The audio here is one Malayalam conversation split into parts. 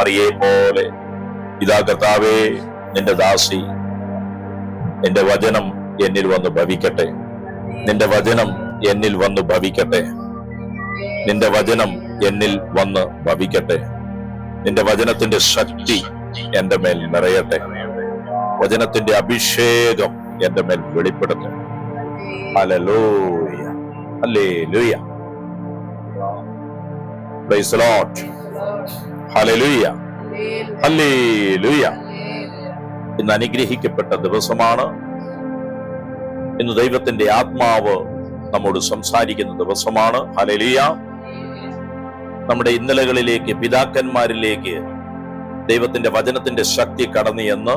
മറിയെ പോലെ ഇതാ കർത്താവേ, നിന്റെ ദാസി, നിന്റെ വചനം എന്നിൽ വന്ന് ഭവിക്കട്ടെ. നിന്റെ വചനം എന്നിൽ വന്ന് ഭവിക്കട്ടെ. നിന്റെ വചനം എന്നിൽ വന്ന് ഭവിക്കട്ടെ. നിന്റെ വചനത്തിന്റെ ശക്തി എന്റെ മേൽ നിറയട്ടെ. വചനത്തിന്റെ അഭിഷേകം എന്റെ മേൽ വെളിപ്പെടട്ടെ. ഹല്ലേലൂയ, ഹല്ലേലൂയ, പ്രൈസ് ദി ലോർഡ്, ഹല്ലേലൂയ, ഹല്ലേലൂയ. ഇന്ന് അനുഗ്രഹിക്കപ്പെട്ട ദിവസമാണ്. ഇന്ന് ദൈവത്തിന്റെ ആത്മാവ് നമ്മോട് സംസാരിക്കുന്ന ദിവസമാണ്. ഹല്ലേലൂയ. നമ്മുടെ ഇന്നലകളിലേക്ക്, പിതാക്കന്മാരിലേക്ക് ദൈവത്തിന്റെ വചനത്തിന്റെ ശക്തി കടന്നു എന്ന്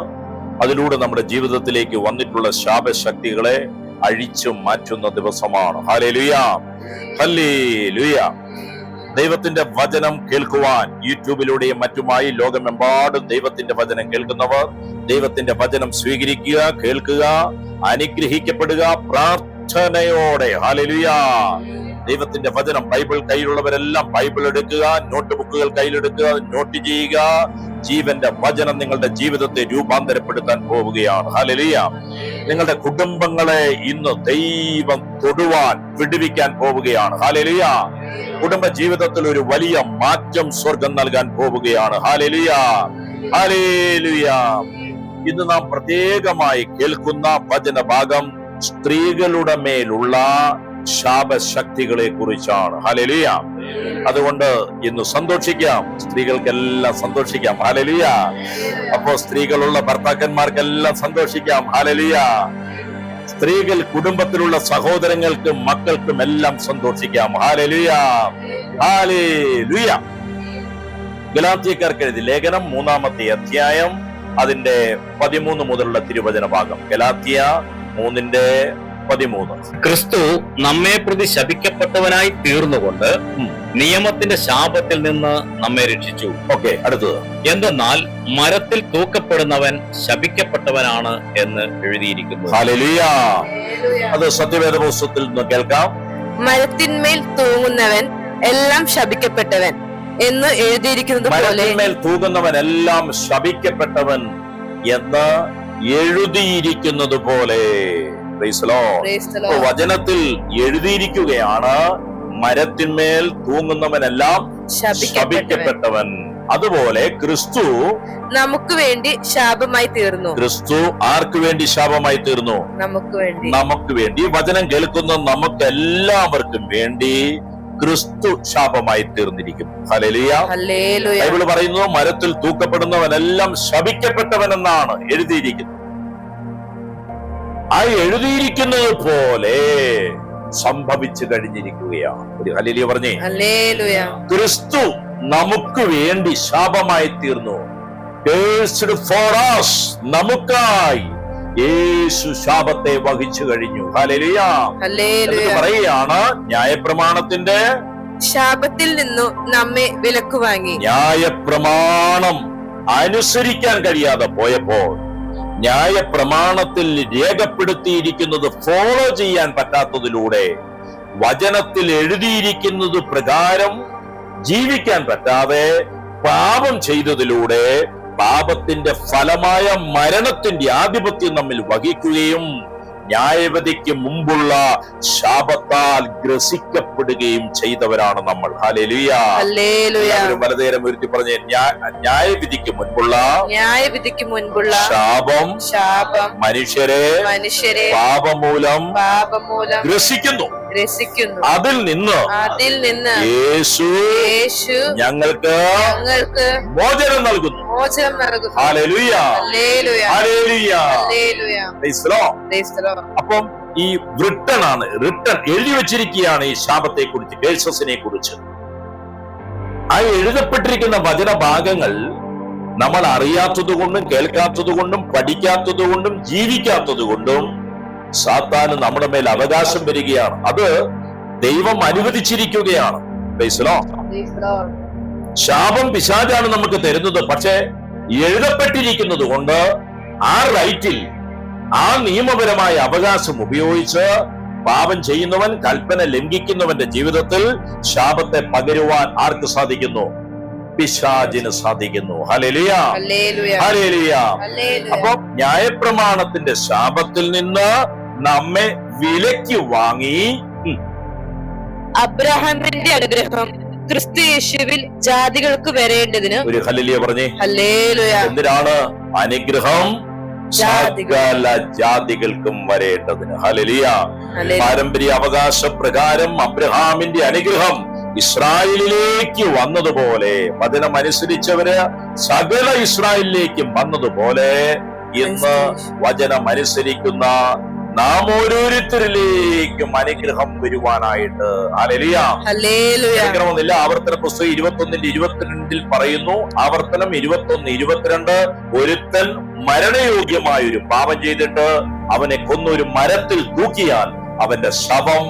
അതിലൂടെ നമ്മുടെ ജീവിതത്തിലേക്ക് വന്നിട്ടുള്ള ശാപശക്തികളെ അഴിച്ചു മാറ്റുന്ന ദിവസമാണ്. Hallelujah, hallelujah. ദൈവത്തിന്റെ വചനം കേൾക്കുവാൻ യൂട്യൂബിലൂടെയും മറ്റുമായി ലോകമെമ്പാടും ദൈവത്തിന്റെ വചനം കേൾക്കുന്നവർ ദൈവത്തിന്റെ വചനം സ്വീകരിക്കുക, കേൾക്കുക, അനുഗ്രഹിക്കപ്പെടുക പ്രാർത്ഥനയോടെ. ഹല്ലേലൂയ. ദൈവത്തിന്റെ വചനം, ബൈബിൾ കയ്യിലുള്ളവരെല്ലാം ബൈബിൾ എടുക്കുക, നോട്ട് ബുക്കുകൾ കയ്യിലെടുക്കുക, നോട്ട് ചെയ്യുക. ജീവന്റെ വചനം നിങ്ങളുടെ ജീവിതത്തെ രൂപാന്തരപ്പെടുത്താൻ പോവുകയാണ്. ഹല്ലേലൂയ. നിങ്ങളുടെ കുടുംബങ്ങളെ ഇന്ന് ദൈവം തൊടുവാൻ, വിടുവിക്കാൻ പോവുകയാണ്. ഹല്ലേലൂയ. കുടുംബ ജീവിതത്തിൽ ഒരു വലിയ മാറ്റം സ്വർഗം നൽകാൻ പോവുകയാണ്. ഹല്ലേലൂയ, ഹല്ലേലൂയ. ഇന്ന് നാം പ്രത്യേകമായി കേൾക്കുന്ന വചനഭാഗം സ്ത്രീകളുടെ മേലുള്ള ശാപശക്തികളെ കുറിച്ചാണ്. ഹല്ലേലൂയ. അതുകൊണ്ട് ഇന്ന് സന്തോഷിക്കാം, സ്ത്രീകൾക്കെല്ലാം സന്തോഷിക്കാം. ഹല്ലേലൂയ. അപ്പോ സ്ത്രീകളുള്ള ഭർത്താക്കന്മാർക്കെല്ലാം സന്തോഷിക്കാം. ഹല്ലേലൂയ. സ്ത്രീകൾ കുടുംബത്തിലുള്ള സഹോദരങ്ങൾക്കും മക്കൾക്കും എല്ലാം സന്തോഷിക്കാം. Hallelujah, hallelujah. ഗലാത്യക്കാർക്ക് എഴുതിയ ലേഖനം 3-ാമത്തെ അധ്യായം അതിന്റെ 13 മുതലുള്ള തിരുവചന ഭാഗം. ഗലാത്യ 3:13. ക്രിസ്തു നമ്മെ പ്രതി ശപിക്കപ്പെട്ടവനായി തീർന്നുകൊണ്ട് നിയമത്തിന്റെ ശാപത്തിൽ നിന്ന് നമ്മെ രക്ഷിച്ചു. ഓക്കെ, അടുത്തത്. എന്തെന്നാൽ മരത്തിൽ തൂക്കപ്പെടുന്നവൻ ശപിക്കപ്പെട്ടവനാണ് എന്ന് എഴുതിയിരിക്കുന്നു. ഹല്ലേലൂയ. അത് സത്യവേദ പുസ്തകത്തിൽ നിന്ന് കേൾക്കാം. മരത്തിന്മേൽ തൂങ്ങുന്നവൻ എല്ലാം ശപിക്കപ്പെട്ടവൻ എന്ന് എഴുതിയിരിക്കുന്നത് പോലെ. മരത്തിന്മേൽ തൂങ്ങുന്നവൻ എല്ലാം ശപിക്കപ്പെട്ടവൻ എന്ന് എഴുതിയിരിക്കുന്നത് പോലെ. വചനത്തിൽ എഴുതിയിരിക്കുകയാണ്, മരത്തിന്മേൽ തൂങ്ങുന്നവനെല്ലാം ശപിക്കപ്പെട്ടവൻ. അതുപോലെ ക്രിസ്തു നമുക്ക് വേണ്ടി ശാപമായി തീർന്നു. ക്രിസ്തു ആർക്ക് വേണ്ടി ശാപമായി തീർന്നു? നമുക്ക് വേണ്ടി. വചനം കേൾക്കുന്ന നമുക്ക് എല്ലാവർക്കും വേണ്ടി ക്രിസ്തു ശാപമായി തീർന്നിരിക്കുന്നു. ഹല്ലേലൂയ. ബൈബിൾ പറയുന്നു, മരത്തിൽ തൂക്കപ്പെടുന്നവനെല്ലാം ശപിക്കപ്പെട്ടവൻ എന്നാണ് എഴുതിയിരിക്കുന്നത്. ആ എഴുതിയിരിക്കുന്നത് പോലെ സംഭവിച്ചു കഴിഞ്ഞിരിക്കുകയാണ്. ഒരു ഹല്ലേലൂയ പറഞ്ഞേ. ഹല്ലേലൂയ. ക്രിസ്തു നമുക്ക് വേണ്ടി ശാപമായി തീർന്നു. നമുക്കായി യേശു ശാപത്തെ വഹിച്ചു കഴിഞ്ഞു. ഹല്ലേലൂയ. പറയുകയാണ്, ന്യായപ്രമാണത്തിന്റെ ശാപത്തിൽ നിന്നു നമ്മെ വിലക്കു വാങ്ങി. ന്യായപ്രമാണം അനുസരിക്കാൻ കഴിയാതെ പോയപ്പോൾ, ന്യായപ്രമാണത്തിൽ രേഖപ്പെടുത്തിയിരിക്കുന്നത് ഫോളോ ചെയ്യാൻ പറ്റാത്തതിലൂടെ, വചനത്തിൽ എഴുതിയിരിക്കുന്നത് പ്രകാരം ജീവിക്കാൻ പറ്റാതെ പാപം ചെയ്തതിലൂടെ പാപത്തിന്റെ ഫലമായ മരണത്തിന്റെ ആധിപത്യം നമ്മിൽ വഹിക്കുകയും ന്യായവിധിക്ക് മുമ്പുള്ള ശാപത്താൽ ഗ്രസിക്കപ്പെടുകയും ചെയ്തവരാണ് നമ്മൾ. ഹല്ലേലൂയ. പലതരം ഒരുത്തി പറഞ്ഞ ന്യായവിധിക്ക് മുൻപുള്ള ശാപം മനുഷ്യരെ പാപം മൂലം ഗ്രസിക്കുന്നു. അതിൽ നിന്ന് യേശു ഞങ്ങൾക്ക് മോചനം നൽകുന്നു. Hallelujah, hallelujah. അപ്പം ഈ റിട്ടൺ എഴുതി വച്ചിരിക്കുകയാണ് ഈ ശാപത്തെ കുറിച്ച്, കേഴ്സസിനെ കുറിച്ച്. ആ എഴുതപ്പെട്ടിരിക്കുന്ന വചനഭാഗങ്ങൾ നമ്മൾ അറിയാത്തതുകൊണ്ടും കേൾക്കാത്തതുകൊണ്ടും പഠിക്കാത്തതുകൊണ്ടും ജീവിക്കാത്തതുകൊണ്ടും സാത്താന് നമ്മുടെ മേൽ അവകാശം വരികയാണ്. അത് ദൈവം അനുവദിച്ചിരിക്കുകയാണ്. ശാപം പിശാചാണ് നമുക്ക് തരുന്നത്. പക്ഷെ എഴുതപ്പെട്ടിരിക്കുന്നത് കൊണ്ട് ആ റൈറ്റിൽ, ആ നിയമപരമായ അവകാശം ഉപയോഗിച്ച് പാപം ചെയ്യുന്നവൻ, കൽപ്പന ലംഘിക്കുന്നവന്റെ ജീവിതത്തിൽ ശാപത്തെ പകരുവാൻ ആർക്ക് സാധിക്കുന്നു? പിശാചിന് സാധിക്കുന്നു. Hallelujah, hallelujah, hallelujah. ഹല്ലേലൂയ. അപ്പൊ ന്യായപ്രമാണത്തിന്റെ ശാപത്തിൽ നിന്ന് നമ്മെ വിലയ്ക്ക് വാങ്ങി അബ്രഹാമിന്റെ അനുഗ്രഹം ക്രിസ്തു യേശുവിൽ ജാതികൾക്ക് വരേണ്ടതിന്. ഒരു ഹല്ലേലൂയ പറഞ്ഞേ. ഹല്ലേലൂയ. എന്തിനാണ് അനുഗ്രഹം? സകല ജാതികൾക്കും വരേണ്ടതിന്. ഹല്ലേലൂയ. പാരമ്പര്യ അവകാശ പ്രകാരം അബ്രഹാമിന്റെ അനുഗ്രഹം ഇസ്രായേലിലേക്ക് വന്നതുപോലെ, വചനമനുസരിച്ചവര് സകല ഇസ്രായേലിലേക്കും വന്നതുപോലെ, ഇന്ന് വചനമനുസരിക്കുന്ന നാം ഓരോരുത്തരിലേക്കും അനുഗ്രഹം വരുവാനായിട്ട്. Hallelujah, hallelujah. അനുഗ്രഹമൊന്നുമില്ല. ആവർത്തന പുസ്തകം 21:22 പറയുന്നു, ആവർത്തനം 21:22, ഒരുത്തൻ മരണയോഗ്യമായൊരു പാപം ചെയ്തിട്ട് അവനെ കൊന്നൊരു മരത്തിൽ തൂക്കിയാൽ അവന്റെ ശവം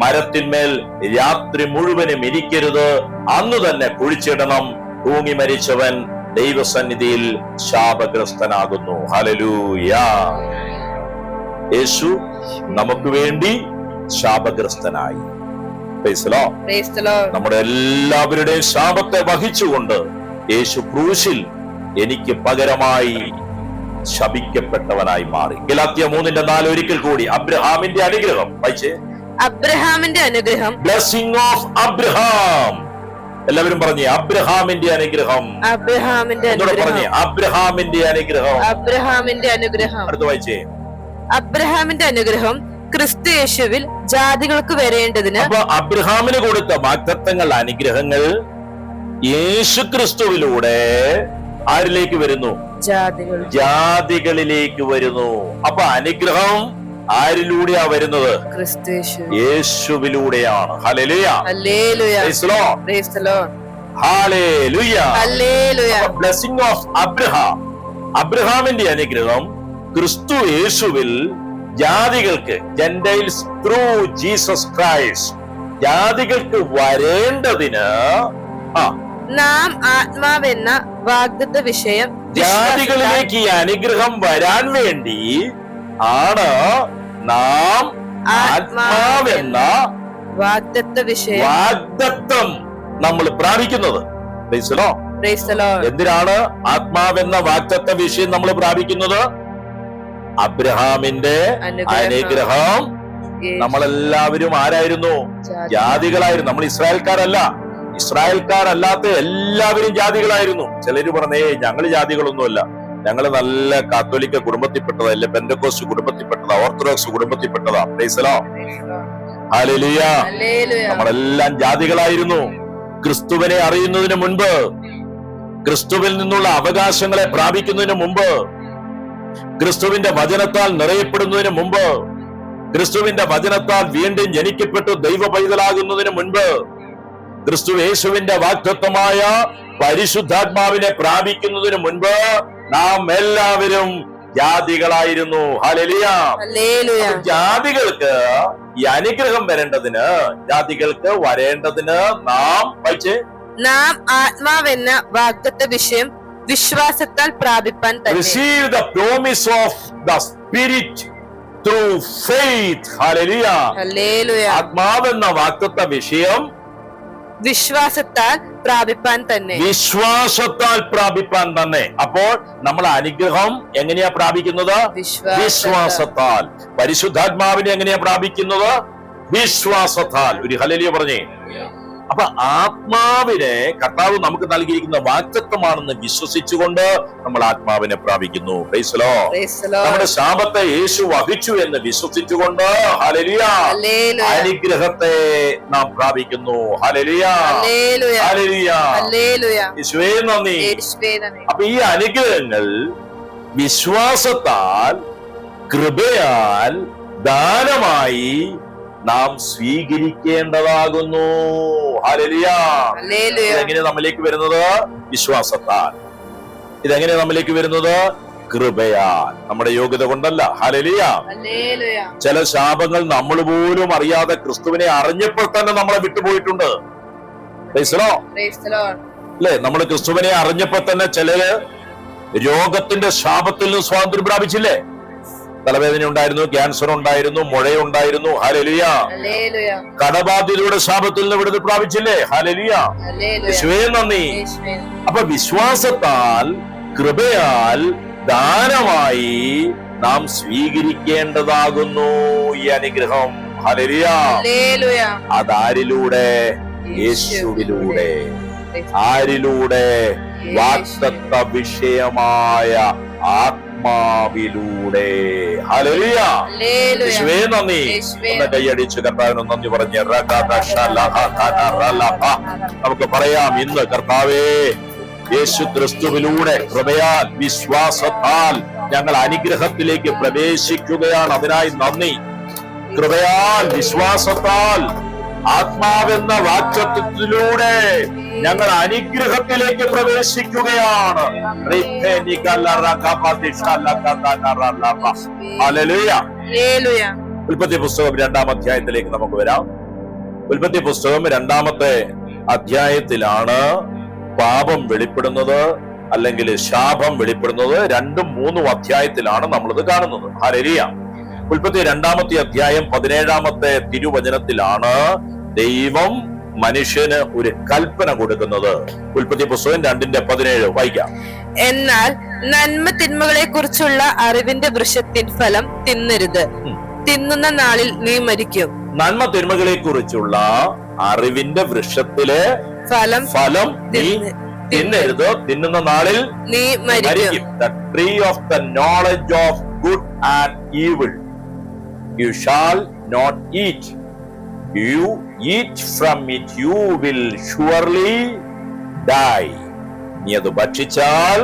മരത്തിന്മേൽ രാത്രി മുഴുവനും ഇരിക്കരുത്, അന്ന് തന്നെ കുഴിച്ചിടണം. തൂങ്ങി മരിച്ചവൻ ദൈവസന്നിധിയിൽ ശാപഗ്രസ്തനാകുന്നു. ഹല്ലേലൂയ. യേശു നമുക്ക് വേണ്ടി ശാപഗ്രസ്തനായി. Praise the Lord. Praise the Lord. നമ്മുടെ എല്ലാവരുടെയും ശാപത്തെ വഹിച്ചുകൊണ്ട് യേശു ക്രൂശിൽ എനിക്ക് പകരമായി ശപിക്കപ്പെട്ടവനായി മാറി. ഗലാത്യ 3:4 ഒരിക്കൽ കൂടി അബ്രഹാമിന്റെ അനുഗ്രഹം വായിച്ചേ. അബ്രഹാമിന്റെ അനുഗ്രഹം, ബ്ലെസ്സിംഗ് ഓഫ് അബ്രഹാം. എല്ലാവരും പറഞ്ഞേ, അബ്രഹാമിന്റെ അനുഗ്രഹം. അബ്രഹാമിന്റെ പറഞ്ഞേ, അനുഗ്രഹം, അബ്രഹാമിന്റെ അനുഗ്രഹം. അബ്രഹാമിന്റെ അനുഗ്രഹം. അടുത്ത് വായിച്ചേ. അബ്രഹാമിന്റെ അനുഗ്രഹം ക്രിസ്തു യേശുവിൽ ജാതികൾക്ക് വരേണ്ടതിന്. അപ്പൊ അബ്രഹാമിന് കൊടുത്ത വാഗ്ദത്തങ്ങൾ, അനുഗ്രഹങ്ങൾ യേശു ക്രിസ്തുവിലൂടെ ആരിലേക്ക് വരുന്നു? ജാതികൾ, ജാതികളിലേക്ക് വരുന്നു. അപ്പൊ അനുഗ്രഹം ആരിലൂടെയാ വരുന്നത്? ക്രിസ്തു യേശു, യേശുവിലൂടെയാണ്. ഹല്ലേലൂയ, ഹല്ലേലൂയ. Praise the Lord, praise the Lord. ഹല്ലേലൂയ, ഹല്ലേലൂയ. Blessing of Abraham. അബ്രഹാമിന്റെ അനുഗ്രഹം ക്രിസ്തു യേശുവിൽ ജാതികൾക്ക്, ജെന്റൈൽസ് ത്രൂ ജീസസ് ക്രൈസ്റ്റ്, ജാതികൾക്ക് വരേണ്ടതിന്. നാം ആത്മാവെന്ന വാഗ്ദത്ത വിഷയം ജാതികളിലേക്ക് ഈ അനുഗ്രഹം വരാൻ വേണ്ടി ആണ് നാം ആത്മാവെന്ന വാഗ്ദത്ത വിഷയം, വാഗ്ദത്തം നമ്മൾ പ്രാപിക്കുന്നത്. Praise the Lord. Praise the Lord. എന്തിനാണ് ആത്മാവെന്ന വാഗ്ദത്ത വിഷയം നമ്മൾ പ്രാപിക്കുന്നത്? അബ്രഹാമിന്റെ അനുഗ്രഹം. നമ്മളെല്ലാവരും ആരായിരുന്നു? ജാതികളായിരുന്നു. നമ്മൾ ഇസ്രായേൽക്കാരല്ല. ഇസ്രായേൽക്കാരല്ലാത്ത എല്ലാവരും ജാതികളായിരുന്നു. ചിലര് പറഞ്ഞേ, ഞങ്ങള് ജാതികളൊന്നുമല്ല, ഞങ്ങള് നല്ല കാത്തോലിക്ക കുടുംബത്തിൽപ്പെട്ടതാ, അല്ലെ പെന്തക്കോസ്റ്റ് കുടുംബത്തിൽപ്പെട്ടതാ, ഓർത്തഡോക്സ് കുടുംബത്തിൽപ്പെട്ടതാ. Praise the Lord. ഹല്ലേലൂയ. നമ്മളെല്ലാം ജാതികളായിരുന്നു. ക്രിസ്തുവിനെ അറിയുന്നതിന് മുൻപ്, ക്രിസ്തുവിൽ നിന്നുള്ള അവകാശങ്ങളെ പ്രാപിക്കുന്നതിന് മുമ്പ്, ക്രിസ്തുവിന്റെ വചനത്താൽ നിറയപ്പെടുന്നതിന് മുമ്പ്, ക്രിസ്തുവിന്റെ വചനത്താൽ വീണ്ടും ജനിക്കപ്പെട്ടു ദൈവ പൈതലാകുന്നതിന് മുൻപ്, ക്രിസ്തു യേശുവിന്റെ വാഗ്ദത്തമായ പരിശുദ്ധാത്മാവിനെ പ്രാപിക്കുന്നതിന് മുൻപ് നാം എല്ലാവരും ജാതികളായിരുന്നു. Hallelujah, hallelujah. ജാതികൾക്ക് ഈ അനുഗ്രഹം വരേണ്ടതിന്, ജാതികൾക്ക് വരേണ്ടതിന് നാം ആത്മാവെന്ന വാഗ്ദത്ത വിഷയം വിശ്വാസത്താൽ പ്രാപിപ്പാൻ തന്നെ. Receive the promise of the Spirit through faith. ഹല്ലേലൂയ, ഹല്ലേലൂയ. ആത്മാവെന്ന വാഗ്ദത്ത വിഷയം വിശ്വാസത്താൽ പ്രാപിപ്പാൻ തന്നെ. വിശ്വാസത്താൽ പ്രാപിപ്പാൻ തന്നെ. അപ്പോൾ നമ്മൾ അനുഗ്രഹം എങ്ങനെയാ പ്രാപിക്കുന്നത്? വിശ്വാസത്താൽ. പരിശുദ്ധാത്മാവിനെ എങ്ങനെയാ പ്രാപിക്കുന്നത്? വിശ്വാസത്താൽ. ഒരു ഹല്ലേലൂയ പറഞ്ഞേ. അപ്പൊ ആത്മാവിനെ കർത്താവ് നമുക്ക് നൽകിയിരിക്കുന്ന വാഗ്ദത്തമാണെന്ന് വിശ്വസിച്ചുകൊണ്ട് നമ്മൾ ആത്മാവിനെ പ്രാപിക്കുന്നു. Price the Lord. നമ്മുടെ ശാപത്തെ യേശു വഹിച്ചു എന്ന് വിശ്വസിച്ചുകൊണ്ട് ഹല്ലേലൂയ അനുഗ്രഹത്തെ നാം പ്രാപിക്കുന്നു. ഹല്ലേലൂയ, ഹല്ലേലൂയ, യേശുവേ നന്ദി. അപ്പൊ ഈ അനുഗ്രഹങ്ങൾ വിശ്വാസത്താൽ, കൃപയാൽ, ദാനമായി നാം സ്വീകരിക്കേണ്ടതാകുന്നു. ഹല്ലേലൂയ. ഇതെങ്ങനെ നമ്മിലേക്ക് വരുന്നത്? വിശ്വാസത്താൽ. ഇതെങ്ങനെ നമ്മിലേക്ക് വരുന്നത്? കൃപയാൽ. നമ്മുടെ യോഗ്യത കൊണ്ടല്ല. ഹല്ലേലൂയ. ചില ശാപങ്ങൾ നമ്മൾ പോലും അറിയാതെ ക്രിസ്തുവിനെ അറിഞ്ഞപ്പോൾ തന്നെ നമ്മളെ വിട്ടുപോയിട്ടുണ്ട്. അല്ലേ? നമ്മൾ ക്രിസ്തുവിനെ അറിഞ്ഞപ്പോൾ തന്നെ ചിലര് രോഗത്തിന്റെ ശാപത്തിൽ നിന്ന് സ്വാതന്ത്ര്യം പ്രാപിച്ചില്ലേ? തലവേദന ഉണ്ടായിരുന്നു, ക്യാൻസർ ഉണ്ടായിരുന്നു, മുഴയുണ്ടായിരുന്നു. ഹല്ലേലൂയ. കടബാധ്യതയുടെ ശാപത്തിൽ നിന്ന് വിടുതൽ പ്രാപിച്ചില്ലേ? ഹല്ലേലൂയ. യേശുവേ നന്ദി. അപ്പൊ വിശ്വാസത്താൽ, കൃപയാൽ, ദാനമായി നാം സ്വീകരിക്കേണ്ടതാകുന്നു ഈ അനുഗ്രഹം. ഹല്ലേലൂയ. അതാരിലൂടെ? യേശുവിലൂടെ. ആരിലൂടെ? വാഗ്ദത്ത വിഷയമായ ആത്മാവിലൂടെ. ഹല്ലേലൂയ. യേശുവേ നന്ദി. ഒന്ന് കൈയടിച്ച് കർത്താവിന് നന്ദി പറഞ്ഞ് നമുക്ക് പറയാം, ഇന്ന് കർത്താവേ യേശു ക്രിസ്തുവിലൂടെ കൃപയാൽ, വിശ്വാസത്താൽ ഞങ്ങൾ അനുഗ്രഹത്തിലേക്ക് പ്രവേശിക്കുകയാണ്. അതിനായി നന്ദി. കൃപയാൽ, വിശ്വാസത്താൽ, ആത്മാവെന്ന വാക്തത്വത്തിലൂടെ ഞങ്ങൾ അനുഗ്രഹത്തിലേക്ക് പ്രവേശിക്കുകയാണ്. ഉൽപ്പത്തി പുസ്തകം 2-ാം അധ്യായത്തിലേക്ക് നമുക്ക് വരാം. ഉൽപ്പത്തി പുസ്തകം 2-ാമത്തെ അധ്യായത്തിലാണ് പാപം വെളിപ്പെടുന്നത്, അല്ലെങ്കിൽ ശാപം വെളിപ്പെടുന്നത്. 2ഉം 3ഉം അധ്യായത്തിലാണ് നമ്മളിത് കാണുന്നത്. ഹല്ലേലൂയ. ഉൽപ്പത്തി 2-ാമത്തെ അധ്യായം 17-ാമത്തെ തിരുവചനത്തിലാണ് ദൈവം മനുഷ്യന് ഒരു കൽപ്പന കൊടുക്കുന്നത്. ഉൽപ്പത്തി പുസ്തകം 2:17 വായിക്കാം. എന്നാൽ നന്മ തിന്മകളെ കുറിച്ചുള്ള അറിവിന്റെ വൃക്ഷത്തിൻ ഫലം തിന്നരുത്, തിന്നുന്ന നാളിൽ നീ മരിക്കും. നന്മ തിന്മകളെ കുറിച്ചുള്ള അറിവിന്റെ വൃക്ഷത്തിലെ ഫലം നീ തിന്നരുത്, തിന്നുന്ന നാളിൽ നീ മരിക്കും. The tree of the knowledge of good and evil you shall not eat. You eat from it, you will surely die. നീ അത് ഭക്ഷിച്ചാൽ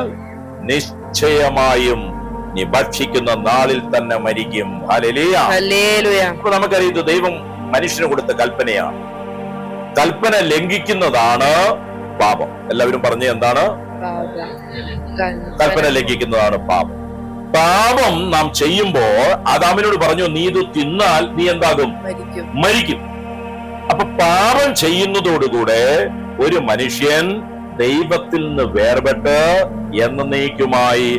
നിശ്ചയമായും നീ ഭക്ഷിക്കുന്ന നാളിൽ തന്നെ മരിക്കും. ഹല്ലേലൂയ. അപ്പൊ നമുക്കറിയാം, ദൈവം മനുഷ്യന് കൊടുത്ത കൽപ്പനയാണ്. കൽപ്പന ലംഘിക്കുന്നതാണ് പാപം. എല്ലാവരും പറഞ്ഞ എന്താണ്? കൽപ്പന ലംഘിക്കുന്നതാണ് പാപം. പാപം നാം ചെയ്യുമ്പോൾ ആദാമിനോട് പറഞ്ഞു, നീ ഇത് തിന്നാൽ നീ എന്താകും? മരിക്കും. അപ്പൊ പാപം ചെയ്യുന്നതോടുകൂടെ ഒരു മനുഷ്യൻ ദൈവത്തിൽ നിന്ന് വേർപെട്ട് എന്നേക്കുമായി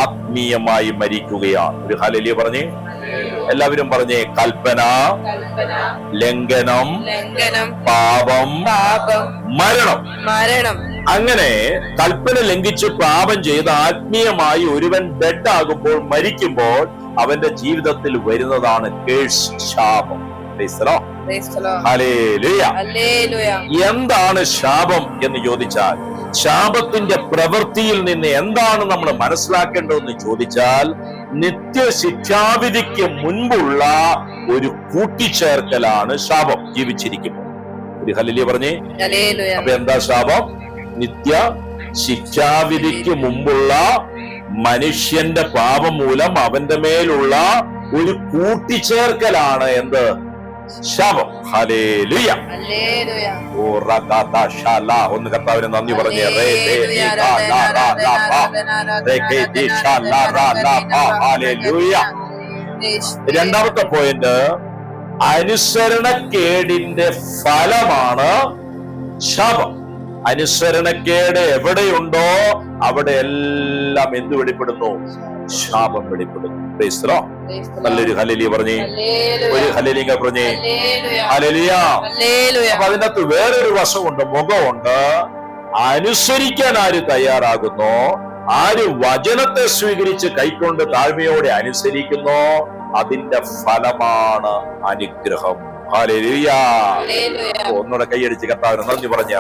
ആത്മീയമായി മരിക്കുകയാണ്. ഒരു ഹല്ലേലൂയ പറഞ്ഞേ. എല്ലാവരും പറഞ്ഞേ, കൽപ്പന, ലംഘനം, പാപം, മരണം. അങ്ങനെ കൽപ്പന ലംഘിച്ച് പാപം ചെയ്ത് ആത്മീയമായി ഒരുവൻ ഡെഡ് ആകുമ്പോൾ, മരിക്കുമ്പോൾ അവന്റെ ജീവിതത്തിൽ വരുന്നതാണ് കേഴ്സ്, ശാപം. ഹല്ലേലൂയ. എന്താണ് ശാപം എന്ന് ചോദിച്ചാൽ, ശാപത്തിന്റെ പ്രവൃത്തിയിൽ നിന്ന് എന്താണ് നമ്മൾ മനസ്സിലാക്കേണ്ടതെന്ന് ചോദിച്ചാൽ, നിത്യശിക്ഷാവിധിക്ക് മുൻപുള്ള ഒരു കൂട്ടിച്ചേർക്കലാണ് ശാപം ജീവിച്ചിരിക്കുമ്പോൾ. ഒരു ഹല്ലേലൂയ പറഞ്ഞേ. അപ്പൊ എന്താ ശാപം? നിത്യ ശിക്ഷാവിധിക്ക് മുമ്പുള്ള മനുഷ്യന്റെ പാപം മൂലം അവന്റെ മേലുള്ള ഒരു കൂട്ടിച്ചേർക്കലാണ് എന്ത്? ശാപം. ഹല്ലേലൂയ. ഒന്ന് കർത്താവിന് നന്ദി പറഞ്ഞേ. രണ്ടാമത്തെ പോയിന്റ്, അനുസരണക്കേടിന്റെ ഫലമാണ് ശാപം. അനുസരണക്കേട് എവിടെയുണ്ടോ അവിടെ എല്ലാം എന്ത് വെളിപ്പെടുന്നു? ശാപം വെളിപ്പെടുന്നു. നല്ലൊരു ഹല്ലേലൂയ പറഞ്ഞേ. ഒരു ഹല്ലേലൂയ പറഞ്ഞേ. ഹല്ലേലൂയ. അപ്പൊ അതിനകത്ത് വേറൊരു വശമുണ്ട്, മുഖമുണ്ട്. അനുസരിക്കാൻ ആര് തയ്യാറാകുന്നോ, ആര് വചനത്തെ സ്വീകരിച്ച് കൈക്കൊണ്ട് താഴ്മയോടെ അനുസരിക്കുന്നോ, അതിന്റെ ഫലമാണ് അനുഗ്രഹം. ഹല്ലേലൂയ. ഒന്നുകൂടെ കൈയടിച്ച് കർത്താവിന് നന്ദി പറഞ്ഞേ.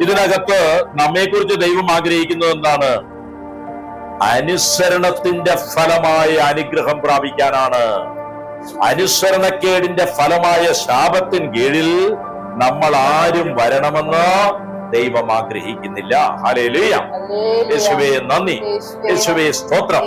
ഇതിനകത്ത് നമ്മെക്കുറിച്ച് ദൈവം ആഗ്രഹിക്കുന്നത് എന്താണ്? അനുസരണത്തിന്റെ ഫലമായ അനുഗ്രഹം പ്രാപിക്കാനാണ്. അനുസരണക്കേടിന്റെ ഫലമായ ശാപത്തിൻ കീഴിൽ നമ്മൾ ആരും വരണമെന്ന് ദൈവം ആഗ്രഹിക്കുന്നില്ല. ഹല്ലേലൂയ. യേശുവേ നന്ദി, യേശുവേ സ്തോത്രം.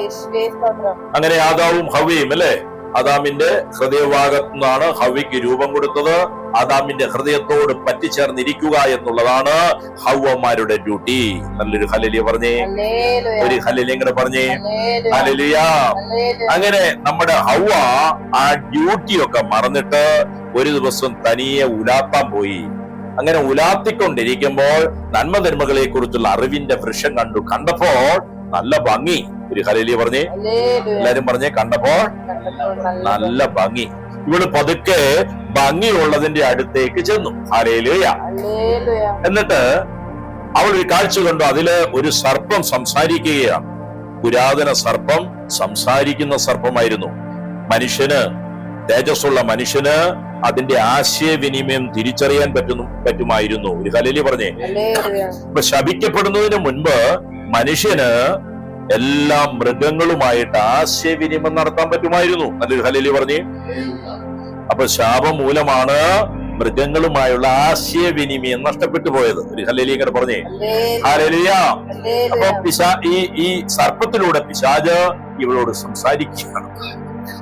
അങ്ങനെ ആദാവും ഹവ്വയും, അല്ലെ, ആദാമിന്റെ ഹൃദയഭാഗത്തു നിന്നാണ് ഹവ്വയ്ക്ക് രൂപം കൊടുത്തത്. ആദാമിന്റെ ഹൃദയത്തോട് പറ്റിച്ചേർന്നിരിക്കുക എന്നുള്ളതാണ് ഹവ്വമാരുടെ ഡ്യൂട്ടി. നല്ലൊരു ഹല്ലേലൂയ പറഞ്ഞേ. ഒരു ഹല്ലേലൂയ ഇങ്ങനെ പറഞ്ഞേ. ഹല്ലേലൂയ. അങ്ങനെ നമ്മുടെ ഹവ്വ ആ ഡ്യൂട്ടിയൊക്കെ മറന്നിട്ട് ഒരു ദിവസം തനിയെ ഉലാത്താൻ പോയി. അങ്ങനെ ഉലാത്തിക്കൊണ്ടിരിക്കുമ്പോൾ നന്മ തിന്മകളെ കുറിച്ചുള്ള അറിവിന്റെ വൃക്ഷം കണ്ടപ്പോൾ നല്ല ഭംഗി. ഒരു ഹല്ലേലൂയ പറഞ്ഞേ. എല്ലാരും പറഞ്ഞേ, കണ്ടപ്പോൾ നല്ല ഭംഗി. ഇവള് പതുക്കെ ഭംഗിയുള്ളതിന്റെ അടുത്തേക്ക് ചെന്നു. ഹല്ലേലൂയ. എന്നിട്ട് അവൾ ഒരു കാഴ്ച കണ്ടു. അതില് ഒരു സർപ്പം സംസാരിക്കുകയാണ്. പുരാതന സർപ്പം, സംസാരിക്കുന്ന സർപ്പമായിരുന്നു. മനുഷ്യന്, തേജസ്സുള്ള മനുഷ്യന് അതിന്റെ ആശയവിനിമയം തിരിച്ചറിയാൻ പറ്റുമായിരുന്നു. ഒരു ഹല്ലേലൂയ പറഞ്ഞേ. ഇപ്പൊ ശപിക്കപ്പെടുന്നതിന് മുൻപ് മനുഷ്യന് എല്ലാ മൃഗങ്ങളുമായിട്ട് ആശയവിനിമയം നടത്താൻ പറ്റുമായിരുന്നു. നല്ലൊരു ഹല്ലേലൂയ പറഞ്ഞേ. അപ്പൊ ശാപം മൂലമാണ് മൃഗങ്ങളുമായുള്ള ആശയവിനിമയം നഷ്ടപ്പെട്ടു പോയത്. ഒരു ഹല്ലേലൂയ ഇങ്ങനെ പറഞ്ഞേ. ഹല്ലേലൂയ. അപ്പൊ ഈ സർപ്പത്തിലൂടെ പിശാച് ഇവളോട് സംസാരിക്കുകയാണ്.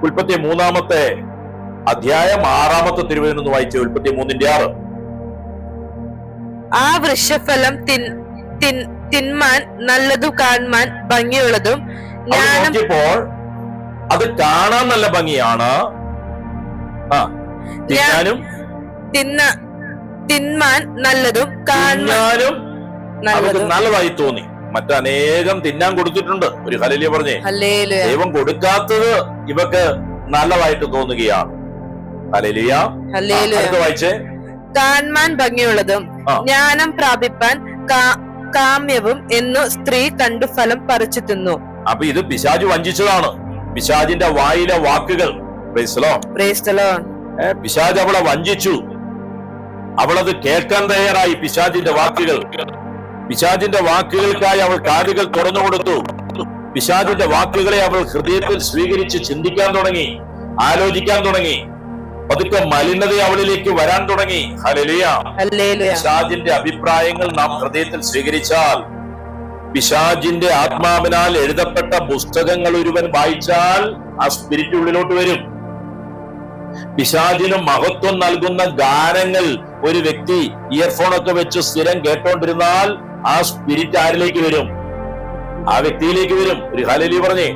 ഉൽപ്പത്തി 3-ാമത്തെ അധ്യായം 6-ാമത്തെ തിരുവചനം ഒന്ന് വായിച്ചേ. ഉൽപ്പത്തി 3:6. ആ വൃക്ഷഫലം തിന്മാൻ നല്ലതു കാണാൻ ഭംഗിയുള്ളതും നോക്കിയപ്പോൾ അത് കാണാൻ നല്ല ഭംഗിയാണ്, തിന്മാൻ നല്ലതും കാണാനും നല്ലതായി തോന്നി. മറ്റനേകം തിന്നാൻ കൊടുത്തിട്ടുണ്ട്. ഒരു ഹല്ലേലൂയ പറഞ്ഞേ. ദൈവം കൊടുക്കാത്തത് ഇവക്ക് നല്ലതായിട്ട് തോന്നുകയാണ്. ഹല്ലേലൂയ. അടുത്ത വായിച്ചേ. കാണാൻ ഭംഗിയുള്ളതും ജ്ഞാനം പ്രാപിപ്പാൻ കാമ്യവും എന്നു സ്ത്രീ കണ്ടു ഫലം പറിച്ചു തിന്നു. അപ്പൊ ഇത് പിശാച് വഞ്ചിച്ചതാണ്. പിശാചിന്റെ വായിലെ വാക്കുകൾ. പിശാച് അവളെ വഞ്ചിച്ചു. അവളത് കേൾക്കാൻ തയ്യാറായി. പിശാചിന്റെ വാക്കുകൾ. പിശാചിന്റെ വാക്കുകൾക്കായി അവൾ കാതുകൾ തുറന്നു കൊടുത്തു. പിശാചിന്റെ വാക്കുകളെ അവൾ ഹൃദയത്തിൽ സ്വീകരിച്ച് ചിന്തിക്കാൻ തുടങ്ങി, ആലോചിക്കാൻ തുടങ്ങി. പതുക്കെ മലിനത അവളിലേക്ക് വരാൻ തുടങ്ങി. ഹല്ലേലൂയ. പിശാചിന്റെ അഭിപ്രായങ്ങൾ നാം ഹൃദയത്തിൽ സ്വീകരിച്ചാൽ, പിശാചിന്റെ ആത്മാവിനാൽ എഴുതപ്പെട്ട പുസ്തകങ്ങൾ ഒരുവൻ വായിച്ചാൽ ആ സ്പിരിറ്റ് ഉള്ളിലോട്ട് വരും. പിശാചിന് മഹത്വം നൽകുന്ന ഗാനങ്ങൾ ഒരു വ്യക്തി ഇയർഫോണൊക്കെ വെച്ച് സ്ഥിരം കേട്ടോണ്ടിരുന്നാൽ ആ സ്പിരിറ്റ് ആരിലേക്ക് വരും? ആ വ്യക്തിയിലേക്ക് വരും. ഒരു ഹല്ലേലൂയ പറഞ്ഞേ.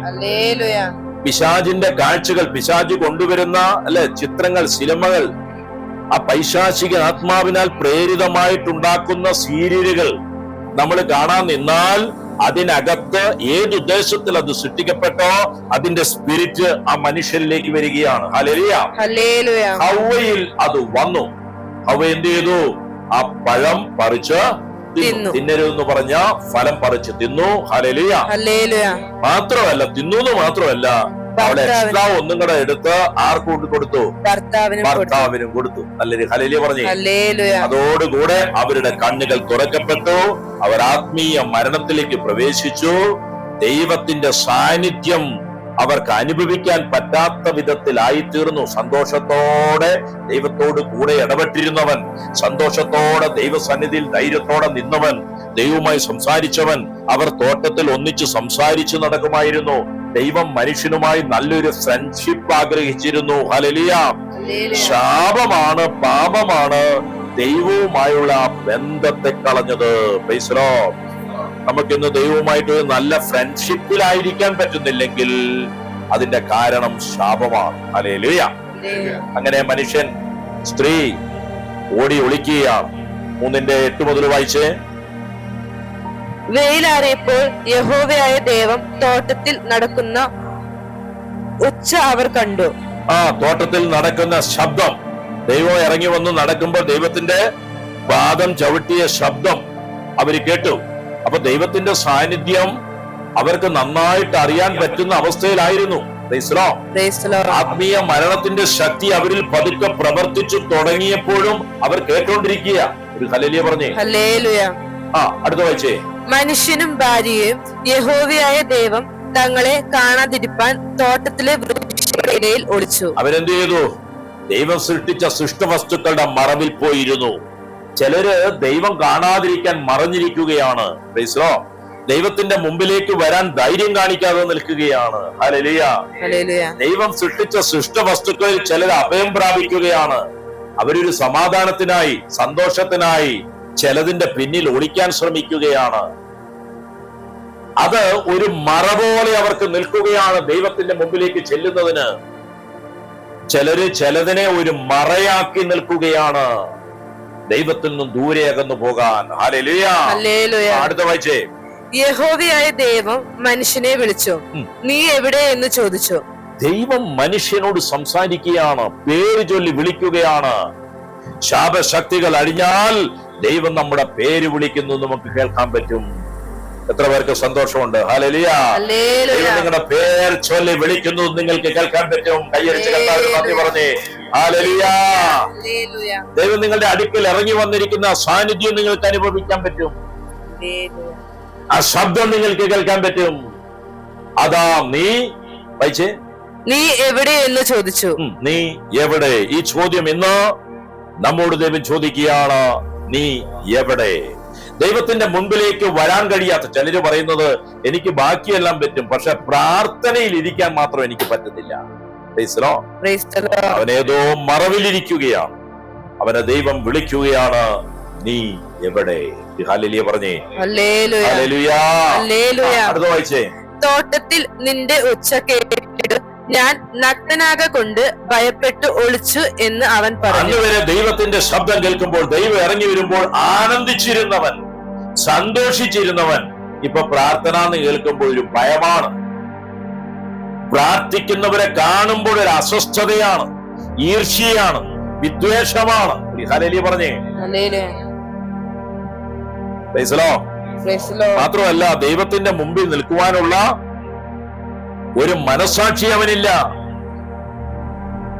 പിശാചിന്റെ കാഴ്ചകൾ, പിശാച് കൊണ്ടുവരുന്ന ചിത്രങ്ങൾ, സിനിമകൾ, ആ പൈശാചിക ആത്മാവിനാൽ പ്രേരിതമായിട്ടുണ്ടാക്കുന്ന സീരിയലുകൾ നമ്മൾ കാണാൻ നിന്നാൽ അതിനകത്ത് ഏതുദ്ദേശത്തിൽ അത് സൃഷ്ടിക്കപ്പെട്ടോ അതിന്റെ സ്പിരിറ്റ് ആ മനുഷ്യരിലേക്ക് വരികയാണ്. ഹല്ലേലൂയ. ഹവ്വയിൽ അത് വന്നു. ഹവ്വ എന്ത് ചെയ്തു? ആ പഴം പറിച്ച് തിന്നരുതെന്ന് പറഞ്ഞ ഫലം പറിച്ച് തിന്നു. ഹല്ലേലൂയ. മാത്രമല്ല, തിന്നു മാത്രമല്ല, അവിടെ എക്സ്ട്രാ ഒന്നും കൂടെ എടുത്ത് ആർക്ക് കൊടുത്തു? ഭർത്താവിനും കൊടുത്തു. നല്ലൊരു ഹല്ലേലൂയ പറഞ്ഞേ. അതോടുകൂടെ അവരുടെ കണ്ണുകൾ തുറക്കപ്പെട്ടു. അവർ ആത്മീയ മരണത്തിലേക്ക് പ്രവേശിച്ചു. ദൈവത്തിന്റെ സാന്നിധ്യം അവർക്ക് അനുഭവിക്കാൻ പറ്റാത്ത വിധത്തിലായി തീർന്നു. സന്തോഷത്തോടെ ദൈവത്തോട് കൂടെ ഇടപെട്ടിരുന്നവൻ, സന്തോഷത്തോടെ ദൈവസന്നിധിയിൽ ധൈര്യത്തോടെ നിന്നവൻ, ദൈവവുമായി സംസാരിച്ചവൻ, അവർ തോട്ടത്തിൽ ഒന്നിച്ച് സംസാരിച്ചു നടക്കുമായിരുന്നു. ദൈവം മനുഷ്യനുമായി നല്ലൊരു ഫ്രണ്ട്ഷിപ്പ് ആഗ്രഹിച്ചിരുന്നു. ഹല്ലേലൂയ. ശാപമാണ്, പാപമാണ് ദൈവവുമായുള്ള ബന്ധത്തെ കളഞ്ഞത്. Price the Lord. നമുക്കിന്ന് ദൈവവുമായിട്ട് നല്ല ഫ്രണ്ട്ഷിപ്പിലായിരിക്കാൻ പറ്റുന്നില്ലെങ്കിൽ അതിന്റെ കാരണം ശാപമാണ്. ഹല്ലേലൂയ. അങ്ങനെ മനുഷ്യൻ, സ്ത്രീ ഓടി ഒളിക്കുകയാണ്. 3:8 മുതൽ വായിച്ചേ. വെയിലാറിയപ്പോൾ യഹോവയായ ദൈവം തോട്ടത്തിൽ നടക്കുന്ന ഉച്ച അവർ കണ്ടു. തോട്ടത്തിൽ നടക്കുന്ന ശബ്ദം. ദൈവം ഇറങ്ങി വന്ന് നടക്കുമ്പോൾ ദൈവത്തിന്റെ പാദം ചവിട്ടിയ ശബ്ദം അവര് കേട്ടു. അപ്പൊ ദൈവത്തിന്റെ സാന്നിധ്യം അവർക്ക് നന്നായിട്ട് അറിയാൻ പറ്റുന്ന അവസ്ഥയിലായിരുന്നു. ആത്മീയ മരണത്തിന്റെ ശക്തി അവരിൽ പതുക്കെ പ്രവർത്തിച്ചു തുടങ്ങിയപ്പോഴും അവർ കേട്ടോണ്ടിരിക്കുക. ഒരു ഹല്ലേലൂയ പറഞ്ഞേ. അടുത്ത വായിച്ചേ. മനുഷ്യനും ഭാര്യയും യഹോവയായ ദൈവം തങ്ങളെ കാണാതിരിപ്പാൻ തോട്ടത്തിലെ വൃക്ഷയിടയിൽ ഒളിച്ചു. അവരെന്ത് ചെയ്തു? ദൈവം സൃഷ്ടിച്ച സൃഷ്ടവസ്തുക്കളുടെ മറവിൽ പോയിരുന്നു. ചിലര് ദൈവം കാണാതിരിക്കാൻ മറഞ്ഞിരിക്കുകയാണ്. ദൈവത്തിന്റെ മുമ്പിലേക്ക് വരാൻ ധൈര്യം കാണിക്കാതെ നിൽക്കുകയാണ്. ഹല്ലേലൂയ. ദൈവം സൃഷ്ടിച്ച സൃഷ്ടവസ്തുക്കളിൽ ചിലർ അഭയം പ്രാപിക്കുകയാണ്. അവരൊരു സമാധാനത്തിനായി, സന്തോഷത്തിനായി ചിലതിന്റെ പിന്നിൽ ഒളിക്കാൻ ശ്രമിക്കുകയാണ്. അത് ഒരു മറ പോലെ അവർക്ക് നിൽക്കുകയാണ് ദൈവത്തിന്റെ മുമ്പിലേക്ക് ചെല്ലുന്നതിന്. ചിലര് ചിലതിനെ ഒരു മറയാക്കി നിൽക്കുകയാണ് ദൈവത്തിൽ നിന്നും ദൂരെ അകന്നു പോകാൻ. ഹല്ലേലൂയ. അടുത്ത വായിച്ചേ. യഹോവയായ ദൈവം മനുഷ്യനെ വിളിച്ചു, നീ എവിടെ എന്ന് ചോദിച്ചു. ദൈവം മനുഷ്യനോട് സംസാരിക്കുകയാണ്, പേര് ചൊല്ലി വിളിക്കുകയാണ്. ശാപശക്തികൾ അഴിഞ്ഞാൽ ദൈവം നമ്മുടെ പേര് വിളിക്കുന്നു നമുക്ക് കേൾക്കാൻ പറ്റും. എത്ര പേർക്ക് സന്തോഷമുണ്ട്? ഹല്ലേലൂയ. ദൈവം നിങ്ങളുടെ പേര് ചൊല്ലി വിളിക്കുന്നു നിങ്ങൾക്ക് കേൾക്കാൻ പറ്റും. കൈയടിച്ച് കർത്താവിന് നന്ദി പറഞ്ഞേ. ഹല്ലേലൂയ. ദൈവം നിങ്ങളുടെ അടുക്കൽ ഇറങ്ങി വന്നിരിക്കുന്ന സാന്നിധ്യം നിങ്ങൾക്ക് അനുഭവിക്കാൻ പറ്റും. ആ ശബ്ദം നിങ്ങൾക്ക് കേൾക്കാൻ പറ്റും. അതാ നീ വായിച്ചേ, നീ എവിടെ എന്ന് ചോദിച്ചു. നീ എവിടെ? ഈ ചോദ്യം ഇന്ന് നമ്മോട് ദൈവം ചോദിക്കുകയാണ്, നീ എവിടെ? ദൈവത്തിന്റെ മുൻപിലേക്ക് വരാൻ കഴിയാത്ത ചിലര് പറയുന്നത്, എനിക്ക് ബാക്കിയെല്ലാം പറ്റും, പക്ഷെ പ്രാർത്ഥനയിൽ ഇരിക്കാൻ മാത്രം എനിക്ക് പറ്റുന്നില്ല. അവനേതോ മറവിലിരിക്കുകയാണ്. അവനെ ദൈവം വിളിക്കുകയാണ്, നീ എവിടെ? ഹല്ലേലൂയ പറഞ്ഞേ. ഹല്ലേലൂയ. അടുത്ത വായിച്ചേ. തോട്ടത്തിൽ നിന്റെ ഒച്ച കേട്ടിട്ട് ഞാൻ നഗ്നനാകൊണ്ട് ഭയപ്പെട്ട് ഒളിച്ചു എന്ന് അവൻ പറഞ്ഞു. അന്നുവരെ ദൈവത്തിന്റെ ശബ്ദം കേൾക്കുമ്പോൾ, ദൈവം ഇറങ്ങി വരുമ്പോൾ ആനന്ദിച്ചിരുന്നവൻ, സന്തോഷിച്ചിരുന്നവൻ, ഇപ്പൊ പ്രാർത്ഥന എന്ന് കേൾക്കുമ്പോൾ ഒരു ഭയമാണ്. പ്രാർത്ഥിക്കുന്നവരെ കാണുമ്പോൾ ഒരു അസ്വസ്ഥതയാണ്, ഈർഷ്യയാണ്, വിദ്വേഷമാണ്. ഹല്ലേലൂയ പറഞ്ഞേ. മാത്രമല്ല, ദൈവത്തിന്റെ മുമ്പിൽ നിൽക്കുവാനുള്ള ഒരു മനസാക്ഷി അവനില്ല.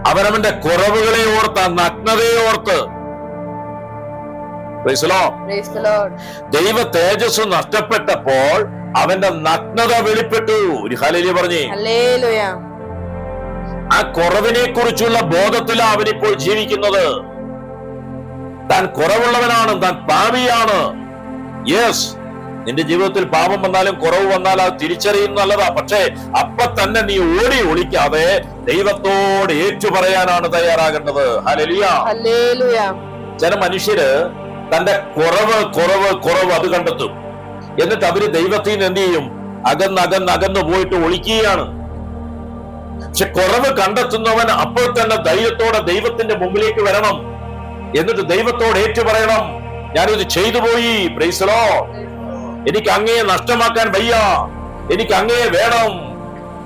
അവനവന്റെ കുറവുകളെ ഓർത്ത്, നഗ്നതയെ ഓർത്ത്. ദൈവ തേജസ് നഷ്ടപ്പെട്ടപ്പോൾ അവന്റെ നഗ്നത വെളിപ്പെട്ടു. ഒരു ഹല്ലേലൂയ പറഞ്ഞേ. ആ കുറവിനെ കുറിച്ചുള്ള ബോധത്തിലാണ് അവനിപ്പോൾ ജീവിക്കുന്നത്. താൻ കുറവുള്ളവനാണ്, താൻ പാപിയാണ്. യെസ്, നിന്റെ ജീവിതത്തിൽ പാപം വന്നാലും കുറവ് വന്നാലും അത് തിരിച്ചറിയുന്ന നല്ലതാ. പക്ഷേ അപ്പൊ തന്നെ നീ ഓടി ഒളിക്കാതെ ദൈവത്തോട് ഏറ്റുപറയാനാണ് തയ്യാറാകേണ്ടത്. ഹല്ലേലൂയ. ചില മനുഷ്യര് തന്റെ കുറവ് അത് കണ്ടെത്തും. എന്നിട്ട് അവര് ദൈവത്തിൽ നിന്ന് എന്ത് ചെയ്യും? അകന്ന് പോയിട്ട് ഒളിക്കുകയാണ്. പക്ഷെ കുറവ് കണ്ടെത്തുന്നവൻ അപ്പോൾ തന്നെ ധൈര്യത്തോടെ ദൈവത്തിന്റെ മുമ്പിലേക്ക് വരണം. എന്നിട്ട് ദൈവത്തോട് ഏറ്റുപറയണം, ഞാനിത് ചെയ്തു പോയി, പ്രൈസ് ദി ലോർഡ്, എനിക്ക് അങ്ങയെ നഷ്ടമാക്കാൻ വയ്യ, എനിക്ക് അങ്ങയെ വേണം.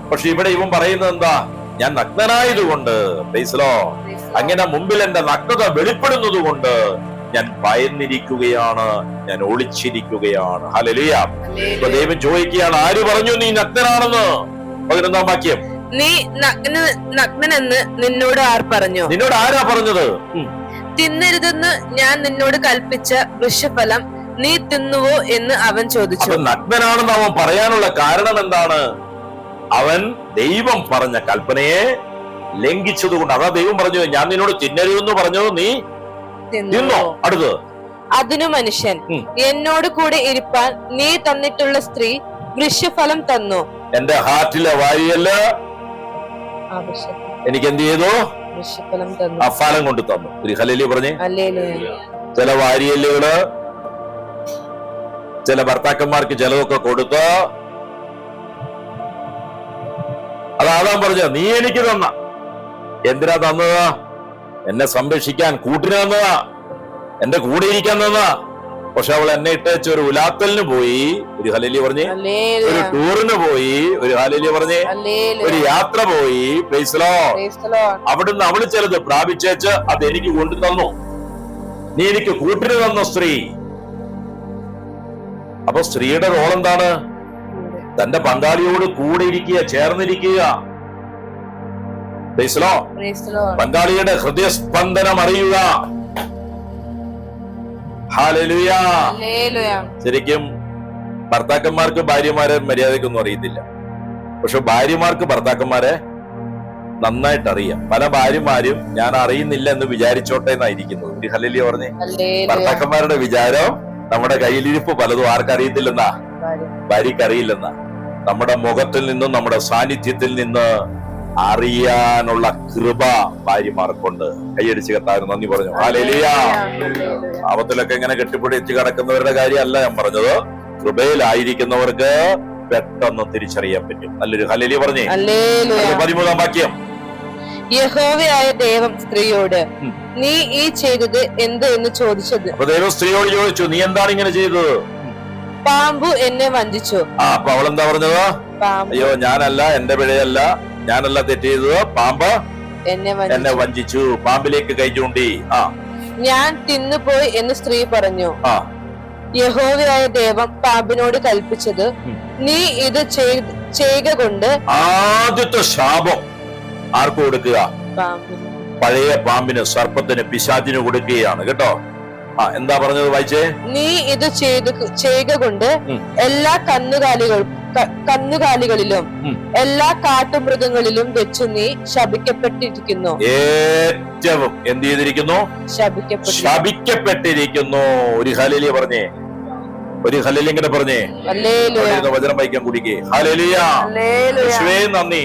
പക്ഷെ ഇവിടെ ഇവൻ പറയുന്നത് എന്താ? ഞാൻ നഗ്നനായതുകൊണ്ട്, പ്രൈസ് ദി ലോർഡ്, അങ്ങനെ മുമ്പിൽ എന്റെ നഗ്നത വെളിപ്പെടുന്നത് കൊണ്ട് ഞാൻ ഭയന്നിരിക്കുകയാണ്, ഞാൻ ഒളിച്ചിരിക്കുകയാണ്. ഹല്ലേലൂയ. ഇപ്പൊ ദൈവം ചോദിക്കുകയാണ്, ആര് പറഞ്ഞു നീ നഗ്നനാണെന്ന്? 11-ാം വാക്യം. നീ നഗ്നനെന്ന് നിന്നോട് ആർ പറഞ്ഞു? നിന്നോട് ആരാ പറഞ്ഞത്? തിന്നരുതെന്ന് ഞാൻ നിന്നോട് കൽപ്പിച്ച വൃക്ഷഫലം നീ തിന്നുവോ എന്ന് അവൻ ചോദിച്ചു. നഗ്നനാണെന്ന് അവൻ പറയാനുള്ള കാരണം എന്താണ്? അവൻ ദൈവം പറഞ്ഞ കൽപ്പനയെ ലംഘിച്ചതുകൊണ്ട്. അതാ ദൈവം പറഞ്ഞു, ഞാൻ നിന്നോട് തിന്നരുതെന്ന് പറഞ്ഞത് നീ തിന്നോ? അടുത്ത്. അതിനു മനുഷ്യൻ, എന്നോട് കൂടെ ഇരിപ്പാൻ നീ തന്നിട്ടുള്ള സ്ത്രീ വൃക്ഷഫലം തന്നു. എന്റെ ഹാർട്ടിലെ വാരിയല്ല എനിക്ക് എന്ത് ചെയ്തു? ആ ഫലം കൊണ്ട് തന്നു. ഒരു ഹല്ലേലൂയ പറഞ്ഞേ. ചില വാരിയല്ലുകള് ചില ഭർത്താക്കന്മാർക്ക് ചിലതൊക്കെ കൊടുത്ത്, അത് ആദാം പറഞ്ഞു, നീ എനിക്ക് തന്ന. എന്തിനാ തന്നതാ? എന്നെ സംരക്ഷിക്കാൻ, കൂട്ടിന് തന്നതാ, എന്റെ കൂടെ ഇരിക്കാൻ തന്നതാ. പക്ഷെ അവൾ എന്നെ ഇട്ടേച്ച് ഒരു ഉലാത്തലിന് പോയി. ഒരു ഹല്ലേലൂയ പറഞ്ഞേ. ഒരു ടൂറിന് പോയി. ഒരു ഹല്ലേലൂയ പറഞ്ഞേ. ഒരു യാത്ര പോയി. Price the Lord. അവിടുന്ന് അവള് ചിലത് പ്രാപിച്ചേച്ച് അത് എനിക്ക് കൊണ്ടു തന്നു. നീ എനിക്ക് കൂട്ടിന് തന്ന സ്ത്രീ. അപ്പൊ സ്ത്രീയുടെ റോൾ എന്താണ്? തന്റെ പങ്കാളിയോട് കൂടെ ഇരിക്കുക, ചേർന്നിരിക്കുക. Price the Lord. പങ്കാളിയുടെ ഹൃദയസ്പന്ദനം അറിയുക. ഹല്ലേലൂയ. ശരിക്കും ഭർത്താക്കന്മാർക്ക് ഭാര്യമാരെ മര്യാദക്കൊന്നും അറിയത്തില്ല. പക്ഷെ ഭാര്യമാർക്ക് ഭർത്താക്കന്മാരെ നന്നായിട്ട് അറിയാം. പല ഭാര്യമാരും ഞാൻ അറിയുന്നില്ല എന്ന് വിചാരിച്ചോട്ടെ എന്നായിരിക്കുന്നത്. ഒരു ഹല്ലേലൂയ പറഞ്ഞേ. ഭർത്താക്കന്മാരുടെ വിചാരം നമ്മുടെ കയ്യിലിരിപ്പ് പലതും ആർക്കറിയത്തില്ലെന്നാ, ഭാര്യക്ക് അറിയില്ലെന്നാ. നമ്മുടെ മുഖത്തിൽ നിന്നും നമ്മുടെ സാന്നിധ്യത്തിൽ നിന്ന് അറിയാനുള്ള കൃപ ഭാര്യമാർക്കുണ്ട്. കൈയടിച്ച് കർത്താവിന് നന്ദി പറഞ്ഞു. ഹല്ലേലൂയ. പാപത്തിലൊക്കെ ഇങ്ങനെ കെട്ടിപ്പിടിച്ച് കിടക്കുന്നവരുടെ കാര്യമല്ല ഞാൻ പറഞ്ഞത്. കൃപയിലായിരിക്കുന്നവർക്ക് പെട്ടെന്ന് തിരിച്ചറിയാൻ പറ്റും. നല്ലൊരു ഹല്ലേലൂയ പറഞ്ഞേ. 13-ാം വാക്യം. യഹോവയായ ദൈവം സ്ത്രീയോട്, നീ ഈ ചെയ്തത് എന്ത് എന്ന് ചോദിച്ചത്. അപ്പൊ ദൈവം സ്ത്രീയോട് ചോദിച്ചു, നീ എന്താണ് ഇങ്ങനെ ചെയ്തത്? പാമ്പു എന്നെ വഞ്ചിച്ചു. അപ്പൊ അവളെന്താ പറഞ്ഞത്? പാമ്പ് അയ്യോ ഞാനല്ല, എന്റെ പിഴയല്ല, ഞാനല്ല തെറ്റ് ചെയ്തത്, പാമ്പ് എന്നെ വഞ്ചിച്ചു. പാമ്പിലേക്ക് കൈ ചൂണ്ടി. ഞാൻ തിന്നുപോയി എന്ന് സ്ത്രീ പറഞ്ഞു. യഹോവയായ ദൈവം പാമ്പിനോട് കൽപ്പിച്ചത്, നീ ഇത് ചെയ്യുക കൊണ്ട്. ആദ്യത്തെ ശാപം ആർക്ക് കൊടുക്കുക? പാമ്പിന്. പഴയ പാമ്പിന്, സർപ്പത്തിന്, പിശാചിന് കൊടുക്കുകയാണ് കേട്ടോ. എന്താ പറഞ്ഞത്? വായിച്ചേ. നീ ഇത് ചെയ്യുക കൊണ്ട് എല്ലാ കന്നുകാലികളിലും എല്ലാ കാട്ടുമൃഗങ്ങളിലും വെച്ച് നീ ശപിക്കപ്പെട്ടിരിക്കുന്നു. ഏറ്റവും എന്ത് ചെയ്തിരിക്കുന്നു? ശപിക്കപ്പെട്ടിരിക്കുന്നു. ഒരു ഹല്ലേലൂയ പറഞ്ഞേ, ഒരു ഹല്ലേലൂയ ഇങ്ങനെ പറഞ്ഞേ. വചനം വായിക്കാൻ കുടിക്കേ. ഹല്ലേലൂയ, യേശുവേ നന്ദി.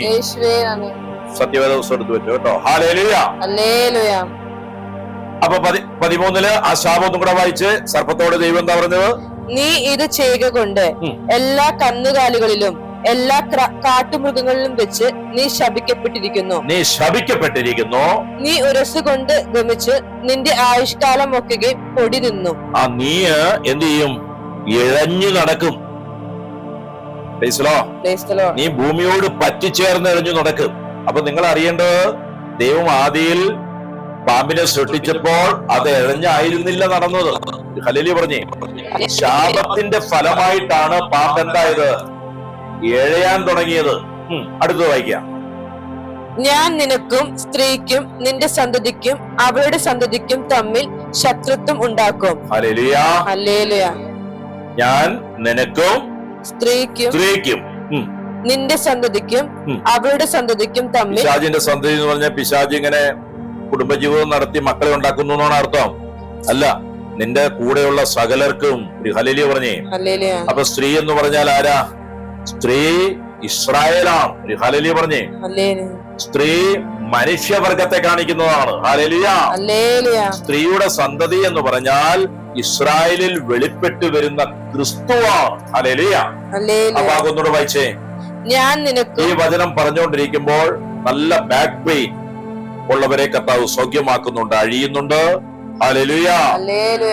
സത്യവേദ പുസ്തകം എടുത്തു വെച്ചു കേട്ടോ. Hallelujah, hallelujah. അപ്പൊ 13 ആ ശാപം ഒന്നും കൂടെ വായിച്ച്. സർപ്പത്തോട് ദൈവം എന്താ പറഞ്ഞത്? നീ ഇത് ചെയ്യുക കൊണ്ട് എല്ലാ കന്നുകാലികളിലും എല്ലാ കാട്ടുമൃഗങ്ങളിലും വെച്ച് നീ ശപിക്കപ്പെട്ടിരിക്കുന്നു. നീ ശപിക്കപ്പെട്ടിരിക്കുന്നു. നീ ഉരസുകൊണ്ട് ഗമിച്ച് നിന്റെ ആയുഷ്കാലം ഒക്കെ പൊടി തിന്നു. നീ എന്ത് ചെയ്യും? ഇഴഞ്ഞു നടക്കും. നീ ഭൂമിയോട് പറ്റിച്ചേർന്ന് ഇഴഞ്ഞു നടക്കും. അപ്പൊ നിങ്ങൾ അറിയേണ്ടത്, ദൈവം ആദിയിൽ പാമ്പിനെ സൃഷ്ടിച്ചപ്പോൾ അത് ഇഴഞ്ഞായിരുന്നില്ല നടന്നത്. ഹല്ലേലൂയ പറഞ്ഞേ. ശാപത്തിന്റെ ഫലമായിട്ടാണ് പാമ്പ് എന്തായത്? ഇഴയാൻ തുടങ്ങിയത്. അടുത്തത് വായിക്കാം. ഞാൻ നിനക്കും സ്ത്രീക്കും നിന്റെ സന്തതിക്കും അവളുടെ സന്തതിക്കും തമ്മിൽ ശത്രുത്വം ഉണ്ടാക്കും. Hallelujah, hallelujah. ഞാൻ നിനക്കും സ്ത്രീക്കും നിന്റെ സന്തതിക്കും അവളുടെ സന്തതിക്കും തമ്മിൽ. പിശാചിന്റെ സന്തതി എന്ന് പറഞ്ഞാൽ പിശാച് ഇങ്ങനെ കുടുംബജീവിതം നടത്തി മക്കളെ ഉണ്ടാക്കുന്നു എന്നാണ് അർത്ഥം. അല്ല, നിന്റെ കൂടെയുള്ള സകലർക്കും. ഒരു ഹല്ലേലൂയ പറഞ്ഞേ. അപ്പൊ സ്ത്രീ എന്ന് പറഞ്ഞാൽ ആരാ? സ്ത്രീ ഇസ്രായേലാണ്. ഒരു ഹല്ലേലൂയ പറഞ്ഞേ. സ്ത്രീ മനുഷ്യവർഗത്തെ കാണിക്കുന്നതാണ്. ഹല്ലേലൂയ. സ്ത്രീയുടെ സന്തതി എന്ന് പറഞ്ഞാൽ ഇസ്രായേലിൽ വെളിപ്പെട്ടു വരുന്ന ക്രിസ്തുവാണ്. ഹല്ലേലൂയ. അപ്പൊ അതൊന്നുകൂടെ വായിച്ചേ. ഞാൻ നിനക്ക്. ഈ വചനം പറഞ്ഞുകൊണ്ടിരിക്കുമ്പോൾ നല്ല ബാക്ക് പെയിൻ ഉള്ളവരെ കർത്താവ് സൗഖ്യമാക്കുന്നുണ്ട്, അഴിയുന്നുണ്ട്. ഹല്ലേലൂയ.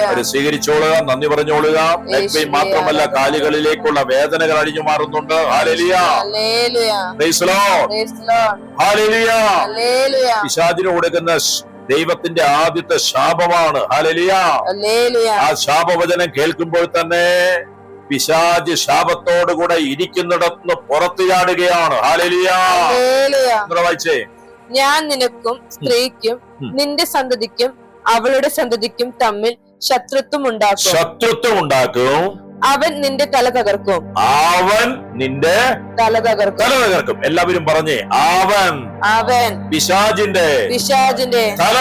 അവരെ സ്വീകരിച്ചോളുക, നന്ദി പറഞ്ഞോളുക. ബാക്ക് പെയിൻ മാത്രമല്ല, കാലുകളിലേക്കുള്ള വേദനകൾ അഴിഞ്ഞു മാറുന്നുണ്ട്. ഹല്ലേലൂയ. Praise Lord. ഹല്ലേലൂയ. പിശാചിന് കൊടുക്കുന്ന ദൈവത്തിന്റെ ആദ്യത്തെ ശാപമാണ്. ഹല്ലേലൂയ. ആ ശാപവചനം കേൾക്കുമ്പോൾ തന്നെ പിശാച് ശാപത്തോടുകൂടെ ഇരിക്കുന്നിടത്തുനിന്ന് പുറത്തു ചാടുകയാണ്. ഹല്ലേലൂയ. വായിച്ചേ. ഞാൻ നിനക്കും സ്ത്രീക്കും നിന്റെ സന്തതിക്കും അവളുടെ സന്തതിക്കും തമ്മിൽ ശത്രുത്വം ഉണ്ടാക്കും. അവൻ നിന്റെ തല തകർക്കും. അവൻ നിന്റെ തല തകർക്കും. എല്ലാവരും പറഞ്ഞേ. അവൻ പിശാചിന്റെ തല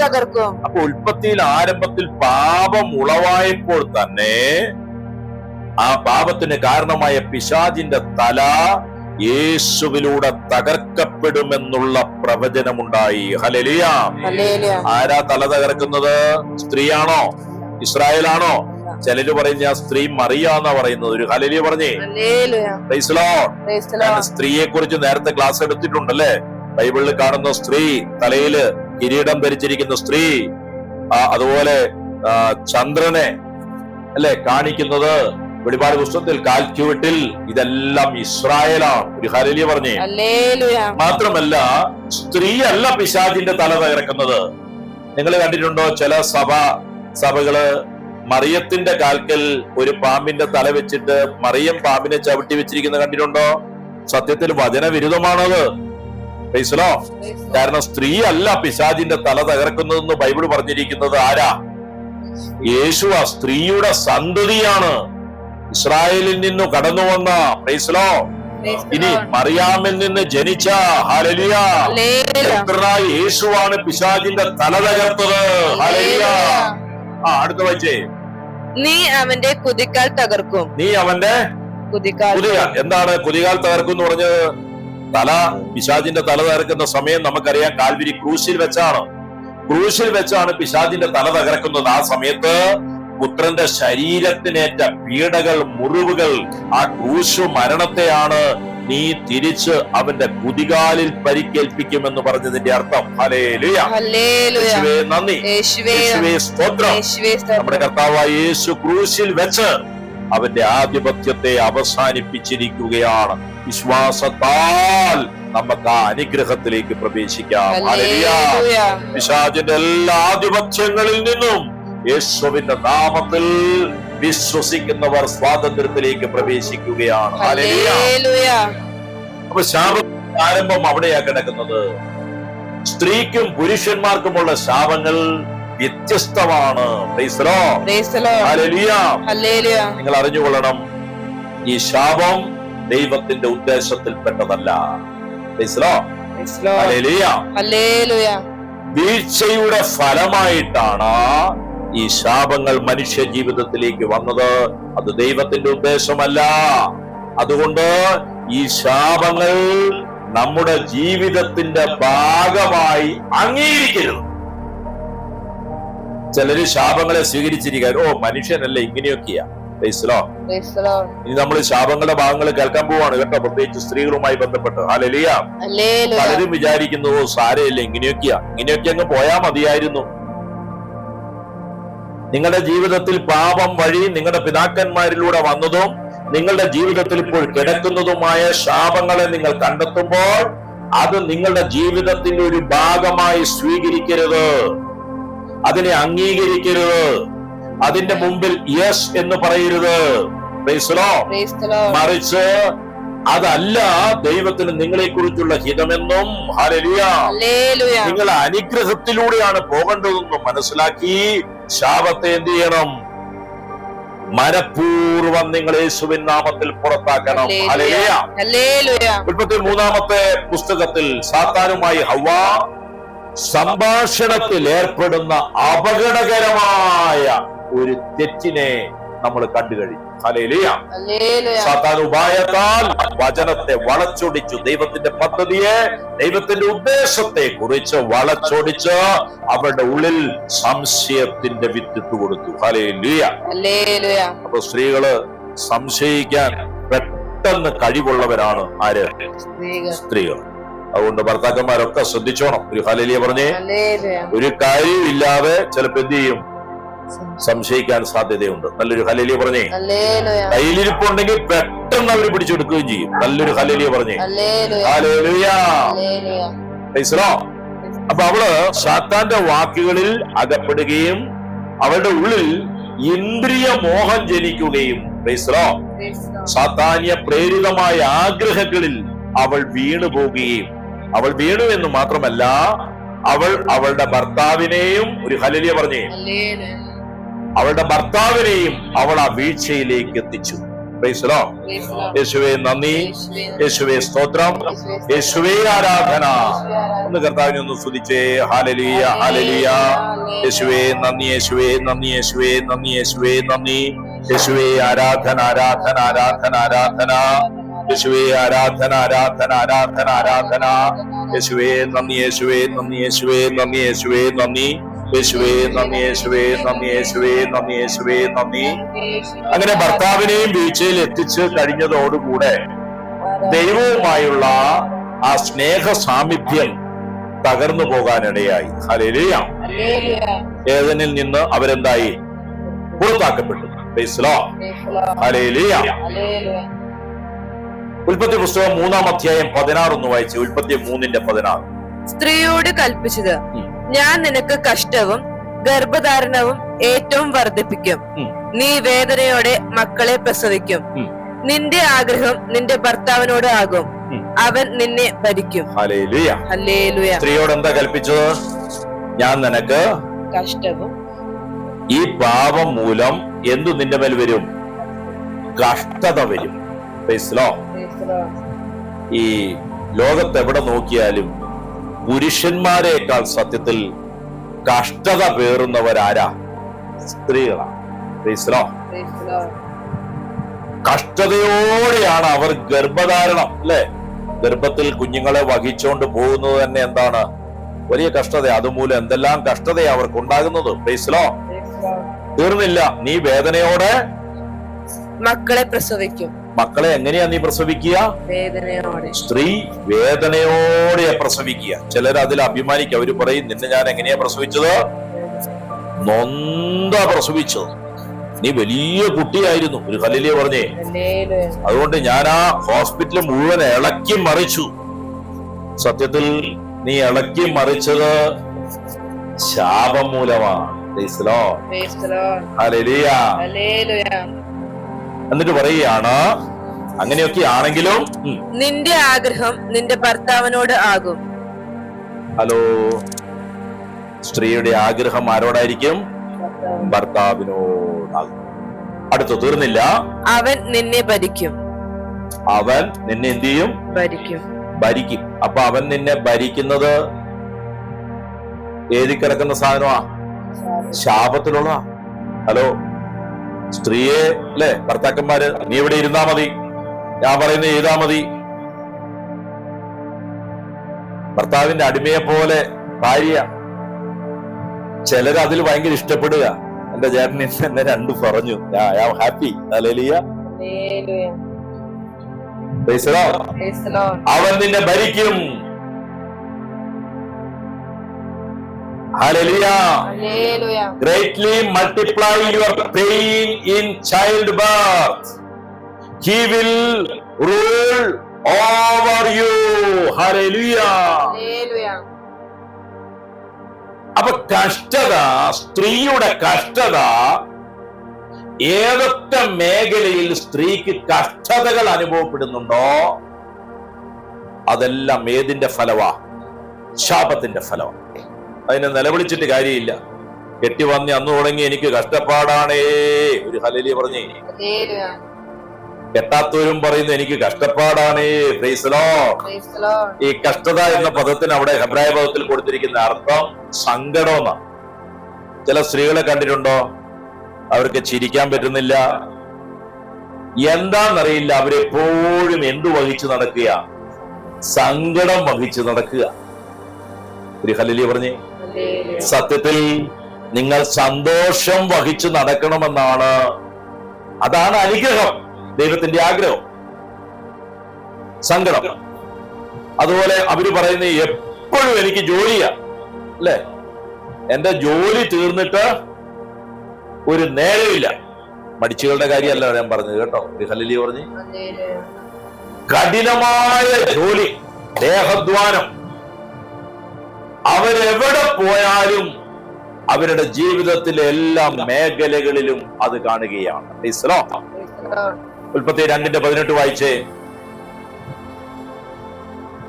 തകർക്കും. അപ്പൊ ഉൽപ്പത്തിയിൽ ആരംഭത്തിൽ പാപം ഉളവായപ്പോൾ തന്നെ ആ പാപത്തിന് കാരണമായ പിശാചിന്റെ തല യേശുവിലൂടെ തകർക്കപ്പെടുമെന്നുള്ള പ്രവചനമുണ്ടായി. ഹല്ലേലൂയ. ആരാ തല തകർക്കുന്നത്? സ്ത്രീയാണോ? ഇസ്രായേലാണോ? ചിലര് പറയും ഞാൻ സ്ത്രീ മറിയാന്നാ പറയുന്നത്. ഒരു ഹല്ലേലൂയ പറഞ്ഞേ. Praise Lord. സ്ത്രീയെ കുറിച്ച് നേരത്തെ ക്ലാസ് എടുത്തിട്ടുണ്ടല്ലേ? ബൈബിളിൽ കാണുന്ന സ്ത്രീ, തലയില് കിരീടം ധരിച്ചിരിക്കുന്ന സ്ത്രീ, അതുപോലെ ചന്ദ്രനെ അല്ലെ കാണിക്കുന്നത് വെളിപാട് പുസ്തകത്തിൽ കാൽക്യുവട്ടിൽ, ഇതെല്ലാം ഇസ്രായേലാണ്. ഒരു ഹല്ലേലൂയ പറഞ്ഞേ. മാത്രമല്ല, സ്ത്രീ അല്ല പിശാചിന്റെ തല തകർക്കുന്നത്. നിങ്ങൾ കണ്ടിട്ടുണ്ടോ? ചില സഭകള് മറിയത്തിന്റെ കാൽക്കൽ ഒരു പാമ്പിന്റെ തല വെച്ചിട്ട് മറിയം പാമ്പിനെ ചവിട്ടി വെച്ചിരിക്കുന്നത് കണ്ടിട്ടുണ്ടോ? സത്യത്തിൽ വചനവിരുദ്ധമാണത്. കാരണം സ്ത്രീ അല്ല പിശാചിന്റെ തല തകർക്കുന്നതെന്ന് ബൈബിൾ പറഞ്ഞിരിക്കുന്നത് ആരാ? യേശു ആ സ്ത്രീയുടെ സന്തതിയാണ്. ഇസ്രായേലിൽ നിന്ന് കടന്നു വന്ന ഇനി മറിയാമിൽ നിന്ന് ജനിച്ച ഹല്ലേലൂയ യേശുവാണ് പിശാചിന്റെ തല തകർത്തത്. ഹല്ലേലൂയ. അടുത്ത വായിച്ചേ. നീ അവന്റെ കുതികാൽ തകർക്കും. നീ അവന്റെ കുതികാൽ. എന്താണ് കുതികാൽ തകർക്കും എന്ന് പറഞ്ഞത്? തല, പിശാചിന്റെ തല തകർക്കുന്ന സമയം നമുക്കറിയാം. കാൽവരി ക്രൂശിൽ വെച്ചാണ് പിശാചിന്റെ തല തകർക്കുന്നത്. ആ സമയത്ത് പുത്രന്റെ ശരീരത്തിനേറ്റ പീഡകൾ, മുറിവുകൾ, ആ ക്രൂശു മരണത്തെയാണ് നീ തിരിച്ച് അവന്റെ കുതികാലിൽ പരിക്കേൽപ്പിക്കുമെന്ന് പറഞ്ഞതിന്റെ അർത്ഥം. ഹല്ലേലൂയ. യേശുവേ നന്ദി. യേശുവേ സ്തോത്രം. നമ്മുടെ കർത്താവായ യേശു ക്രൂശിൽ വെച്ച് അവന്റെ ആധിപത്യത്തെ അവസാനിപ്പിച്ചിരിക്കുകയാണ്. വിശ്വാസത്താൽ നമുക്ക് ആ അനുഗ്രഹത്തിലേക്ക് പ്രവേശിക്കാം. ഹല്ലേലൂയ. പിശാചിന്റെ എല്ലാ ആധിപത്യങ്ങളിൽ നിന്നും യേശുവിന്റെ നാമത്തിൽ വിശ്വസിക്കുന്നവർ സ്വാതന്ത്ര്യത്തിലേക്ക് പ്രവേശിക്കുകയാണ്. ഹല്ലേലൂയ. അപ്പൊ ശാപത്തിന്റെ ആരംഭം അവിടെയാ കിടക്കുന്നത്. സ്ത്രീക്കും പുരുഷന്മാർക്കുമുള്ള ശാപങ്ങൾ വ്യത്യസ്തമാണ്. നിങ്ങൾ അറിഞ്ഞുകൊള്ളണം, ഈ ശാപം ദൈവത്തിന്റെ ഉദ്ദേശത്തിൽപ്പെട്ടതല്ല. വീഴ്ചയുടെ ഫലമായിട്ടാണ് ഈ ശാപങ്ങൾ മനുഷ്യ ജീവിതത്തിലേക്ക് വന്നത്. അത് ദൈവത്തിന്റെ ഉദ്ദേശമല്ല. അതുകൊണ്ട് ഈ ശാപങ്ങൾ നമ്മുടെ ജീവിതത്തിന്റെ ഭാഗമായി അംഗീകരിക്കരുത്. ചിലര് ശാപങ്ങളെ സ്വീകരിച്ചിരിക്കാൻ, മനുഷ്യനല്ലേ ഇങ്ങനെയൊക്കെയാ. ഇനി നമ്മൾ ശാപങ്ങളുടെ ഭാഗങ്ങൾ കേൾക്കാൻ പോവാണ് കേട്ടോ, പ്രത്യേകിച്ച് സ്ത്രീകളുമായി ബന്ധപ്പെട്ട്. ഹല്ലേലൂയ. പലരും വിചാരിക്കുന്നു സാരമില്ല, ഇങ്ങനെയൊക്കെ അങ്ങ് പോയാ മതിയായിരുന്നു. നിങ്ങളുടെ ജീവിതത്തിൽ പാപം വഴി നിങ്ങളുടെ പിതാക്കന്മാരിലൂടെ വന്നതും നിങ്ങളുടെ ജീവിതത്തിൽ ഇപ്പോൾ കിടക്കുന്നതുമായ ശാപങ്ങളെ നിങ്ങൾ കണ്ടെത്തുമ്പോൾ അത് നിങ്ങളുടെ ജീവിതത്തിന്റെ ഒരു ഭാഗമായി സ്വീകരിക്കരുത്, അതിനെ അംഗീകരിക്കരുത്, അതിന്റെ മുമ്പിൽ യെസ് എന്ന് പറയരുത്. മറിച്ച് അതല്ല ദൈവത്തിന് നിങ്ങളെ കുറിച്ചുള്ള ഹിതമെന്നും, ഹല്ലേലൂയ, നിങ്ങൾ അനുഗ്രഹത്തിലൂടെയാണ് പോകേണ്ടതെന്നും മനസ്സിലാക്കി ശാപത്തെ എന്ത് ചെയ്യണം? മനഃപൂർവ്വം നിങ്ങൾ യേശുവിൻ നാമത്തിൽ പുറത്താക്കണം. ഹല്ലേലൂയ. 33-ാമത്തെ പുസ്തകത്തിൽ സാത്താനുമായി ഹവ്വ സംഭാഷണത്തിൽ ഏർപ്പെടുന്ന അപകടകരമായ ഒരു തെറ്റിനെ നമ്മൾ കണ്ടു കഴിഞ്ഞു. ഹല്ലേലൂയ. സാത്താൻ ഉപായത്താൽ വചനത്തെ വളച്ചൊടിച്ചു, ദൈവത്തിന്റെ പദ്ധതിയെ, ദൈവത്തിന്റെ ഉദ്ദേശത്തെ കുറിച്ച് വളച്ചൊടിച്ച് അവരുടെ ഉള്ളിൽ സംശയത്തിന്റെ വിത്തിട്ട് കൊടുത്തു. ഹല്ലേലൂയ. അപ്പൊ സ്ത്രീകള് സംശയിക്കാൻ പെട്ടെന്ന് കഴിവുള്ളവരാണ്. ആര്? സ്ത്രീകൾ. അതുകൊണ്ട് ഭർത്താക്കന്മാരൊക്കെ ശ്രദ്ധിച്ചോണം. ഒരു ഹല്ലേലൂയ പറഞ്ഞേ. ഒരു കാര്യമില്ലാതെ ചിലപ്പോ എന്ത് ചെയ്യും? സംശയിക്കാൻ സാധ്യതയുണ്ട്. നല്ലൊരു ഹല്ലേലൂയ പറഞ്ഞേ. കയ്യിലിരിപ്പുണ്ടെങ്കിൽ പെട്ടെന്ന് അവർ പിടിച്ചെടുക്കുകയും ചെയ്യും. നല്ലൊരു ഹല്ലേലൂയ പറഞ്ഞേ. ഹല്ലേലൂയ. അപ്പൊ അവള് സാത്താന്റെ വാക്കുകളിൽ അകപ്പെടുകയും അവളുടെ ഉള്ളിൽ ഇന്ദ്രിയ മോഹം ജനിക്കുകയും സാത്താന്യ പ്രേരിതമായ ആഗ്രഹങ്ങളിൽ അവൾ വീണു പോകുകയും, അവൾ വീണു എന്ന് മാത്രമല്ല, അവൾ അവളുടെ ഭർത്താവിനെയും, ഒരു ഹല്ലേലൂയ പറഞ്ഞേ, അവളുടെ ഭർത്താവിനെയും അവൾ ആ വീഴ്ചയിലേക്ക് എത്തിച്ചു. യേശുവേ നന്ദി, യേശുവേ സ്തോത്രം, യേശുവേ ആരാധന. ഒന്ന് കർത്താവിനെ ഒന്ന് സ്തുതിച്ചേ. Hallelujah, hallelujah. യേശുവേ നന്ദി, യേശുവേ നന്ദി, യേശുവേ നന്ദി, യേശുവേ നന്ദി. യേശുവേ ആരാധന, ആരാധന, ആരാധന, ആരാധന. യേശുവേ ആരാധന, ആരാധന, ആരാധന, ആരാധന. യേശുവേ നന്ദി, യേശുവേ നന്ദി, യേശുവേ നന്ദി, യേശുവേ നന്ദി. യേശുവേ നന്ദി, യേശുവേ നന്ദി, യേശുവേ നന്ദി, യേശുവേ നന്ദി. അങ്ങനെ ഭർത്താവിനെയും വീഴ്ചയിൽ എത്തിച്ച് കഴിഞ്ഞതോടുകൂടെ ദൈവവുമായുള്ള ആ സ്നേഹ സാമീപ്യം തകർന്നു പോകാനിടയായി. ഹല്ലേലൂയ. ഏദനിൽ നിന്ന് അവരെന്തായി? പുറത്താക്കപ്പെട്ടു. ഹല്ലേലൂയ. ഉൽപ്പത്തി പുസ്തകം 3-ാം അധ്യായം 16 ഒന്ന് വായിച്ചു. ഉൽപ്പത്തി 3:16. സ്ത്രീയോട് കൽപ്പിച്ചത്, ഞാൻ നിനക്ക് കഷ്ടവും ഗർഭധാരണവും ഏറ്റവും വർദ്ധിപ്പിക്കും. നീ വേദനയോടെ മക്കളെ പ്രസവിക്കും. നിന്റെ ആഗ്രഹം നിന്റെ ഭർത്താവിനോട് ആകും, അവൻ നിന്നെ ഭരിക്കും. ഹല്ലേലൂയ. ഹല്ലേലൂയ. സ്ത്രീയോട് എന്താ കൽപ്പിച്ചത്? ഞാൻ നിനക്ക് കഷ്ടവും, ഈ പാപം മൂലം എന്തു നിന്റെ മേൽ വരും? കഷ്ടത വരും. ഈ ലോകത്ത് എവിടെ നോക്കിയാലും പുരുഷന്മാരെക്കാൾ സത്യത്തിൽ കഷ്ടത പേറുന്നവരാരാ? സ്ത്രീകളാണ്. കഷ്ടതയോടെയാണ് അവർ ഗർഭധാരണം, അല്ലെ? ഗർഭത്തിൽ കുഞ്ഞുങ്ങളെ വഹിച്ചുകൊണ്ട് പോകുന്നത് തന്നെ എന്താണ്? വലിയ കഷ്ടത. അതുമൂലം എന്തെല്ലാം കഷ്ടതയാണ് അവർക്കുണ്ടാകുന്നത്. തീർന്നില്ല, നീ വേദനയോടെ മക്കളെ പ്രസവിക്കും. മക്കളെ എങ്ങനെയാ നീ പ്രസവിക്കുക? വേദനയോടെ. സ്ത്രീ വേദനയോടെ പ്രസവിക്കുക. ചിലർ അതിൽ അഭിമാനിക്കുക. അവര് പറയും, നിന്നെ ഞാൻ എങ്ങനെയാ പ്രസവിച്ചത്? നൊന്താ പ്രസവിച്ചത്. നീ വലിയ കുട്ടിയായിരുന്നു. ഒരു ഹല്ലേലൂയ പറഞ്ഞേ. അതുകൊണ്ട് ഞാൻ ആ ഹോസ്പിറ്റൽ മുഴുവൻ ഇളക്കി മറിച്ചു. സത്യത്തിൽ നീ ഇളക്കി മറിച്ചത് ശാപം മൂലമാണ്. ഹല്ലേലൂയ. എന്നിട്ട് പറയുകയാണ്, അങ്ങനെയൊക്കെ ആണെങ്കിലും നിന്റെ ആഗ്രഹം നിന്റെ ഭർത്താവിനോട് ആകും. ഹലോ, സ്ത്രീയുടെ ആഗ്രഹം ആരോടായിരിക്കും? ഭർത്താവിനോടാകും. അടുത്ത് തീർന്നില്ല, അവൻ നിന്നെ ഭരിക്കും. അവൻ നിന്നെ എന്ത് ചെയ്യും? ഭരിക്കും. അപ്പൊ അവൻ നിന്നെ ഭരിക്കുന്നത് ഏതി കിടക്കുന്ന സാധനമാ? ശാപത്തിലുള്ള. ഹലോ, സ്ത്രീയെ അല്ലെ ഭർത്താക്കന്മാര്, നീ ഇവിടെ ഇരുന്നാ മതി, ഞാൻ പറയുന്നത് ചെയ്താ മതി. ഭർത്താവിന്റെ അടിമയെ പോലെ ഭാര്യ. ചിലര് അതിൽ ഭയങ്കര ഇഷ്ടപ്പെടുക. എന്റെ ചേട്ടൻ എന്നെ രണ്ടു പറഞ്ഞു, ഹാപ്പി. ഹല്ലേലൂയ. അവൻ നിന്നെ ഭരിക്കും. Hallelujah. Greatly multiply your pain in childbirth. He will rule over you. Hallelujah. അപ്പൊ കഷ്ടത, സ്ത്രീയുടെ കഷ്ടത, ഏതൊക്കെ മേഖലയിൽ സ്ത്രീക്ക് കഷ്ടതകൾ അനുഭവപ്പെടുന്നുണ്ടോ അതെല്ലാം ഏതിന്റെ ഫലവാ? ശാപത്തിന്റെ ഫലവാ. അതിനെ നിലവിളിച്ചിട്ട് കാര്യമില്ല. കെട്ടി വന്ന് അന്ന് തുടങ്ങി എനിക്ക് കഷ്ടപ്പാടാണേ. ഒരു ഹല്ലേലൂയ പറഞ്ഞേ. കെട്ടാത്തവരും പറയുന്നു എനിക്ക് കഷ്ടപ്പാടാണേ. Praise Lord. ഈ കഷ്ടത എന്ന പദത്തിന് അവിടെ ഹെബ്രായ പദത്തിൽ കൊടുത്തിരിക്കുന്ന അർത്ഥം സങ്കടം എന്നാണ്. ചില സ്ത്രീകളെ കണ്ടിട്ടുണ്ടോ? അവർക്ക് ചിരിക്കാൻ പറ്റുന്നില്ല. എന്താന്നറിയില്ല, അവരെപ്പോഴും എന്തു വഹിച്ചു നടക്കുക? സങ്കടം വഹിച്ചു നടക്കുക. ഒരു ഹല്ലേലൂയ പറഞ്ഞേ. സത്യത്തിൽ നിങ്ങൾ സന്തോഷം വഹിച്ചു നടക്കണമെന്നാണ്. അതാണ് അനുഗ്രഹം, ദൈവത്തിന്റെ ആഗ്രഹം. സങ്കടം. അതുപോലെ അവര് പറയുന്നത് എപ്പോഴും എനിക്ക് ജോലിയാ അല്ലെ, എന്റെ ജോലി തീർന്നിട്ട് ഒരു നേരമില്ല. മടിച്ചുകളുടെ കാര്യമല്ല ഞാൻ പറഞ്ഞത് കേട്ടോ. ഒരു ഹല്ലേലൂയ പറഞ്ഞ്. കഠിനമായ ജോലി, ദേഹധ്വാനം. അവരെവിടെ പോയാലും അവരുടെ ജീവിതത്തിലെ എല്ലാ മേഖലകളിലും അത് കാണുകയാണ്. ഉൽപ്പത്തി 2:18 വായിച്ചേ.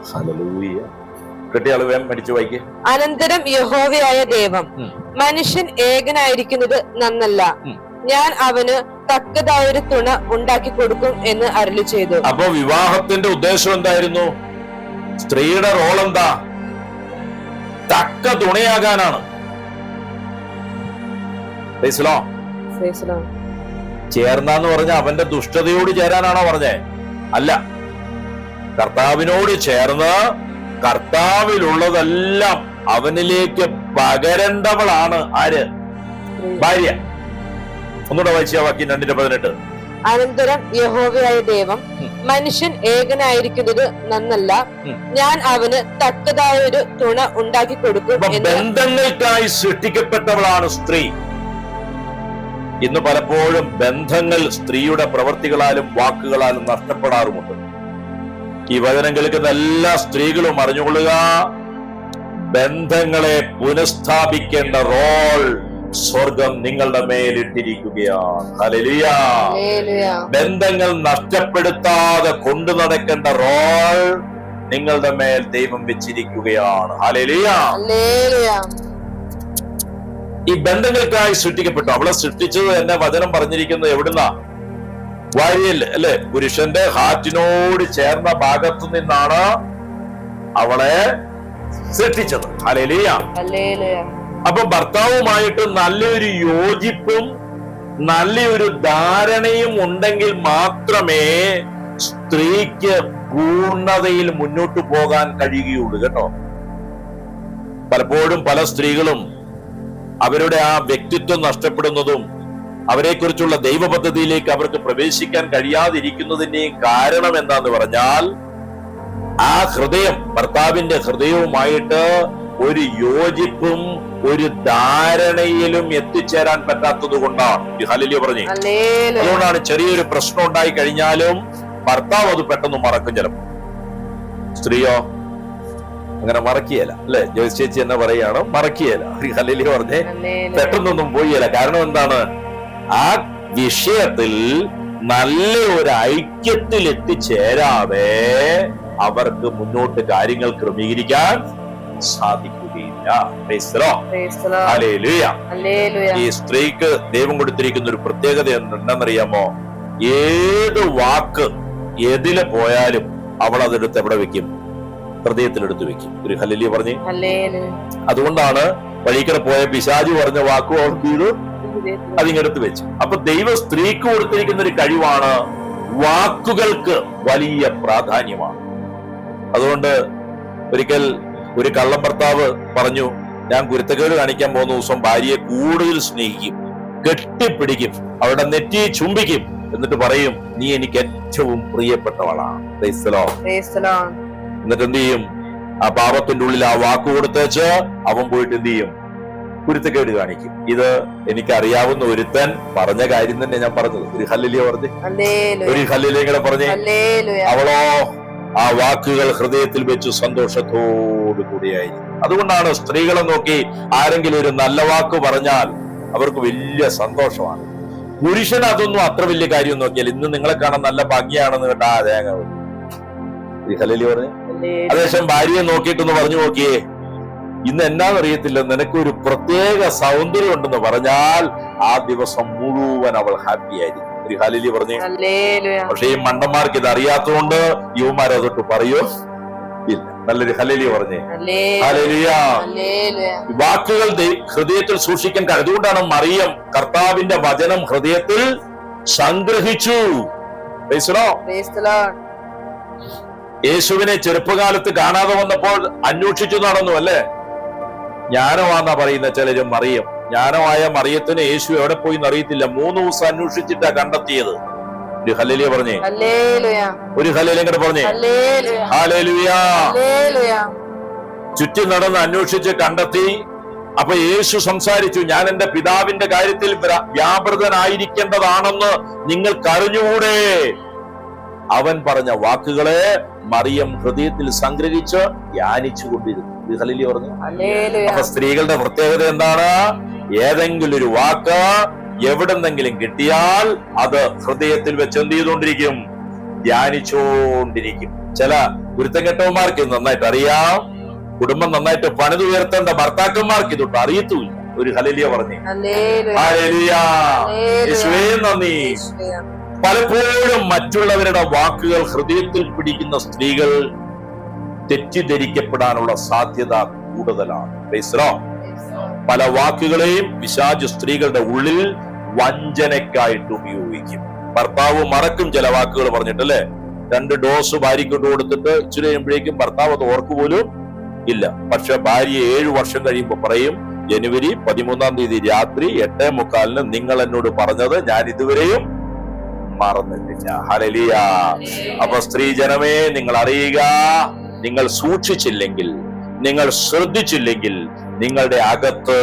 ഹല്ലേലൂയ. കെട്ടിയാള് വേഗം പഠിച്ചു വായിക്കേ. അനന്തരം യഹോവയായ ദൈവം, മനുഷ്യൻ ഏകനായിരിക്കുന്നത് നന്നല്ല, ഞാൻ അവന് തക്കതായൊരു തുണ ഉണ്ടാക്കി കൊടുക്കും എന്ന് അരുളി ചെയ്തു. അപ്പൊ വിവാഹത്തിന്റെ ഉദ്ദേശം എന്തായിരുന്നു? സ്ത്രീയുടെ റോൾ എന്താ? തക്ക തുണയാകാനാണ്. ചേർന്നാന്ന് പറഞ്ഞ അവന്റെ ദുഷ്ടതയോട് ചേരാനാണോ പറഞ്ഞേ? അല്ല, കർത്താവിനോട് ചേർന്ന് കർത്താവിലുള്ളതെല്ലാം അവനിലേക്ക് പകരേണ്ടവളാണ് ആര്? ഭാര്യ. ഒന്നുകൂടെ വായിച്ച വാക്യം 2:18. അനന്തരം യഹോവയായ ദൈവം, മനുഷ്യൻ ഏകനായിരിക്കുന്നത് നന്നല്ല, ഞാൻ അവന് തക്കതായൊരു തുണ ഉണ്ടാക്കി കൊടുക്കും. ബന്ധങ്ങൾക്കായി സൃഷ്ടിക്കപ്പെട്ടവളാണ് സ്ത്രീ. ഇന്ന് പലപ്പോഴും ബന്ധങ്ങൾ സ്ത്രീയുടെ പ്രവൃത്തികളാലും വാക്കുകളാലും നഷ്ടപ്പെടാറുമുണ്ട്. ഈ വചനം കേൾക്കുന്ന എല്ലാ സ്ത്രീകളും അറിഞ്ഞുകൊള്ളുക, ബന്ധങ്ങളെ പുനഃസ്ഥാപിക്കേണ്ട റോൾ സ്വർഗം നിങ്ങളുടെ മേലിട്ടിരിക്കുകയാണ്. ഹല്ലേലൂയ. ബന്ധങ്ങൾ നഷ്ടപ്പെടുത്താതെ കൊണ്ടു നടക്കേണ്ട റോൾ നിങ്ങളുടെ മേൽ ദൈവം വെച്ചിരിക്കുകയാണ്. ഹല്ലേലൂയ. ഈ ബന്ധങ്ങൾക്കായി സൃഷ്ടിക്കപ്പെട്ടു. അവളെ സൃഷ്ടിച്ചത് എന്നെ വചനം പറഞ്ഞിരിക്കുന്നത് എവിടുന്നാ? വാരിയൽ അല്ലെ, പുരുഷന്റെ ഹാർട്ടിനോട് ചേർന്ന ഭാഗത്തു നിന്നാണ് അവളെ സൃഷ്ടിച്ചത്. ഹല്ലേലൂയ. അപ്പൊ ഭർത്താവുമായിട്ട് നല്ലൊരു യോജിപ്പും നല്ലൊരു ധാരണയും ഉണ്ടെങ്കിൽ മാത്രമേ സ്ത്രീക്ക് പൂർണ്ണതയിൽ മുന്നോട്ട് പോകാൻ കഴിയുകയുള്ളൂ കേട്ടോ. പലപ്പോഴും പല സ്ത്രീകളും അവരുടെ ആ വ്യക്തിത്വം നഷ്ടപ്പെടുന്നതും അവരെക്കുറിച്ചുള്ള ദൈവ പദ്ധതിയിലേക്ക് അവർക്ക് പ്രവേശിക്കാൻ കഴിയാതിരിക്കുന്നതിന്റെയും കാരണം എന്താന്ന് പറഞ്ഞാൽ, ആ ഹൃദയം ഭർത്താവിന്റെ ഹൃദയവുമായിട്ട് ഒരു യോജിപ്പും ഒരു ധാരണയിലും എത്തിച്ചേരാൻ പറ്റാത്തത് കൊണ്ടാണ്. ഹല്ലേലൂയ പറഞ്ഞേ. അതുകൊണ്ടാണ് ചെറിയൊരു പ്രശ്നം ഉണ്ടായി കഴിഞ്ഞാലും ഭർത്താവ് അത് പെട്ടെന്ന് മറക്കും. ചിലപ്പോൾ സ്ത്രീയോ അങ്ങനെ മറക്കിയല്ല, അല്ലെ? ജോയ്സ് ചേച്ചി എന്നെ പറയാണ്, മറക്കിയല്ല. ഹല്ലേലൂയ പറഞ്ഞേ. പെട്ടെന്നൊന്നും പോയില്ല. കാരണം എന്താണ്? ആ വിഷയത്തിൽ നല്ല ഒരു ഐക്യത്തിൽ എത്തിച്ചേരാതെ അവർക്ക് മുന്നോട്ട് കാര്യങ്ങൾ ക്രമീകരിക്കാൻ സാധിക്കുകയില്ല. ഹല്ലേലൂയ. ഈ സ്ത്രീക്ക് ദൈവം കൊടുത്തിരിക്കുന്ന ഒരു പ്രത്യേകത എന്താണെന്നറിയാമോ? ഏത് വാക്ക് എതിലെ പോയാലും അവൾ അതെടുത്ത് എവിടെ വെക്കും? ഹൃദയത്തിലെടുത്ത് വെക്കും. ഒരു ഹല്ലേലൂയ പറഞ്ഞേ. അതുകൊണ്ടാണ് വഴിക്കടെ പോയ പിശാചി പറഞ്ഞ വാക്കും അവൾക്ക് ഇത് അതിങ്ങെടുത്ത് വെച്ചു. അപ്പൊ ദൈവ സ്ത്രീക്ക് കൊടുത്തിരിക്കുന്ന ഒരു കഴിവാണ്, വാക്കുകൾക്ക് വലിയ പ്രാധാന്യമാണ്. അതുകൊണ്ട് ഒരിക്കൽ ഒരു കള്ളം ഭർത്താവ് പറഞ്ഞു, ഞാൻ കുരുത്തക്കേട് കാണിക്കാൻ പോകുന്ന ദിവസം ഭാര്യയെ കൂടുതൽ സ്നേഹിക്കും, കെട്ടിപ്പിടിക്കും, അവരുടെ നെറ്റി ചുംബിക്കും, എന്നിട്ട് പറയും, നീ എനിക്ക് ഏറ്റവും പ്രിയപ്പെട്ടവളാണ്. എന്നിട്ട് എന്ത് ചെയ്യും? ആ പാപത്തിന്റെ ഉള്ളിൽ ആ വാക്ക് കൊടുത്തേച്ച് അവൻ പോയിട്ട് എന്ത് ചെയ്യും? കുരുത്തക്കേട് കാണിക്കും. ഇത് എനിക്കറിയാവുന്ന ഒരുത്തൻ പറഞ്ഞ കാര്യം തന്നെ ഞാൻ പറഞ്ഞത്. ഒരു ഹല്ലേലൂയ പറഞ്ഞേ. ഒരു ഹല്ലേലൂയ കൂടെ പറഞ്ഞേ. അവളോ ആ വാക്കുകൾ ഹൃദയത്തിൽ വെച്ച് സന്തോഷത്തോടു കൂടിയായിരിക്കും. അതുകൊണ്ടാണ് സ്ത്രീകളെ നോക്കി ആരെങ്കിലും ഒരു നല്ല വാക്ക് പറഞ്ഞാൽ അവർക്ക് വലിയ സന്തോഷമാണ്. പുരുഷൻ അതൊന്നും അത്ര വലിയ കാര്യം നോക്കിയാൽ, ഇന്ന് നിങ്ങളെ കാണാൻ നല്ല ഭംഗിയാണെന്ന് കേട്ടാ തേങ്ങ ഹല്ലേലൂയ പറഞ്ഞേ. അതേശം ഭാര്യയെ നോക്കിയിട്ടൊന്ന് പറഞ്ഞു നോക്കിയേ, ഇന്ന് എന്നാന്നറിയത്തില്ല, നിനക്കൊരു പ്രത്യേക സൗന്ദര്യം ഉണ്ടെന്ന് പറഞ്ഞാൽ ആ ദിവസം മുഴുവൻ അവൾ ഹാപ്പി ആയിരിക്കും. ഒരു ഹല്ലേലൂയ പറഞ്ഞേ. പക്ഷെ ഈ മണ്ടന്മാർക്ക് ഇത് അറിയാത്തതുകൊണ്ട് യുവമാർ അതൊട്ട് പറയോ ഇല്ല. നല്ലൊരു ഹല്ലേലൂയ പറഞ്ഞേ. ഹല്ലേലൂയ. വാക്കുകൾ ഹൃദയത്തിൽ സൂക്ഷിക്കാൻ. അതുകൊണ്ടാണ് മറിയം കർത്താവിന്റെ വചനം ഹൃദയത്തിൽ സംഗ്രഹിച്ചു. യേശുവിനെ ചെറുപ്പകാലത്ത് കാണാതെ വന്നപ്പോൾ അന്വേഷിച്ചു നടന്നു, അല്ലേ? ജ്ഞാനമാന്നാ പറയുന്ന ചിലരും. മറിയം ജ്ഞാനമായ മറിയത്തിന് യേശു എവിടെ പോയി എന്നറിയത്തില്ല. 3 ദിവസം അന്വേഷിച്ചിട്ടാ കണ്ടെത്തിയത്. ഒരു ഹല്ലേലൂയ പറഞ്ഞേ. ഒരു ഹല്ലേലൂയ കൂടെ പറഞ്ഞേ. ഹല്ലേലൂയ. ചുറ്റി നടന്ന് അന്വേഷിച്ച് കണ്ടെത്തി. അപ്പൊ യേശു സംസാരിച്ചു, ഞാൻ എന്റെ പിതാവിന്റെ കാര്യത്തിൽ വ്യാപൃതനായിരിക്കേണ്ടതാണെന്ന് നിങ്ങൾക്കറിഞ്ഞുകൂടെ? അവൻ പറഞ്ഞ വാക്കുകളെ മറിയം ഹൃദയത്തിൽ സംഗ്രഹിച്ച് ധ്യാനിച്ചു കൊണ്ടിരുന്നു. ഹല്ലേലൂയ പറഞ്ഞു. അപ്പൊ സ്ത്രീകളുടെ പ്രത്യേകത എന്താണ്? ഏതെങ്കിലും ഒരു വാക്ക് എവിടെന്നെങ്കിലും കിട്ടിയാൽ അത് ഹൃദയത്തിൽ വെച്ച് എന്ത് ചെയ്തുകൊണ്ടിരിക്കും? ധ്യാനിച്ചുകൊണ്ടിരിക്കും. ചില ഗുരുത്തങ്കെട്ടവന്മാർക്ക് നന്നായിട്ട് അറിയാം. കുടുംബം നന്നായിട്ട് പണിതുയർത്തേണ്ട ഭർത്താക്കന്മാർക്ക് ഇതൊട്ട് അറിയത്തുമില്ല. ഒരു ഹല്ലേലൂയ പറഞ്ഞേ. ഹല്ലേലൂയ. യേശുവേ നന്ദി. പലപ്പോഴും മറ്റുള്ളവരുടെ വാക്കുകൾ ഹൃദയത്തിൽ പിടിക്കുന്ന സ്ത്രീകൾ തെറ്റിദ്ധരിക്കപ്പെടാനുള്ള സാധ്യത കൂടുതലാണ്. പല വാക്കുകളെയും പിശാച് സ്ത്രീകളുടെ ഉള്ളിൽ വഞ്ചനയ്ക്കായിട്ട് ഉപയോഗിക്കും. ഭർത്താവ് മറക്കും ചില വാക്കുകൾ പറഞ്ഞിട്ടല്ലേ. 2 ഡോസ് ഭാര്യയ്ക്ക് കൊടുത്തിട്ട് ഇച്ചിരി കഴിയുമ്പോഴേക്കും ഭർത്താവ് അത് ഓർക്കുപോലും ഇല്ല. പക്ഷെ ഭാര്യ 7 വർഷം കഴിയുമ്പോൾ പറയും, ജനുവരി 13-ാം തീയതി രാത്രി 8:45 നിങ്ങൾ എന്നോട് പറഞ്ഞത് ഞാൻ ഇതുവരെയും മറന്നിട്ടില്ല. ഹല്ലേലൂയ. അപ്പൊ സ്ത്രീ ജനമേ, നിങ്ങൾ അറിയുക, നിങ്ങൾ സൂക്ഷിച്ചില്ലെങ്കിൽ, നിങ്ങൾ ശ്രദ്ധിച്ചില്ലെങ്കിൽ നിങ്ങളുടെ അകത്ത്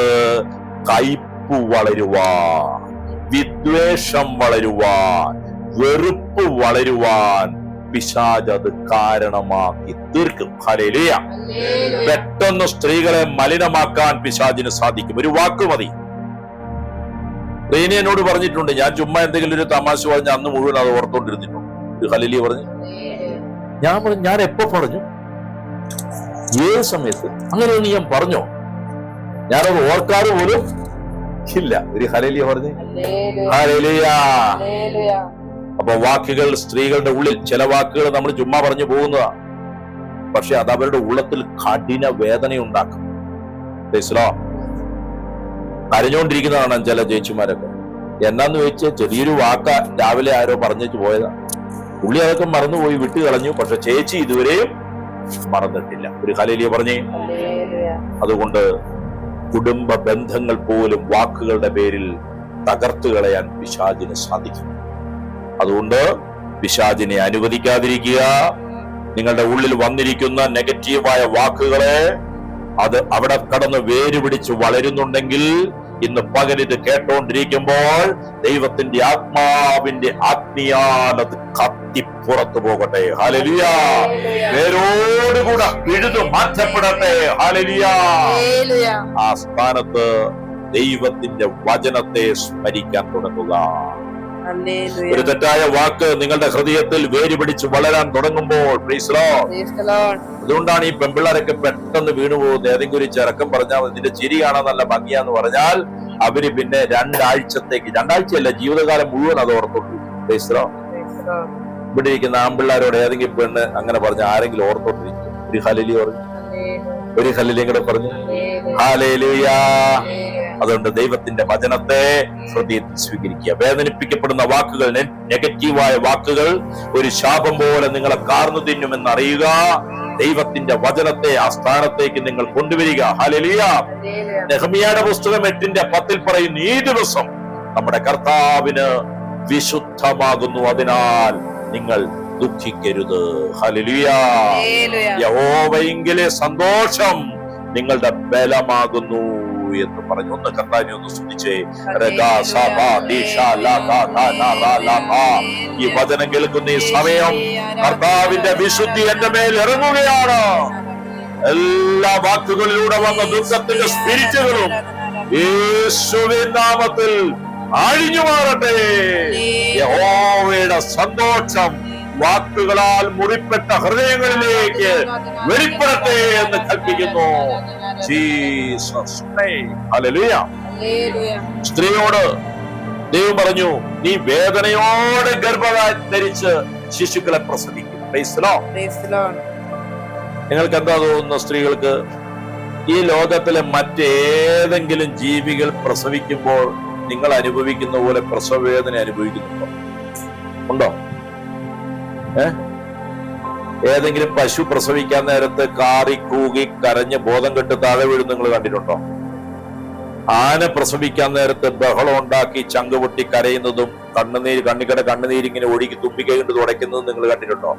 കയ്പ് വളരുവാൻ, വിദ്വേഷം വളരുവാൻ, വെറുപ്പ് വളരുവാൻ പിശാച് അത് കാരണമാക്കി തീർക്കും. ഹല്ലേലൂയ. പെട്ടെന്ന് സ്ത്രീകളെ മലിനമാക്കാൻ പിശാചിന് സാധിക്കും. ഒരു വാക്ക് മതി. റീന എന്നോട് പറഞ്ഞിട്ടുണ്ട്, ഞാൻ ചുമ്മാ എന്തെങ്കിലും ഒരു തമാശ പറഞ്ഞ അന്ന് മുഴുവൻ അത് ഓർത്തോണ്ടിരുന്നിട്ടുണ്ട്. ഹല്ലേലൂയ പറഞ്ഞു. ഞാൻ പറഞ്ഞു, ഞാൻ എപ്പോ പറഞ്ഞു? ഏത് സമയത്ത്? അങ്ങനെയൊന്നും ഞാൻ പറഞ്ഞോ? ഞാനത് ഓർക്കാറ് പോലും ഇല്ല. ഒരു ഹല്ലേലൂയ പറഞ്ഞു. ഹല്ലേലൂയ. അപ്പൊ വാക്കുകൾ സ്ത്രീകളുടെ ഉള്ളിൽ, ചില വാക്കുകൾ നമ്മൾ ചുമ്മാ പറഞ്ഞു പോകുന്നതാണ്, പക്ഷെ അത് അവരുടെ ഉള്ളത്തിൽ കഠിന വേദനയുണ്ടാക്കും. കരഞ്ഞുകൊണ്ടിരിക്കുന്നതാണ് ചില ചേച്ചിമാരൊക്കെ. എന്നാന്ന് ചോദിച്ചാൽ ചെറിയൊരു വാക്ക രാവിലെ ആരോ പറഞ്ഞിട്ട് പോയതാണ്. പുള്ളി അതൊക്കെ മറന്നുപോയി, വിട്ടു കളഞ്ഞു. പക്ഷെ ചേച്ചി ഇതുവരെയും മറന്നിട്ടില്ല. ഒരു ഹല്ലേലൂയ പറഞ്ഞേ. അതുകൊണ്ട് കുടുംബ ബന്ധങ്ങൾ പോലും വാക്കുകളുടെ പേരിൽ തകർത്തു കളയാൻ പിശാചിന് സാധിക്കും. അതുകൊണ്ട് പിശാചിനെ അനുവദിക്കാതിരിക്കുക. നിങ്ങളുടെ ഉള്ളിൽ വന്നിരിക്കുന്ന നെഗറ്റീവായ വാക്കുകളെ അത് അവിടെ കടന്ന് വേര് പിടിച്ച് വളരുന്നുണ്ടെങ്കിൽ ഇന്ന് പകൽ ഇത് കേട്ടോണ്ടിരിക്കുമ്പോൾ ദൈവത്തിന്റെ ആത്മാവിന്റെ ആത്മീയാൽ അത് കത്തി പുറത്തു പോകട്ടെ. ഹല്ലേലൂയ. വേരോടുകൂടെ പിഴുതു മാറ്റപ്പെടട്ടെ. ഹല്ലേലൂയ. ആ സ്ഥാനത്ത് ദൈവത്തിന്റെ വചനത്തെ സ്മരിക്കാൻ തുടങ്ങുക. ഒരു തെറ്റായ വാക്ക് നിങ്ങളുടെ ഹൃദയത്തിൽ വേര് പിടിച്ച് വളരാൻ തുടങ്ങുമ്പോൾ, പ്രൈസ് ലോർഡ്, അതുകൊണ്ടാണ് ഈ പെമ്പിള്ളാരൊക്കെ പെട്ടെന്ന് വീണുപോകുന്നത്. ഏതെങ്കിലും ഒരു ചെറുക്കം പറഞ്ഞാൽ നിന്റെ ചിരി കാണാൻ നല്ല ഭംഗിയാന്ന് പറഞ്ഞാൽ അവര് പിന്നെ രണ്ടാഴ്ചയല്ല ജീവിതകാലം മുഴുവൻ അത് ഓർത്തോട്ടു. Praise Lord. ഇവിടെ ഇരിക്കുന്ന ആമ്പിള്ളാരോട് ഏതെങ്കിലും പെണ്ണ് അങ്ങനെ പറഞ്ഞ ആരെങ്കിലും ഓർത്തോട്ടിരിക്കും. ഒരു ഹല്ലേലൂയ പറഞ്ഞു, ഒരു ഹല്ലേലൂയ കൂടെ പറഞ്ഞു. ഹല്ലേലൂയ. അതുകൊണ്ട് ദൈവത്തിന്റെ വചനത്തെ ഹൃദയത്തിൽ സ്വീകരിക്കുക. വേദനിപ്പിക്കപ്പെടുന്ന വാക്കുകൾ, നെഗറ്റീവായ വാക്കുകൾ ഒരു ശാപം പോലെ നിങ്ങളെ കാർന്നു തിന്നുമെന്ന് അറിയുക. ദൈവത്തിന്റെ വചനത്തെ ആ സ്ഥാനത്തേക്ക് നിങ്ങൾ കൊണ്ടുവരിക. ഹല്ലേലൂയ. നെഹെമ്യായുടെ പുസ്തകം 8:10 പറയുന്നു, ഈ ദിവസം നമ്മുടെ കർത്താവിന് വിശുദ്ധമാകുന്നു, അതിനാൽ നിങ്ങൾ ദുഃഖിക്കരുത്. ഹല്ലേലൂയ. യഹോവയിങ്കിലെ സന്തോഷം നിങ്ങളുടെ ബലമാകുന്നു എന്ന് പറഞ്ഞു. ഒന്ന് കർത്താവിനെ ഒന്ന് സ്തുതിച്ചേ. ഈ വചനം കേൾക്കുന്ന ഈ സമയം കർത്താവിന്റെ വിശുദ്ധി എന്റെ മേൽ ഇറങ്ങുകയാണ്. എല്ലാ വാക്കുകളിലൂടെ വന്ന ദുഃഖത്തിന്റെ സ്പിരിറ്റുകളും യേശുവിൻ നാമത്തിൽ അഴിഞ്ഞു മാറട്ടെ. യഹോവയുടെ സന്തോഷം വാക്കുകളാൽ മുറിപ്പെട്ട ഹൃദയങ്ങളിലേക്ക് വെളിപ്പെടട്ടെ എന്ന് കൽപ്പിക്കുന്നു. ഹല്ലേലൂയ. സ്ത്രീയോട് ദൈവം പറഞ്ഞു, നീ വേദനയോടെ ഗർഭം ധരിച്ച് ശിശുക്കളെ പ്രസവിക്കും. Praise Lord. നിങ്ങൾക്ക് എന്താ തോന്നുന്നു? സ്ത്രീകൾക്ക് ഈ ലോകത്തിലെ മറ്റേതെങ്കിലും ജീവികൾ പ്രസവിക്കുമ്പോൾ നിങ്ങൾ അനുഭവിക്കുന്ന പോലെ പ്രസവ വേദന അനുഭവിക്കുന്നുണ്ടോ? ഉണ്ടോ? ഏതെങ്കിലും പശു പ്രസവിക്കാൻ നേരത്ത് കാറി കൂകി കരഞ്ഞ് ബോധം കെട്ട് താഴെ വീഴും നിങ്ങൾ കണ്ടിട്ടുണ്ടോ? ആന പ്രസവിക്കാൻ നേരത്ത് ബഹളം ഉണ്ടാക്കി ചങ്ക് പൊട്ടി കരയുന്നതും കണ്ണുനീരിങ്ങനെ ഒഴുകി തുമ്പിക്കൈകൊണ്ട് തുടയ്ക്കുന്നതും നിങ്ങൾ കണ്ടിട്ടുണ്ടോ?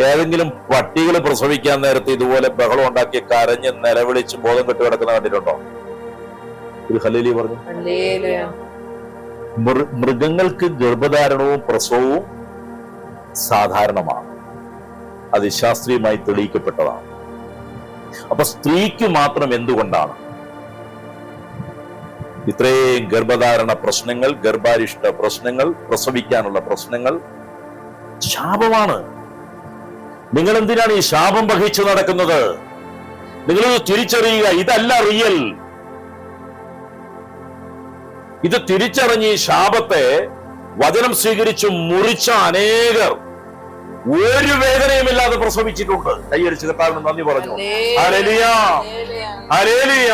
ഏതെങ്കിലും പട്ടികൾ പ്രസവിക്കാൻ നേരത്ത് ഇതുപോലെ ബഹളം ഉണ്ടാക്കി കരഞ്ഞ് നിലവിളിച്ച് ബോധം കെട്ട് കിടക്കുന്ന കണ്ടിട്ടുണ്ടോ? ഒരു ഹല്ലേലൂയ പറഞ്ഞു. മൃഗങ്ങൾക്ക് ഗർഭധാരണവും പ്രസവവും സാധാരണമാണ്. അത് ശാസ്ത്രീയമായി തെളിയിക്കപ്പെട്ടതാണ്. അപ്പൊ സ്ത്രീക്ക് മാത്രം എന്തുകൊണ്ടാണ് ഇത്രയും ഗർഭധാരണ പ്രശ്നങ്ങൾ, ഗർഭാരിഷ്ട പ്രശ്നങ്ങൾ, പ്രസവിക്കാനുള്ള പ്രശ്നങ്ങൾ? ശാപമാണ്. നിങ്ങൾ എന്തിനാണ് ഈ ശാപം വഹിച്ചു നടക്കുന്നത്? നിങ്ങൾ തിരിച്ചറിയുക, ഇതല്ല റിയൽ. ഇത് തിരിച്ചറിഞ്ഞ് ഈ ശാപത്തെ വചനം സ്വീകരിച്ച് മുറിച്ച അനേകർ ഒരു വേദനയുമില്ലാതെ പ്രസവിച്ചിട്ടുണ്ട്. കൈയടിച്ച് കർത്താവിന് നന്ദി പറഞ്ഞു. ഹല്ലേലൂയ. ഹല്ലേലൂയ.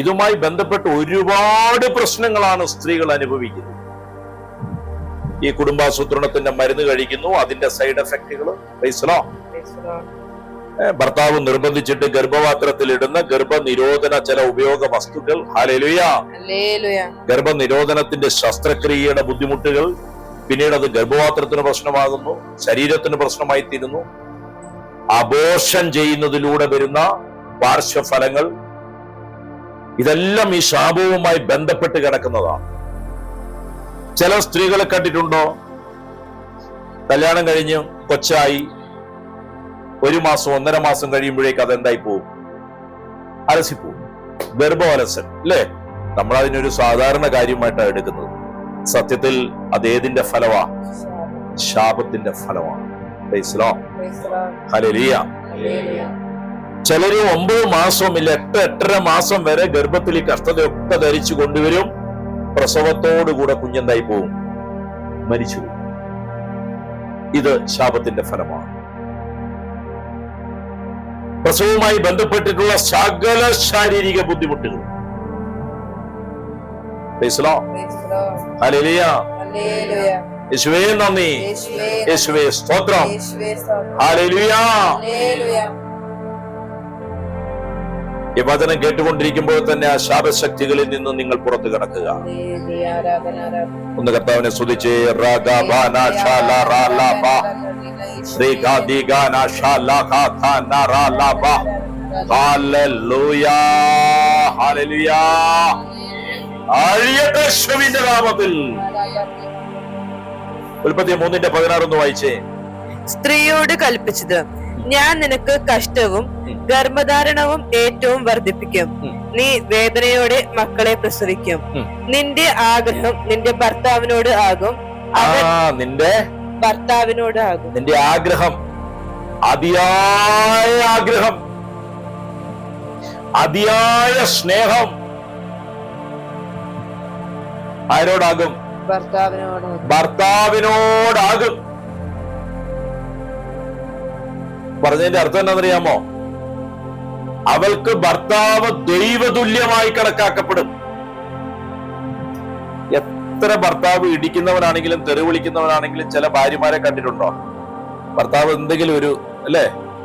ഇതുമായി ബന്ധപ്പെട്ട് ഒരുപാട് പ്രശ്നങ്ങളാണ് സ്ത്രീകൾ അനുഭവിക്കുന്നത്. ഈ കുടുംബാസൂത്രണത്തിന്റെ മരുന്ന് കഴിക്കുന്നു, അതിന്റെ സൈഡ് എഫക്റ്റുകൾ. ഭർത്താവ് നിർബന്ധിച്ചിട്ട് ഗർഭപാത്രത്തിൽ ഇടുന്ന ഗർഭനിരോധന ചില ഉപയോഗ വസ്തുക്കൾ. ഹല്ലേലൂയ. ഗർഭനിരോധനത്തിന്റെ ശസ്ത്രക്രിയയുടെ ബുദ്ധിമുട്ടുകൾ, പിന്നീട് അത് ഗർഭപാത്രത്തിന് പ്രശ്നമാകുന്നു, ശരീരത്തിന് പ്രശ്നമായി തീരുന്നു. അബോർഷൻ ചെയ്യുന്നതിലൂടെ വരുന്ന പാർശ്വഫലങ്ങൾ, ഇതെല്ലാം ഈ ശാപവുമായി ബന്ധപ്പെട്ട് കിടക്കുന്നതാണ്. ചില സ്ത്രീകളെ കണ്ടിട്ടുണ്ടോ? കല്യാണം കഴിഞ്ഞ് കൊച്ചായി 1 മാസം 1.5 മാസം കഴിയുമ്പോഴേക്ക് അതെന്തായി പോവും? അലസിപ്പോവും. ഗർഭവലസൻ അല്ലേ? നമ്മൾ അതിനൊരു സാധാരണ കാര്യമായിട്ടാണ് എടുക്കുന്നത്. സത്യത്തിൽ അതേതിന്റെ ഫലമാ? ശാപത്തിന്റെ ഫലമാണ്. ഹല്ലേലൂയ. ചിലര് 9 മാസവുമില്ല, 8-8.5 മാസം വരെ ഗർഭത്തിൽ ഈ കഷ്ടതയൊക്കെ ധരിച്ചു കൊണ്ടുവരും. പ്രസവത്തോടുകൂടെ കുഞ്ഞെന്തായി പോവും? മരിച്ചു. ഇത് ശാപത്തിന്റെ ഫലമാണ്. പ്രസവവുമായി ബന്ധപ്പെട്ടിട്ടുള്ള സകല ശാരീരിക ബുദ്ധിമുട്ടുകൾ. ഹല്ലേലൂയ. യേശുവേ നന്ദി, യേശുവേ സ്തോത്രം. ഹല്ലേലൂയ. ഈ വചനം കേട്ടുകൊണ്ടിരിക്കുമ്പോൾ തന്നെ ആ ശാപശക്തികളിൽ നിന്ന് നിങ്ങൾ പുറത്തു കിടക്കുക. ഒന്ന് കർത്താവിനെ സ്തുതിച്ച് നാമത്തിൽ. ഉൽപ്പത്തി 3:16 വായിച്ചേ. സ്ത്രീയോട് കൽപ്പിച്ചത്, ഞാൻ നിനക്ക് കഷ്ടവും ഗർഭധാരണവും ഏറ്റവും വർദ്ധിപ്പിക്കും. നീ വേദനയോടെ മക്കളെ പ്രസവിക്കും. നിന്റെ ആഗ്രഹം നിന്റെ ഭർത്താവിനോട് ആകും, നിന്റെ ഭർത്താവിനോട് ആകും. നിന്റെ ആഗ്രഹം, അതിയായ ആഗ്രഹം, അതിയായ സ്നേഹം ആരോടാകും? ഭർത്താവിനോടാകും. പറഞ്ഞതിന്റെ അർത്ഥം എന്താണെന്നറിയാമോ? അവൾക്ക് ഭർത്താവ് ദൈവതുല്യമായി കണക്കാക്കപ്പെടും. എത്ര ഭർത്താവ് ഇടിക്കുന്നവനാണെങ്കിലും തെറി വിളിക്കുന്നവനാണെങ്കിലും ചില ഭാര്യമാരെ കണ്ടിട്ടുണ്ടോ? ഭർത്താവ് എന്തെങ്കിലും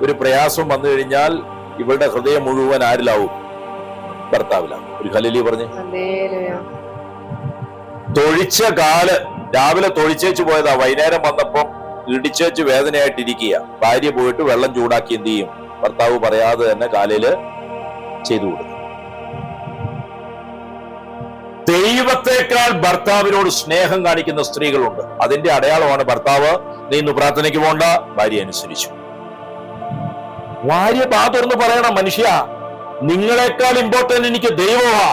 ഒരു പ്രയാസം വന്നു കഴിഞ്ഞാൽ ഇവളുടെ ഹൃദയം മുഴുവൻ ആരിലാവും? ഭർത്താവിലാവും. ഒരു ഹല്ലേലൂയ പറഞ്ഞേ. തൊഴിച്ച കാല് രാവിലെ തൊഴിച്ചേച്ച് പോയതാ, വൈകുന്നേരം വന്നപ്പം ഇടിച്ചേച്ച് വേദനയായിട്ടിരിക്കുക. ഭാര്യ പോയിട്ട് വെള്ളം ചൂടാക്കി എന്ത് ചെയ്യും? ഭർത്താവ് പറയാതെ തന്നെ കാലില് ചെയ്തു കൊടുക്കും. ദൈവത്തെക്കാൾ ഭർത്താവിനോട് സ്നേഹം കാണിക്കുന്ന സ്ത്രീകളുണ്ട്. അതിന്റെ അടയാളമാണ് ഭർത്താവ് നീ ഇന്ന് പ്രാർത്ഥനയ്ക്ക് പോണ്ട, ഭാര്യ അനുസരിച്ചു. ഭാര്യ തുറന്ന് പറയണം, മനുഷ്യ നിങ്ങളെക്കാൾ ഇമ്പോർട്ടന്റ് എനിക്ക് ദൈവമാ.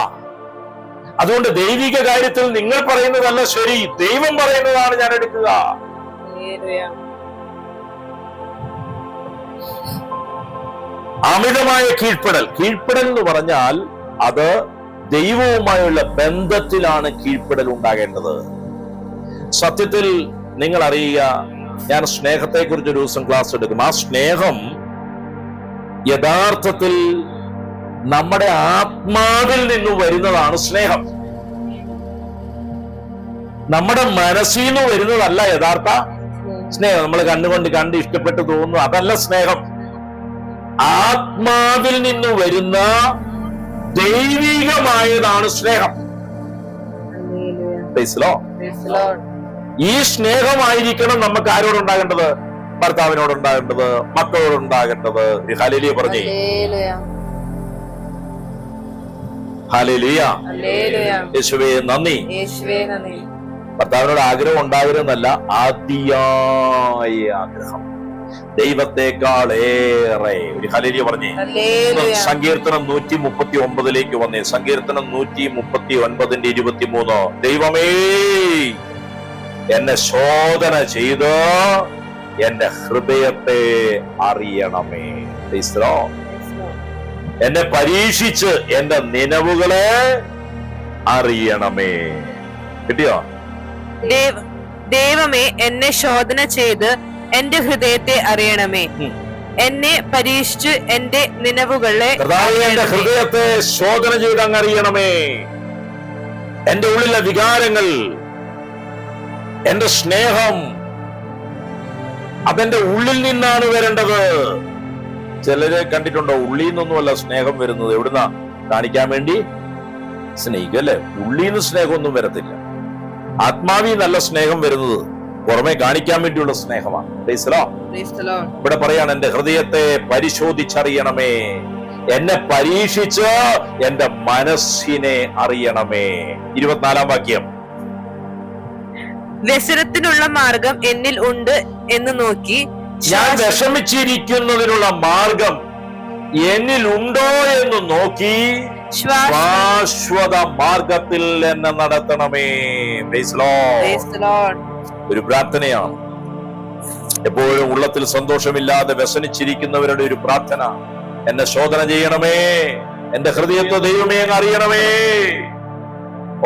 അതുകൊണ്ട് ദൈവിക കാര്യത്തിൽ നിങ്ങൾ പറയുന്നതല്ല ശരി, ദൈവം പറയുന്നതാണ് ഞാൻ എടുക്കുക. അമിതമായ കീഴ്പ്പെടൽ എന്ന് പറഞ്ഞാൽ അത് ദൈവവുമായുള്ള ബന്ധത്തിലാണ് കീഴ്പ്പെടൽ ഉണ്ടാകേണ്ടത്. സത്യത്തിൽ നിങ്ങൾ അറിയുക, ഞാൻ സ്നേഹത്തെ കുറിച്ച് ഒരു ദിവസം ക്ലാസ് എടുക്കും. ആ സ്നേഹം യഥാർത്ഥത്തിൽ നമ്മുടെ ആത്മാവിൽ നിന്ന് വരുന്നതാണ് സ്നേഹം. നമ്മുടെ മനസ്സിൽ നിന്ന് വരുന്നതല്ല യഥാർത്ഥ സ്നേഹം. നമ്മൾ കണ്ണുകൊണ്ട് കണ്ട് ഇഷ്ടപ്പെട്ട് തോന്നുന്നു, അതല്ല സ്നേഹം. ആത്മാവിൽ നിന്ന് വരുന്ന ദൈവികമായതാണ് സ്നേഹം. ഈ സ്നേഹമായിരിക്കണം നമുക്ക് ആരോടുണ്ടാകേണ്ടത്? ഭർത്താവിനോടുണ്ടാകേണ്ടത്, മക്കളോടുണ്ടാകേണ്ടത്. ഹല്ലേലൂയ പറഞ്ഞേ. ഹല്ലേലൂയ. യേശുവേ നന്ദി. ഭർത്താവിനോട് ആഗ്രഹം ഉണ്ടാകരുതെന്നല്ല, അതിയായ ആഗ്രഹം, ദൈവത്തെക്കാൾ ഏറെ. ഒരു ഹല്ലേലൂയ പറഞ്ഞേ. സങ്കീർത്തനം 139 വന്നേ. സങ്കീർത്തനം 139:23. ദൈവമേ എന്നെ ശോധന ചെയ്ത് എന്റെ ഹൃദയത്തെ അറിയണമേ. എന്നെ പരീക്ഷിച്ച് എന്റെ നിലവുകളെ അറിയണമേ. കിട്ടിയോ? ദൈവമേ എന്നെ ശോധന ചെയ്ത് എന്റെ ഹൃദയത്തെ അറിയണമേ. എന്നെ പരീക്ഷിച്ച് എന്റെ നിലവുകളെ, എന്റെ ഹൃദയത്തെ ശോധന ചെയ്ത് അങ്ങ് അറിയണമേ. എന്റെ ഉള്ളിലെ വികാരങ്ങൾ, എന്റെ സ്നേഹം, അതെന്റെ ഉള്ളിൽ നിന്നാണ് വരേണ്ടത്. ചിലരെ കണ്ടിട്ടുണ്ടോ? ഉള്ളിൽ നിന്നൊന്നുമല്ല സ്നേഹം വരുന്നത്. എവിടുന്നാ? കാണിക്കാൻ വേണ്ടി സ്നേഹിക്കും, അല്ലെ? ഉള്ളിൽ നിന്ന് സ്നേഹമൊന്നും വരത്തില്ല. ആത്മാവിൽ നല്ല സ്നേഹം വരുന്നത് പുറമെ കാണിക്കാൻ വേണ്ടിയുള്ള സ്നേഹമാണ്. ഇവിടെ പറയാണ്, എന്റെ ഹൃദയത്തെ പരിശോധിച്ചറിയണമേ, എന്നെ പരീക്ഷിച്ച് എന്റെ മനസ്സിനെ അറിയണമേ. 24 വാക്യം. വ്യസനത്തിനുള്ള മാർഗം എന്നിൽ ഉണ്ട് എന്ന് നോക്കി, ഞാൻ വിഷമിച്ചിരിക്കുന്നതിനുള്ള മാർഗം എന്നിൽ ഉണ്ടോ എന്ന് നോക്കി ശാശ്വത മാർഗത്തിൽ എന്നെ നടത്തണമേ. ഒരു പ്രാർത്ഥനയാണ്. എപ്പോഴും ഉള്ളത്തിൽ സന്തോഷമില്ലാതെ വ്യസനിച്ചിരിക്കുന്നവരുടെ ഒരു പ്രാർത്ഥന. എന്നെ ശോധന ചെയ്യണമേ, എന്റെ ഹൃദയത്തെ ദൈവമേ അറിയണമേ.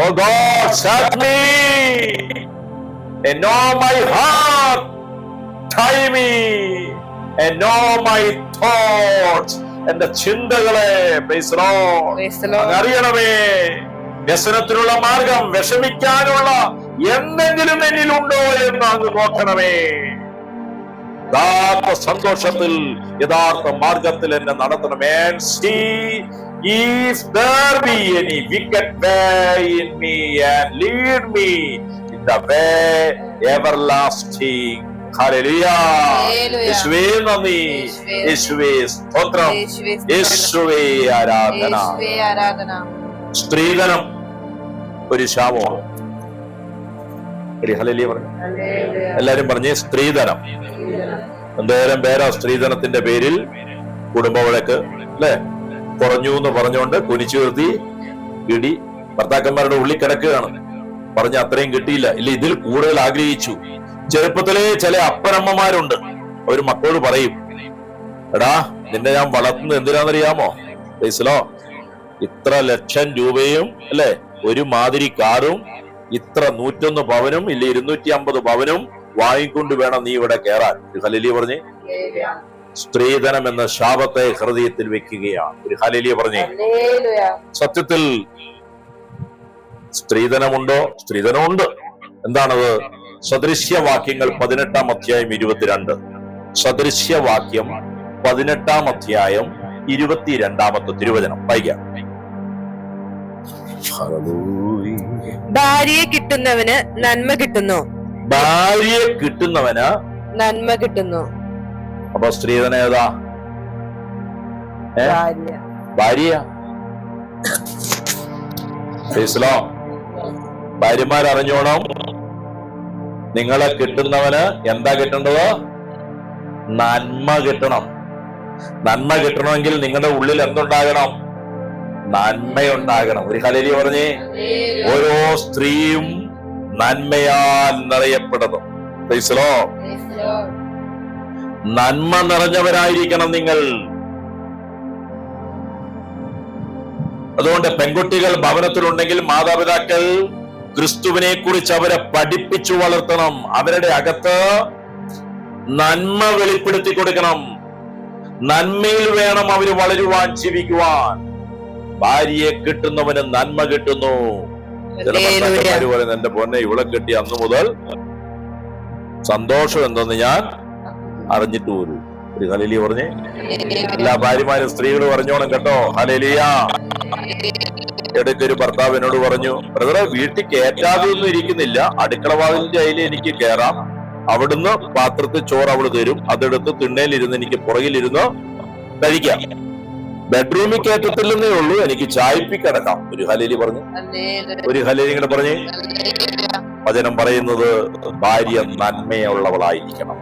Oh God, search me and know my heart, try me and know my thoughts. എന്റെ ചിന്തകളെ അറിയണമേ. വ്യസനത്തിനുള്ള മാർഗം, വിഷമിക്കാനുള്ള എന്തെങ്കിലും എന്നിലുണ്ടോ എന്ന് അങ്ങ് നോക്കണമേ. യഥാർത്ഥ സന്തോഷത്തിൽ യഥാർത്ഥ മാർഗത്തിൽ എന്നെ നടത്തണം. And see if there be any wicked way in me and lead me in the way everlasting. Hallelujah. യേശുവേ നന്ദി, യേശുവേ സ്തോത്രം, യേശുവേ ആരാധന. സ്ത്രീധനം ഒരു ശാപമാണ്. ഹല്ലേലൂയ പറഞ്ഞു. എല്ലാരും പറഞ്ഞേ സ്ത്രീധനം. എന്തോരം പേരാ സ്ത്രീധനത്തിന്റെ പേരിൽ കുടുംബവഴക്ക് അല്ലെ, കുറഞ്ഞു എന്ന് പറഞ്ഞുകൊണ്ട് കുനിച്ചു നിർത്തി ഇടി. ഭർത്താക്കന്മാരുടെ ഉള്ളിൽ കിടക്കുകയാണ്, പറഞ്ഞ അത്രയും കിട്ടിയില്ല, ഇല്ല ഇതിൽ കൂടുതൽ ആഗ്രഹിച്ചു. ചെറുപ്പത്തിലെ ചില അപ്പനമ്മമാരുണ്ട്, അവര് മക്കളോട് പറയും, എടാ നിന്നെ ഞാൻ വളർത്തുന്നത് എന്തിനാണെന്നറിയാമോ? ഇത്ര ലക്ഷം രൂപയും അല്ലെ, ഒരു മാതിരി കാറും, ഇത്ര 101 പവനും ഇല്ല 250 പവനും വാങ്ങിക്കൊണ്ട് വേണം നീ ഇവിടെ കയറാൻ. ഹല്ലേലൂയ പറഞ്ഞേ. സ്ത്രീധനം എന്ന ശാപത്തെ ഹൃദയത്തിൽ വെക്കുകയാണ്. ഒരു ഹല്ലേലൂയ പറഞ്ഞേ. സത്യത്തിൽ സ്ത്രീധനമുണ്ടോ? സ്ത്രീധനമുണ്ട്. എന്താണത്? സദൃശ്യവാക്യങ്ങൾ 18 അധ്യായം 22. സദൃശ്യവാക്യം 18 അധ്യായം 22 തിരുവചനം വായിക്കാം. ഭാര്യയെ കിട്ടുന്നവന് നന്മ കിട്ടുന്നു, ഭാര്യയെ കിട്ടുന്നവന് നന്മ കിട്ടുന്നു. അപ്പൊ സ്ത്രീധനം ഏതാ? ഭാര്യ. ഭാര്യമാരറിഞ്ഞോണം, നിങ്ങളെ കിട്ടുന്നവന് എന്താ കിട്ടേണ്ടത്? നന്മ കിട്ടണം. നന്മ കിട്ടണമെങ്കിൽ നിങ്ങളുടെ ഉള്ളിൽ എന്തുണ്ടാകണം? നന്മയുണ്ടാകണം. ഒരു ഹല്ലേലൂയ പറഞ്ഞേ. ഓരോ സ്ത്രീയും നന്മയാൽ നിറയപ്പെടുന്നു. Praise the Lord. നന്മ നിറഞ്ഞവരായിരിക്കണം നിങ്ങൾ. അതുകൊണ്ട് പെൺകുട്ടികൾ ഭവനത്തിലുണ്ടെങ്കിൽ മാതാപിതാക്കൾ ക്രിസ്തുവിനെ കുറിച്ച് അവരെ പഠിപ്പിച്ചു വളർത്തണം. അവരുടെ അകത്ത് നന്മ വെളിപ്പെടുത്തി കൊടുക്കണം. നന്മയിൽ വേണം അവര് വളരുവാൻ, ജീവിക്കുവാൻ. ഭാര്യയെ കിട്ടുന്നവന് നന്മ കിട്ടുന്നു. ചില ഭർത്താക്കന്മാര് പറയുന്നത്, എന്റെ പൊന്നെ ഇവളെ കിട്ടി അന്നു മുതൽ സന്തോഷം എന്തെന്ന് ഞാൻ അറിഞ്ഞിട്ട് പോലും. ഒരു ഹല്ലേലൂയ പറഞ്ഞേ. എല്ലാ ഭാര്യമാരും സ്ത്രീകൾ പറഞ്ഞോണം കേട്ടോ. ഹല്ലേലൂയ. ഇടയ്ക്കൊരു ഭർത്താവ് എന്നോട് പറഞ്ഞു, ബ്രദറെ വീട്ടിൽ കയറ്റാതെ ഒന്നും ഇരിക്കുന്നില്ല, അടുക്കള വാതിലിന്റെ അതിൽ എനിക്ക് കയറാം, അവിടുന്ന് പാത്രത്തിൽ ചോറ് അവള് തരും, അതെടുത്ത് തിണ്ണയിലിരുന്ന് എനിക്ക് പുറകിലിരുന്ന് കഴിക്കാം. ബെഡ്റൂമിൽ കയറ്റത്തില്ലെന്നേ ഉള്ളൂ, എനിക്ക് ചായപ്പി കിടക്കാം. ഒരു ഹല്ലേലൂയ പറഞ്ഞു. ഒരു ഹല്ലേലൂയ ഇങ്ങനെ പറഞ്ഞേ. വചനം പറയുന്നത് ഭാര്യ നന്മയുള്ളവളായിരിക്കണം.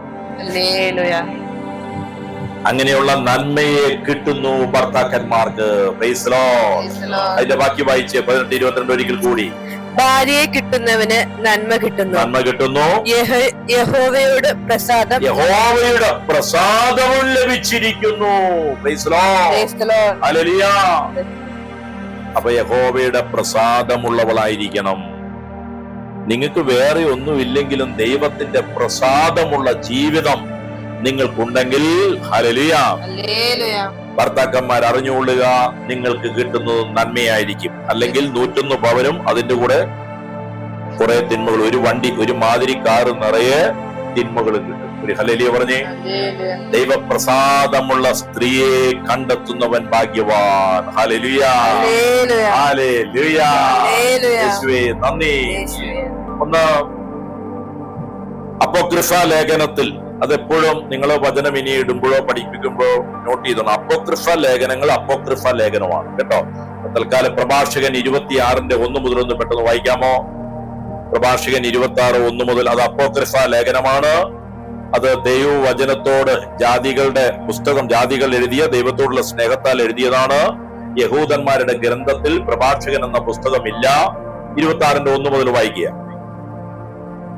അങ്ങനെയുള്ള നന്മയെ കിട്ടുന്നു ഭർത്താക്കന്മാർക്ക്. Praise the Lord. അതിന്റെ ബാക്കി വായിച്ചേ 18-22 ഒരിക്കൽ കൂടി. ഭാര്യയെ കിട്ടുന്നവന് നന്മ കിട്ടുന്നു, നന്മ കിട്ടുന്നു. യഹോവയുടെ പ്രസാദം, യഹോവയുടെ പ്രസാദവും ലഭിച്ചിരിക്കുന്നു. Price the Lord. ഹല്ലേലൂയ. അപ്പൊ യഹോവയുടെ പ്രസാദമുള്ളവളായിരിക്കണം. നിങ്ങൾക്ക് വേറെ ഒന്നുമില്ലെങ്കിലും ദൈവത്തിന്റെ പ്രസാദമുള്ള ജീവിതം നിങ്ങൾക്കുണ്ടെങ്കിൽ ഹല്ലേലൂയ. ഭർത്താക്കന്മാർ അറിഞ്ഞുകൊള്ളുക, നിങ്ങൾക്ക് കിട്ടുന്നത് നന്മയായിരിക്കും. അല്ലെങ്കിൽ 101 പവനും അതിന്റെ കൂടെ കുറെ തിന്മകൾ, ഒരു വണ്ടി, ഒരു മാതിരി കാറ് നിറയെ തിന്മകളും കിട്ടും. ഒരു ഹല്ലേലൂയ പറഞ്ഞേ. ദൈവപ്രസാദമുള്ള സ്ത്രീയെ കണ്ടെത്തുന്നവൻ ഭാഗ്യവാൻ. ഹല്ലേലൂയ. ഹല്ലേലൂയ. യേശുവേ നന്ദി. ഒന്ന് അപ്പോക്രിഫ ലേഖനത്തിൽ, അതെപ്പോഴും നിങ്ങൾ വചനം ഇനി ഇടുമ്പോഴോ പഠിപ്പിക്കുമ്പോഴോ നോട്ട് ചെയ്തോണം. അപ്പോക്രിഫ ലേഖനങ്ങൾ അപ്പോക്രിഫ ലേഖനമാണ് കേട്ടോ. തൽക്കാലം പ്രഭാഷകൻ 26:1 മുതൽ ഒന്ന് പെട്ടെന്ന് വായിക്കാമോ? പ്രഭാഷകൻ 26:1 മുതൽ. അത് അപ്പോക്രിഫ ലേഖനമാണ്. അത് ദൈവവചനത്തോട് ജാതികളുടെ പുസ്തകം, ജാതികൾ എഴുതിയ ദൈവത്തോടുള്ള സ്നേഹത്താൽ എഴുതിയതാണ്. യഹൂദന്മാരുടെ ഗ്രന്ഥത്തിൽ പ്രഭാഷകൻ എന്ന പുസ്തകമില്ല. 26:1 മുതൽ വായിക്കുക.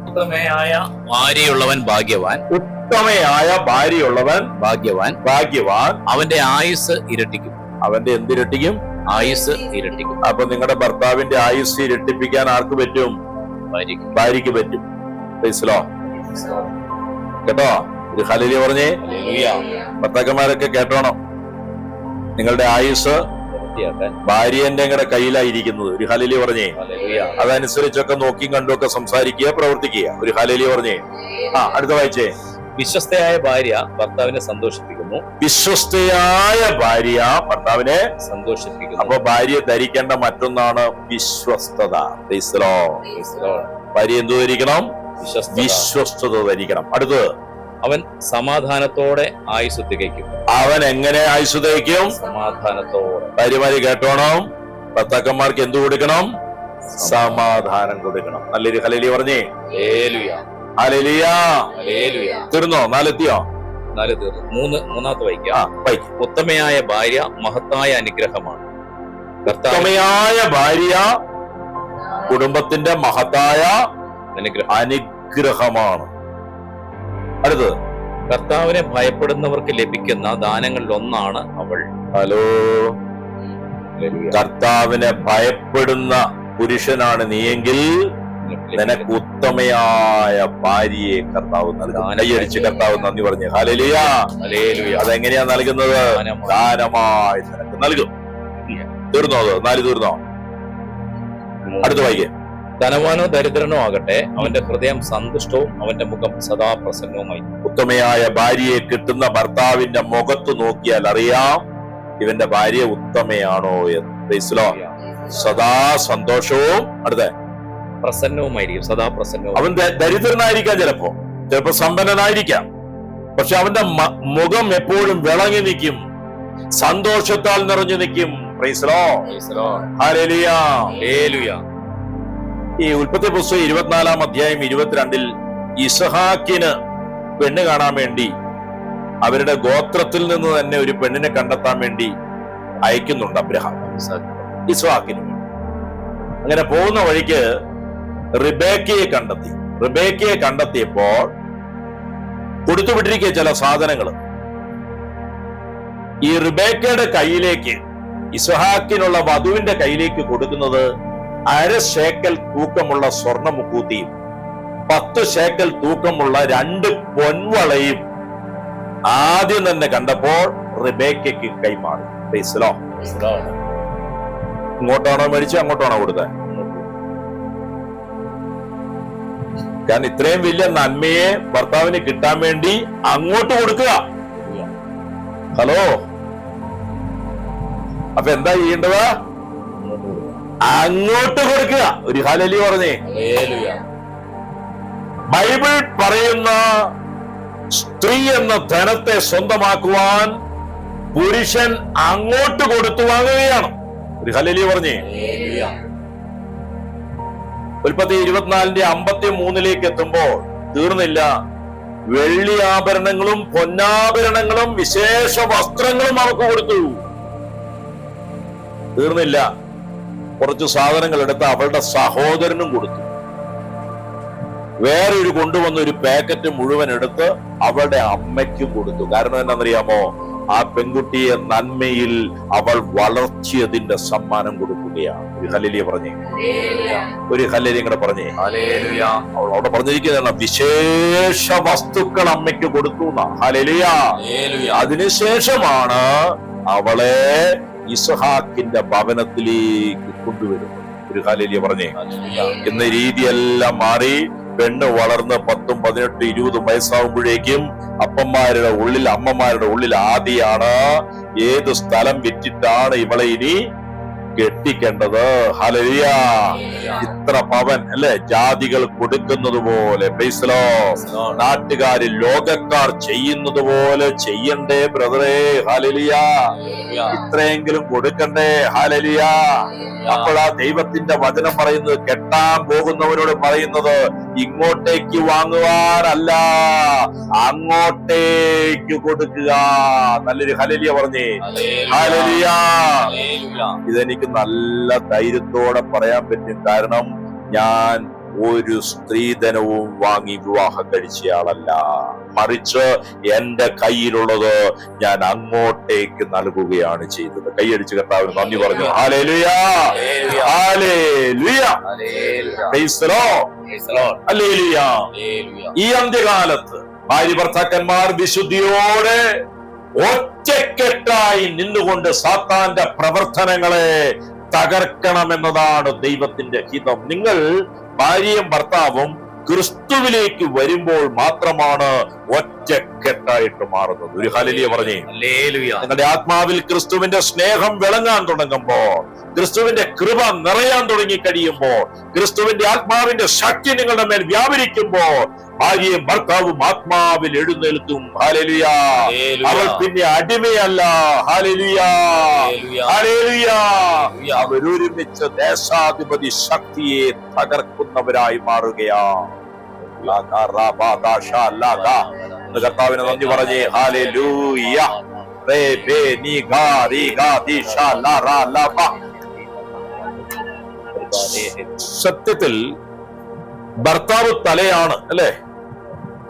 ഉത്തമയായ ഭാര്യയുള്ളവൻ ഭാഗ്യവാൻ, ഉത്തമയായ ഭാര്യയുള്ളവൻ ഭാഗ്യവാൻ, ഭാഗ്യവാൻ. അവന്റെ ആയുസ് ഇരട്ടിക്കും. അവന്റെ എന്തിരട്ടിക്കും? ആയുസ് ഇരട്ടിക്കും. അപ്പൊ നിങ്ങളുടെ ഭർത്താവിന്റെ ആയുസ് ഇരട്ടിപ്പിക്കാൻ ആർക്ക് പറ്റും? ഭാര്യയ്ക്ക് പറ്റും. കേട്ടോ? ഒരു ഹല്ലേലൂയ പറഞ്ഞേ. ഭർത്താക്കന്മാരൊക്കെ കേട്ടോണം. നിങ്ങളുടെ ആയുസ് ഭാര്യന്റെ കൂടെ കയ്യിലായിരിക്കുന്നത്. ഒരു ഹല്ലേലൂയ പറഞ്ഞേ. അതനുസരിച്ചൊക്കെ നോക്കിയും കണ്ടുമൊക്കെ സംസാരിക്കുക, പ്രവർത്തിക്കുക. ഒരു ഹല്ലേലൂയ പറഞ്ഞേ. അടുത്ത വായിച്ചേ. വിശ്വസ്തയായ ഭാര്യ ഭർത്താവിനെ സന്തോഷിപ്പിക്കുന്നു. വിശ്വസ്തയായ ഭാര്യ ഭർത്താവിനെ സന്തോഷിപ്പിക്കുന്നു. അപ്പൊ ഭാര്യ ധരിക്കേണ്ട മറ്റൊന്നാണ് വിശ്വസ്തത. Praise the Lord. ഭാര്യ എന്തു ധരിക്കണം? വിശ്വസ്തത ധരിക്കണം. അടുത്തത്, അവൻ സമാധാനത്തോടെ ആയുസ്സ് തികയ്ക്കും. അവൻ എങ്ങനെ ആയുസ്സ് തികയ്ക്കും? സമാധാനത്തോടെ. ഭാര്യമാര് കേട്ടോണം, ഭർത്താക്കന്മാർക്ക് എന്തു കൊടുക്കണം? സമാധാനം കൊടുക്കണം. നല്ലൊരു ഹല്ലേലൂയ പറഞ്ഞേ. ഹല്ലേലൂയ. ഹല്ലേലൂയ. ഹല്ലേലൂയ. തീർന്നോ? 4 എത്തിയോ? 4 തീർന്നു. മൂന്നാമത്തെ വായിക്കാം. ഉത്തമയായ ഭാര്യ മഹത്തായ അനുഗ്രഹമാണ്. ഉത്തമയായ ഭാര്യ കുടുംബത്തിന്റെ മഹത്തായ അനുഗ്രഹമാണ്. അടുത്തത്, കർത്താവിനെ ഭയപ്പെടുന്നവർക്ക് ലഭിക്കുന്ന ദാനങ്ങളിൽ ഒന്നാണ് അവൾ. ഹലോ, കർത്താവിനെ ഭയപ്പെടുന്ന പുരുഷനാണ് നീയെങ്കിൽ നിനക്ക് ഉത്തമയായ ഭാര്യയെ കർത്താവ് നൽകും. കൈയടിച്ച് കർത്താവ് നന്ദി പറഞ്ഞു. ഹല്ലേലൂയ. ഹല്ലേലൂയ. അതെങ്ങനെയാ നൽകുന്നത്? ദാനമായി നിനക്ക് നൽകും. തീർന്നോ? അത് 4 തീർന്നോ? അടുത്ത വായിക്കേ. ധനവാനോ ദരിദ്രനോ ആകട്ടെ, അവന്റെ ഹൃദയം സന്തുഷ്ടവും അവന്റെ മുഖം സദാ പ്രസന്നവുമായി. ഉത്തമയായ ഭാര്യയെ കിട്ടുന്ന ഭർത്താവിന്റെ മുഖത്ത് നോക്കിയാൽ അറിയാം ഇവന്റെ ഭാര്യ ഉത്തമയാണോ എന്ന്. Praise the Lord. സദാ സന്തോഷവും അടുത്ത പ്രസന്നവുമായിരിക്കും. സദാ പ്രസന്നവും. അവൻ ദരിദ്രനായിരിക്കാം, ചിലപ്പോ സമ്പന്നനായിരിക്കാം, പക്ഷെ അവന്റെ മുഖം എപ്പോഴും വിളങ്ങി നിൽക്കും, സന്തോഷത്താൽ നിറഞ്ഞു നിൽക്കും. Praise the Lord. Hallelujah. Hallelujah. ഈ ഉൽപ്പത്തി പുസ്തകം 24-ാം അധ്യായം 22-ൽ ഇസഹാക്കിന് പെണ്ണ് കാണാൻ വേണ്ടി അവരുടെ ഗോത്രത്തിൽ നിന്ന് തന്നെ ഒരു പെണ്ണിനെ കണ്ടെത്താൻ വേണ്ടി അയക്കുന്നുണ്ട് അബ്രഹാം ഇസ്ഹാക്കിന്. അങ്ങനെ പോകുന്ന വഴിക്ക് റിബേക്കയെ കണ്ടെത്തിയപ്പോൾ കൊടുത്തുവിട്ടിരിക്കുക ചില സാധനങ്ങൾ. ഈ റിബേക്കയുടെ കയ്യിലേക്ക്, ഇസ്ഹാക്കിനുള്ള വധുവിന്റെ കയ്യിലേക്ക് കൊടുക്കുന്നത് 1/2 ശേക്കൽ തൂക്കമുള്ള സ്വർണ്ണ മുക്കൂത്തിയും 10 ശേക്കൽ തൂക്കമുള്ള 2 പൊൻവളയും ആദ്യം തന്നെ കണ്ടപ്പോൾ റിബേക്കയ്ക്ക് കൈമാറി. Praise the Lord. ഇങ്ങോട്ടാണോ മേടിച്ച് അങ്ങോട്ടാണോ കൊടുത്തത്? കാരണം ഇത്രയും വലിയ നന്മയെ ഭർത്താവിന് കിട്ടാൻ വേണ്ടി അങ്ങോട്ട് കൊടുക്കുക. ഹലോ, അപ്പൊ എന്താ ചെയ്യേണ്ടത്? അങ്ങോട്ട് കൊടുക്കുക. ഒരു ഹല്ലേലൂയ പറഞ്ഞേ. ബൈബിൾ പറയുന്ന സ്ത്രീ എന്ന ധനത്തെ സ്വന്തമാക്കുവാൻ പുരുഷൻ അങ്ങോട്ട് കൊടുത്തു വാങ്ങുകയാണ്. ഒരു ഹല്ലേലൂയ പറഞ്ഞേ. ഉൽപ്പത്തി 24-ന്റെ 53-ലേക്ക് എത്തുമ്പോൾ തീർന്നില്ല. വെള്ളി ആഭരണങ്ങളും പൊന്നാഭരണങ്ങളും വിശേഷ വസ്ത്രങ്ങളും അവർക്ക് കൊടുത്തു. തീർന്നില്ല. കുറച്ച് സാധനങ്ങൾ എടുത്ത് അവളുടെ സഹോദരനും കൊടുത്തു. വേറൊരു കൊണ്ടുവന്ന ഒരു പാക്കറ്റ് മുഴുവൻ എടുത്ത് അവളുടെ അമ്മയ്ക്കും കൊടുത്തു. കാരണം എന്താണെന്നറിയാമോ? ആ പെൺകുട്ടിയെ നന്മയിൽ അവൾ വളർത്തിയതിന്റെ സമ്മാനം കൊടുക്കുകയാണ്. ഒരു ഹല്ലേലൂയ പറഞ്ഞേ. ഒരു ഹല്ലേലൂയ കൂടെ പറഞ്ഞേ. അവൾ അവിടെ പറഞ്ഞിരിക്കുന്നതാണ് വിശേഷ വസ്തുക്കൾ അമ്മയ്ക്ക് കൊടുത്തു. ഹല്ലേലൂയ. അതിനുശേഷമാണ് അവളെ ഇസ്ഹാക്കിന്റെ ഭവനത്തിലേക്ക് കൊണ്ടുവരുന്നത്. ഒരു ഹല്ലേലൂയ പറഞ്ഞേ. ഇന്ന് രീതിയെല്ലാം മാറി. പെണ്ണ് വളർന്ന് 10, 18, 20 വയസ്സാകുമ്പോഴേക്കും അമ്മമാരുടെ ഉള്ളിൽ ആദിയാണ് ഏത് സ്ഥലം വിറ്റിട്ടാണ് ഇവളെ ഇനി കെട്ടിക്കേണ്ടത്. ഹല്ലേലൂയ. ഇത്ര പവൻ അല്ലെ ജാതികൾ കൊടുക്കുന്നത് പോലെ, പ്രൈസ് ദി ലോർഡ്, നാട്ടുകാര് ലോകക്കാർ ചെയ്യുന്നത് പോലെ ചെയ്യണ്ടേ ബ്രദറേ? ഹല്ലേലൂയ. ഇത്രയെങ്കിലും കൊടുക്കണ്ടേ? ഹല്ലേലൂയ. അപ്പോഴാ ദൈവത്തിന്റെ വചനം പറയുന്നത്, കെട്ടാൻ പോകുന്നവരോട് പറയുന്നത് ഇങ്ങോട്ടേക്ക് വാങ്ങുവാനല്ല, അങ്ങോട്ടേക്ക് കൊടുക്കുക. നല്ലൊരു ഹല്ലേലൂയ പറഞ്ഞേ. ഹല്ലേലൂയ. ഇതെനിക്ക് നല്ല ധൈര്യത്തോടെ പറയാൻ പറ്റും. കാരണം ഞാൻ ഒരു സ്ത്രീധനവും വാങ്ങി വിവാഹം കഴിച്ചയാളല്ല. മറിച്ച് എന്റെ കയ്യിലുള്ളത് ഞാൻ അങ്ങോട്ടേക്ക് നൽകുകയാണ് ചെയ്തത്. കൈയടിച്ച് കർത്താവിന് നന്ദി പറഞ്ഞു. ഹല്ലേലൂയ. ഹല്ലേലൂയ. Praise the Lord. ഹല്ലേലൂയ. ഈ അന്ത്യകാലത്ത് ഭാര്യ ഭർത്താക്കന്മാർ വിശുദ്ധിയോടെ ഒറ്റക്കെട്ടായി നിന്നുകൊണ്ട് സാത്താന്റെ പ്രവർത്തനങ്ങളെ തകർക്കണമെന്നതാണ് ദൈവത്തിന്റെ ഹിതം. നിങ്ങൾ ഭാര്യയും ഭർത്താവും ക്രിസ്തുവിലേക്ക് വരുമ്പോൾ മാത്രമാണ് ഒറ്റക്കെട്ടായിട്ട് മാറുന്നത്. ഒരു ഹല്ലേലൂയ പറഞ്ഞേ. നിങ്ങളുടെ ആത്മാവിൽ ക്രിസ്തുവിന്റെ സ്നേഹം വിളങ്ങാൻ തുടങ്ങുമ്പോൾ, ക്രിസ്തുവിന്റെ കൃപ നിറയാൻ തുടങ്ങി കഴിയുമ്പോൾ, ക്രിസ്തുവിന്റെ ആത്മാവിന്റെ ശക്തി നിങ്ങളുടെ മേൽ വ്യാപരിക്കുമ്പോൾ ഭാര്യയും ഭർത്താവും ആത്മാവിൽ എഴുന്നേൽക്കും. ഹല്ലേലൂയ. അവർ പിന്നെ അടിമയല്ല. Hallelujah, hallelujah. അവരൊരുമിച്ച് ദേശാധിപതി ശക്തിയെ തകർക്കുന്നവരായി മാറുകയാണ്. കർത്താവിനെ നന്ദി പറഞ്ഞേ. ഹല്ലേലൂയ. സത്യത്തിൽ ഭർത്താവ് തലയാണ് അല്ലെ,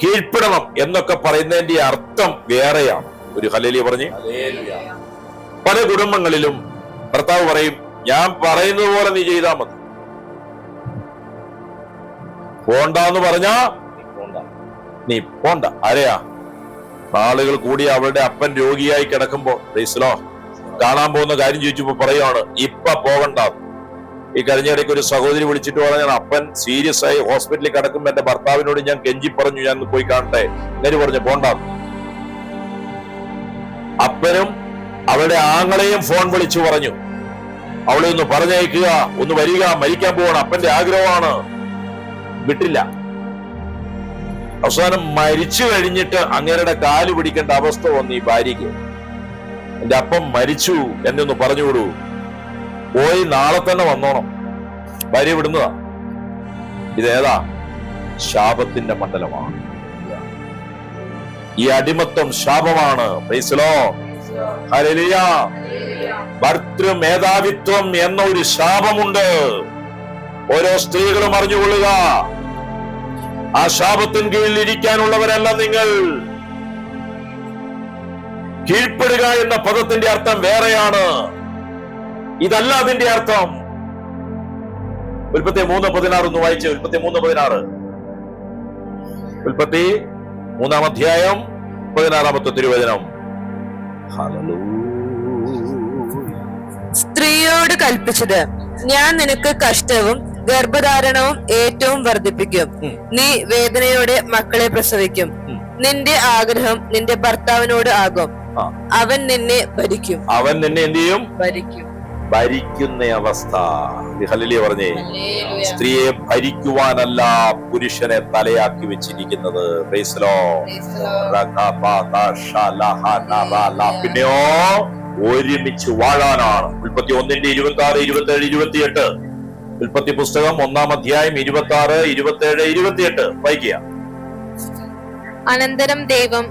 കീഴ്പ്പെടണം എന്നൊക്കെ പറയുന്നതിന്റെ അർത്ഥം വേറെയാണ്. ഒരു ഹല്ലേലൂയ പറഞ്ഞേ. പല കുടുംബങ്ങളിലും ഭർത്താവ് പറയും, ഞാൻ പറയുന്നത് പോലെ നീ ചെയ്താൽ മതി. പോണ്ടെന്ന് പറഞ്ഞാ നീ പോണ്ട. ആരെയാ? ആളുകൾ കൂടി അവളുടെ അപ്പൻ രോഗിയായി കിടക്കുമ്പോ കാണാൻ പോകുന്ന കാര്യം ചോദിച്ചപ്പോ പറയാണ്, ഇപ്പൊ പോകണ്ട. ഈ കഴിഞ്ഞിടയ്ക്ക് ഒരു സഹോദരി വിളിച്ചിട്ട് പറഞ്ഞാൽ, അപ്പൻ സീരിയസ് ആയി ഹോസ്പിറ്റലിൽ കിടക്കുമ്പോ എന്റെ ഭർത്താവിനോട് ഞാൻ കെഞ്ചി പറഞ്ഞു, ഞാൻ പോയി കാണട്ടെ. ഇങ്ങനെ പറഞ്ഞു പോണ്ട. അപ്പനും അവളുടെ ആങ്ങളെയും ഫോൺ വിളിച്ചു പറഞ്ഞു, അവളെ ഒന്ന് പറഞ്ഞയക്കുക, ഒന്ന് വരിക, മരിക്കാൻ പോകണം, അപ്പന്റെ ആഗ്രഹമാണ്. വിട്ടില്ല. അവസാനം മരിച്ചു കഴിഞ്ഞിട്ട് അങ്ങേരുടെ കാല് പിടിക്കേണ്ട അവസ്ഥ വന്നു ഈ ഭാര്യയ്ക്ക്. എന്റെ അപ്പം മരിച്ചു എന്നൊന്ന് പറഞ്ഞുകൊടു, പോയി നാളെ തന്നെ വന്നോണം. ഭാര്യ വിടുന്നതാ. ഇതേതാ? ശാപത്തിന്റെ മണ്ഡലമാണ്. ഈ അടിമത്വം ശാപമാണ്. ഹല്ലേലൂയ. ഭർതൃമേധാവിത്വം എന്ന ഒരു ശാപമുണ്ട്. ഓരോ സ്ത്രീകളും അറിഞ്ഞുകൊള്ളുക. ആ ശാപത്തിന് കീഴിൽ ഇരിക്കാനുള്ളവരല്ല നിങ്ങൾ. കീഴ്പ്പെടുക എന്ന പദത്തിന്റെ അർത്ഥം വേറെയാണ്. ഇതല്ല അതിന്റെ അർത്ഥം. ഉൽപ്പത്തി 3:16 ഒന്ന് വായിച്ച്. ഉൽപ്പത്തി 3:16. ഉൽപ്പത്തി 3-ാം അധ്യായം 16-ാമത്തെ തിരുവചനം. സ്ത്രീയോട് കൽപ്പിച്ചത്, ഞാൻ നിനക്ക് കഷ്ടവും ഗർഭധാരണവും ഏറ്റവും വർദ്ധിപ്പിക്കും. നീ വേദനയോടെ മക്കളെ പ്രസവിക്കും. നിന്റെ ആഗ്രഹം നിന്റെ ഭർത്താവിനോട് ആകും. അവൻ നിന്നെ ഭരിക്കും. അവൻ നിന്നെ എന്ത് ചെയ്യും? ഭരിക്കും. ഭരിക്കുന്ന അവസ്ഥ. ഹല്ലേലൂയ പറഞ്ഞേ. സ്ത്രീയെ ഭരിക്കുവാനല്ല പുരുഷനെ തലയാക്കി വെച്ചിരിക്കുന്നത്. പിന്നെയോ ഒരുമിച്ച് വാഴാനാണ്. ഉൽപ്പത്തി 1:26, 27, 28. ഉൽപ്പത്തി പുസ്തകം 1-ാം അധ്യായം 26, 27, 28 വായിക്കുക. അനന്തരം ദൈവം,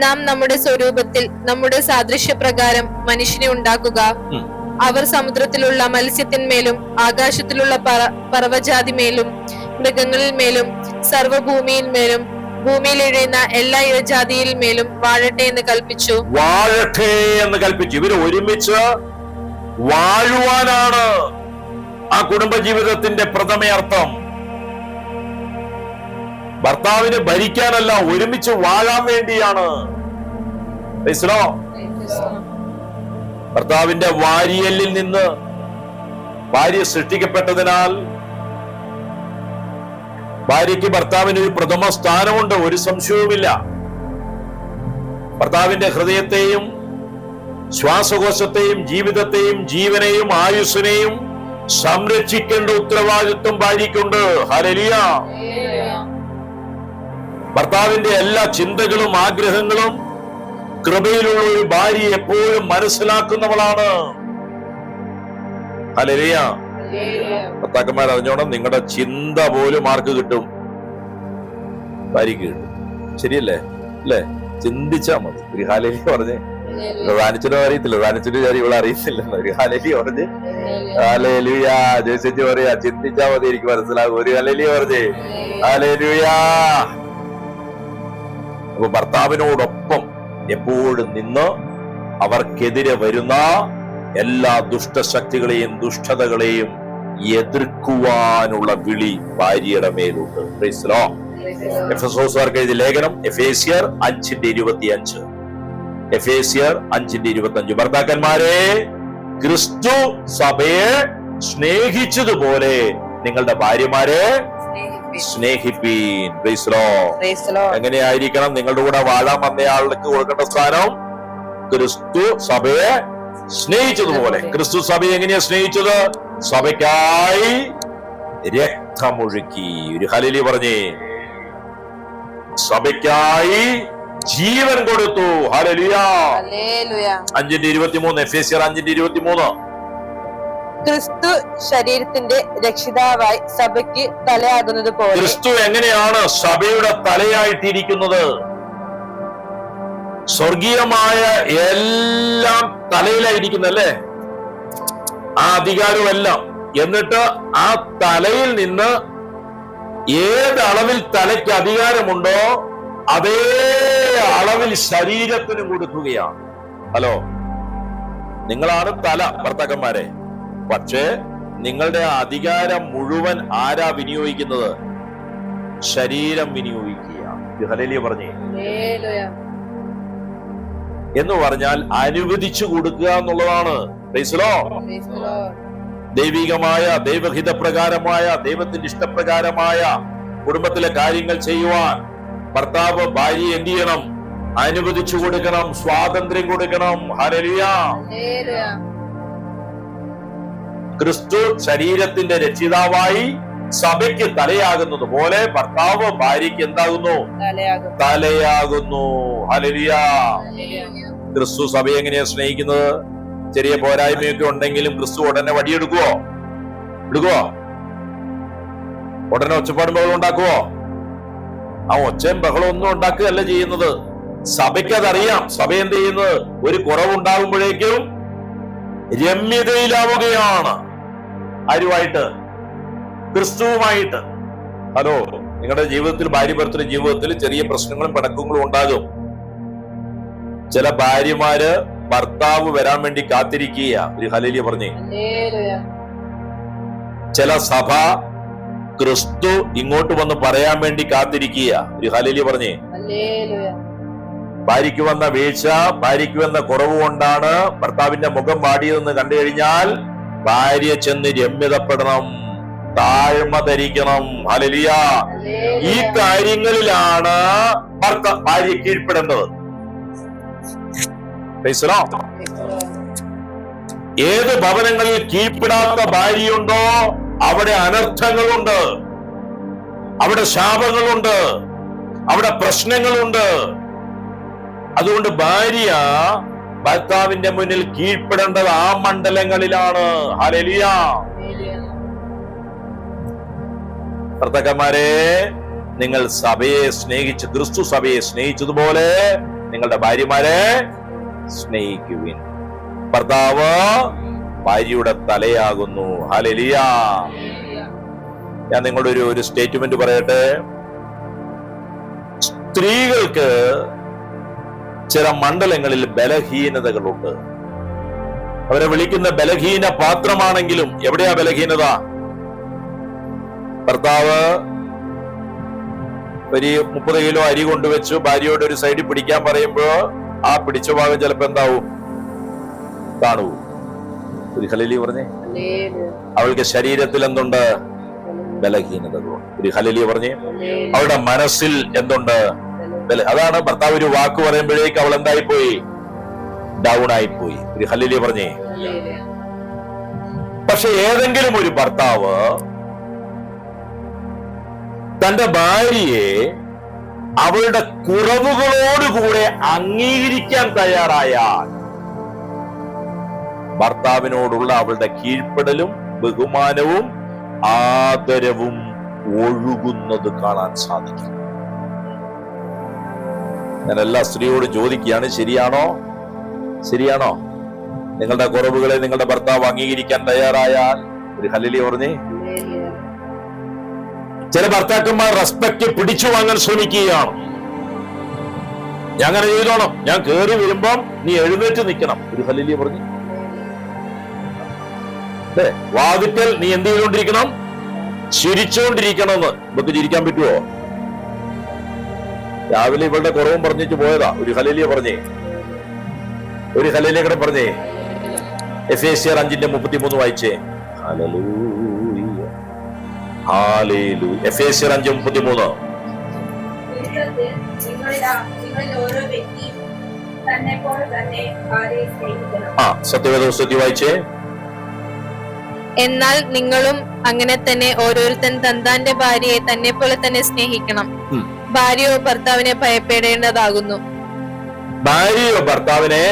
നാം നമ്മുടെ സ്വരൂപത്തിൽ നമ്മുടെ സാദൃശ്യപ്രകാരം മനുഷ്യനെ ഉണ്ടാക്കുക. അവർ സമുദ്രത്തിലുള്ള മത്സ്യത്തിന്മേലും ആകാശത്തിലുള്ള പർവ്വജാതിമേലും മൃഗങ്ങളിൽ മേലും സർവ്വഭൂമിയിന്മേലും ഭൂമിയിൽ എഴുതുന്ന എല്ലാ ഇഴജാതിയിൽ മേലും വാഴട്ടെ എന്ന് കൽപ്പിച്ചു. വാഴട്ടെ എന്ന് കൽപ്പിച്ചു. ഇവര് ഒരുമിച്ച് വാഴുവാനാണ് ആ കുടുംബജീവിതത്തിന്റെ പ്രഥമയർത്ഥം. ഭർത്താവിന് ഭരിക്കാനല്ല, ഒരുമിച്ച് വാഴാൻ വേണ്ടിയാണ്. ഭർത്താവിന്റെ വാരിയലിൽ നിന്ന് ഭാര്യ സൃഷ്ടിക്കപ്പെട്ടതിനാൽ ഭാര്യയ്ക്ക് ഭർത്താവിന് ഒരു പ്രഥമ സ്ഥാനമുണ്ട്, ഒരു സംശയവുമില്ല. ഭർത്താവിന്റെ ഹൃദയത്തെയും ശ്വാസകോശത്തെയും ജീവിതത്തെയും ജീവനെയും ആയുസ്സിനെയും സംരക്ഷിക്കേണ്ട ഉത്തരവാദിത്വം ഭാര്യയ്ക്കുണ്ട്. ഹല്ലേലൂയ. ഭർത്താവിന്റെ എല്ലാ ചിന്തകളും ആഗ്രഹങ്ങളും കൃപയിലുള്ള ഒരു ഭാര്യ എപ്പോഴും മനസ്സിലാക്കുന്നവളാണ്. ഹല്ലേലൂയ. ഭർത്താക്കന്മാർ അറിഞ്ഞോണം, നിങ്ങളുടെ ചിന്ത പോലും ആർക്ക് കിട്ടും? ഭാര്യയ്ക്ക് കിട്ടും. ശരിയല്ലേ? അല്ലേ? ചിന്തിച്ചാ മതി. ഒരു ഹല്ലേലൂയ പറഞ്ഞേ. റാനിച്ചിട്ട് അറിയത്തില്ല, റാനിച്ചിട്ട് ഇവിടെ അറിയത്തില്ലെന്ന്. ഒരു ഹല്ലേലൂയ പറഞ്ഞ്. ഹല്ലേലൂയ. ജയസേച്ചി പറയാ, ചിന്തിച്ചാ മതി, എനിക്ക് മനസ്സിലാകും. ഒരു ഹല്ലേലൂയ പറഞ്ഞേ. ഹല്ലേലൂയ. അപ്പൊ ഭർത്താവിനോടൊപ്പം എപ്പോഴും നിന്ന് അവർക്കെതിരെ വരുന്ന എല്ലാ ദുഷ്ടശക്തികളെയും ദുഷ്ടതകളെയും എതിർക്കുവാനുള്ള വിളി ഭാര്യയുടെ മേലുണ്ട്. എഫെസോസുകാർക്ക് എഴുതിയ ലേഖനം എഫേസ്യർ 5:25. എഫേസ്യർ 5:25. ഭർത്താക്കന്മാരെ, ക്രിസ്തു സഭയെ സ്നേഹിച്ചതുപോലെ നിങ്ങളുടെ ഭാര്യമാരെ സ്നേഹിപ്പീൻ. Praise the Lord. Praise the Lord. എങ്ങനെയായിരിക്കണം നിങ്ങളുടെ കൂടെ വാഴാൻ വന്നയാൾക്ക് കൊടുക്കേണ്ട സ്ഥാനം? ക്രിസ്തു സഭയെ സ്നേഹിച്ചതുപോലെ. ക്രിസ്തു സഭയെ എങ്ങനെയാ സ്നേഹിച്ചത്? സഭയ്ക്കായി രക്തമൊഴുക്കി. ഒരു ഹല്ലേലൂയ പറഞ്ഞേ. സഭയ്ക്കായി ജീവൻ കൊടുത്തു. ഹല്ലേലൂയ. ഹല്ലേലൂയ. 5:23 എഫേസ്യർ 5:23. ക്രിസ്തു ശരീരത്തിന്റെ രക്ഷിതാവായി സഭയ്ക്ക് തലയാകുന്നത് പോലെ. ക്രിസ്തു എങ്ങനെയാണ് സഭയുടെ തലയായിട്ടിരിക്കുന്നത്? സ്വർഗീയമായ എല്ലാം തലയിലായിരിക്കുന്നല്ലേ, ആ അധികാരമെല്ലാം. എന്നിട്ട് ആ തലയിൽ നിന്ന് ഏത് അളവിൽ തലയ്ക്ക് അധികാരമുണ്ടോ അതേ അളവിൽ ശരീരത്തിന് കൊടുക്കുകയാണ്. ഹലോ, നിങ്ങളാണ് തല ഭർത്താക്കന്മാരെ. പക്ഷേ നിങ്ങളുടെ അധികാരം മുഴുവൻ ആരാ വിനിയോഗിക്കുന്നത്? ശരീരം വിനിയോഗിക്കുകയാണ്. ഹല്ലേലൂയ പറഞ്ഞേ. എന്ന് പറഞ്ഞാൽ അനുവദിച്ചു കൊടുക്കുക എന്നുള്ളതാണ്. Price the Lord. ദൈവികമായ ദൈവഹിതപ്രകാരമായ ദൈവത്തിന്റെ ഇഷ്ടപ്രകാരമായ കുടുംബത്തിലെ കാര്യങ്ങൾ ചെയ്യുവാൻ ഭർത്താവ് ഭാര്യ എന്ത് ചെയ്യണം? അനുവദിച്ചു കൊടുക്കണം, സ്വാതന്ത്ര്യം കൊടുക്കണം. ഹല്ലേലൂയ. ക്രിസ്തു ശരീരത്തിന്റെ രക്ഷിതാവായി സഭയ്ക്ക് തലയാകുന്നത് പോലെ ഭർത്താവ് ഭാര്യയ്ക്ക് എന്താകുന്നു? തലയാകുന്നു. ഹല്ലേലൂയ. ക്രിസ്തു സഭയെ എങ്ങനെയാ സ്നേഹിക്കുന്നത്? ചെറിയ പോരായ്മയൊക്കെ ഉണ്ടെങ്കിലും ക്രിസ്തു ഉടനെ വടിയെടുക്കുവോ? എടുക്കുവോ? ഉടനെ ഒച്ചപ്പാടും ബഹളം ഉണ്ടാക്കുവോ? ആ ഒച്ചയും ബഹളം ഒന്നും ഉണ്ടാക്കുകയല്ല ചെയ്യുന്നത്. സഭയ്ക്ക് അതറിയാം. സഭ എന്ത് ചെയ്യുന്നത്? ഒരു കുറവുണ്ടാകുമ്പോഴേക്കും രമ്യതയിലാവുകയാണ്. ആരുമായിട്ട്? ക്രിസ്തുവുമായിട്ട്. ഹലോ, നിങ്ങളുടെ ജീവിതത്തിൽ, ഭാര്യ ഭർത്തൃ ജീവിതത്തിൽ ചെറിയ പ്രശ്നങ്ങളും പിണക്കങ്ങളും ഉണ്ടാകും. ചില ഭാര്യമാര് ഭർത്താവ് വരാൻ വേണ്ടി കാത്തിരിക്കുക. ഒരു ഹല്ലേലൂയ പറഞ്ഞേ. ചില സഭ ക്രിസ്തു ഇങ്ങോട്ട് വന്ന് പറയാൻ വേണ്ടി കാത്തിരിക്കുക. ഒരു ഹല്ലേലൂയ പറഞ്ഞേ. ഭാര്യയ്ക്ക് വന്ന വീഴ്ച, ഭാര്യയ്ക്ക് വന്ന കുറവ് കൊണ്ടാണ് ഭർത്താവിന്റെ മുഖം വാടിയതെന്ന് കണ്ടു കഴിഞ്ഞാൽ ഭാര്യ ചെന്ന് രമ്യതപ്പെടണം, താഴ്മ ധരിക്കണം. ഹല്ലേലൂയ. ഈ കാര്യങ്ങളിലാണ് ഭാര്യ കീഴ്പ്പെടേണ്ടത്. ഏത് ഭവനങ്ങളിൽ കീഴ്പ്പെടാത്ത ഭാര്യയുണ്ടോ അവിടെ അനർത്ഥങ്ങളുണ്ട്, അവിടെ ശാപങ്ങളുണ്ട്, അവിടെ പ്രശ്നങ്ങളുണ്ട്. അതുകൊണ്ട് ഭാര്യ ഭർത്താവിന്റെ മുന്നിൽ കീഴ്പ്പെടേണ്ടത് ആ മണ്ഡലങ്ങളിലാണ്. ഹല്ലേലൂയ. ഭർത്താക്കന്മാരെ, നിങ്ങൾ സഭയെ സ്നേഹിച്ച് ക്രിസ്തു സഭയെ സ്നേഹിച്ചതുപോലെ നിങ്ങളുടെ ഭാര്യമാരെ സ്നേഹിക്കുവിൻ. ഭർത്താവ് ഭാര്യയുടെ തലയാകുന്നു. ഹല്ലേലൂയ. ഞാൻ നിങ്ങളുടെ ഒരു സ്റ്റേറ്റ്മെന്റ് പറയട്ടെ. സ്ത്രീകൾക്ക് ചില മണ്ഡലങ്ങളിൽ ബലഹീനതകളുണ്ട്. അവരെ വിളിക്കുന്ന ബലഹീന പാത്രമാണെങ്കിലും എവിടെയാ ബലഹീനത? ഭർത്താവ് ഒരു 30 കിലോ അരി കൊണ്ടുവച്ചു ഭാര്യയോട് ഒരു സൈഡിൽ പിടിക്കാൻ പറയുമ്പോ ആ പിടിച്ച ഭാഗം ചിലപ്പോ എന്താവും? കാണൂ. ഒരു ഹല്ലേലൂയ പറഞ്ഞേ. അവൾക്ക് ശരീരത്തിൽ എന്തുണ്ട്? ബലഹീനതകളുണ്ട്. ഒരു ഹല്ലേലൂയ പറഞ്ഞേ. അവളുടെ മനസ്സിൽ എന്തുണ്ട്? അതാണ് ഭർത്താവ് ഒരു വാക്ക് പറയുമ്പോഴേക്ക് അവൾ എന്തായിപ്പോയി? ഡൗൺ ആയിപ്പോയി. ഒരു ഹല്ലേലൂയ പറഞ്ഞേ. പക്ഷെ ഏതെങ്കിലും ഒരു ഭർത്താവ് തന്റെ ഭാര്യയെ അവളുടെ കുറവുകളോടുകൂടെ അംഗീകരിക്കാൻ തയ്യാറായാൽ ഭർത്താവിനോടുള്ള അവളുടെ കീഴ്പ്പെടലും ബഹുമാനവും ആദരവും ഒഴുകുന്നത് കാണാൻ സാധിക്കും. ഞാൻ എല്ലാ സ്ത്രീയോട് ചോദിക്കുകയാണ്, ശരിയാണോ? ശരിയാണോ? നിങ്ങളുടെ കുറവുകളെ നിങ്ങളുടെ ഭർത്താവ് അംഗീകരിക്കാൻ തയ്യാറായാൽ ഒരു ഹല്ലേലൂയ പറഞ്ഞേ. ചില ഭർത്താക്കന്മാർ റെസ്പെക്ട് പിടിച്ചു വാങ്ങാൻ ശ്രമിക്കുകയാണ്. ഞാൻ അങ്ങനെ ചെയ്തോണം, ഞാൻ കേറി വരുമ്പം നീ എഴുന്നേറ്റ് നിൽക്കണം. ഒരു ഹല്ലേലൂയ പറഞ്ഞു. വാതിക്കൽ നീ എന്ത് ചെയ്തുകൊണ്ടിരിക്കണം? ചിരിച്ചുകൊണ്ടിരിക്കണമെന്ന്. നമുക്ക് ചിരിക്കാൻ പറ്റുമോ? രാവിലെ ഇവളുടെ കുറവും പറഞ്ഞിട്ട് പോയതാ. ഒരു ഹല്ലേലൂയ പറഞ്ഞേ. ഒരു ഹല്ലേലൂയ കൂടെ പറഞ്ഞേ. എഫേസ്യർ 5:33 വായിച്ചേ. ഹല്ലേലൂയ ഹല്ലേലൂയ. എഫേസ്യർ 5:33. നിങ്ങളിൽ ഓരോ വ്യക്തിയും തന്നെ പോലെ തന്നെ ഭാര്യയെ സ്നേഹിക്കണം. സത്യവേദപുസ്തകത്തിൽ വായിച്ചേ. എന്നാൽ നിങ്ങളും അങ്ങനെ തന്നെ ഓരോരുത്തൻ തന്റെ ഭാര്യയെ തന്നെ പോലെ തന്നെ സ്നേഹിക്കണം. ഭാര്യയോ ഭർത്താവിനെ ഭയപ്പെടേണ്ടതാകുന്നു. ഭാര്യയോ ഭർത്താവിനെ,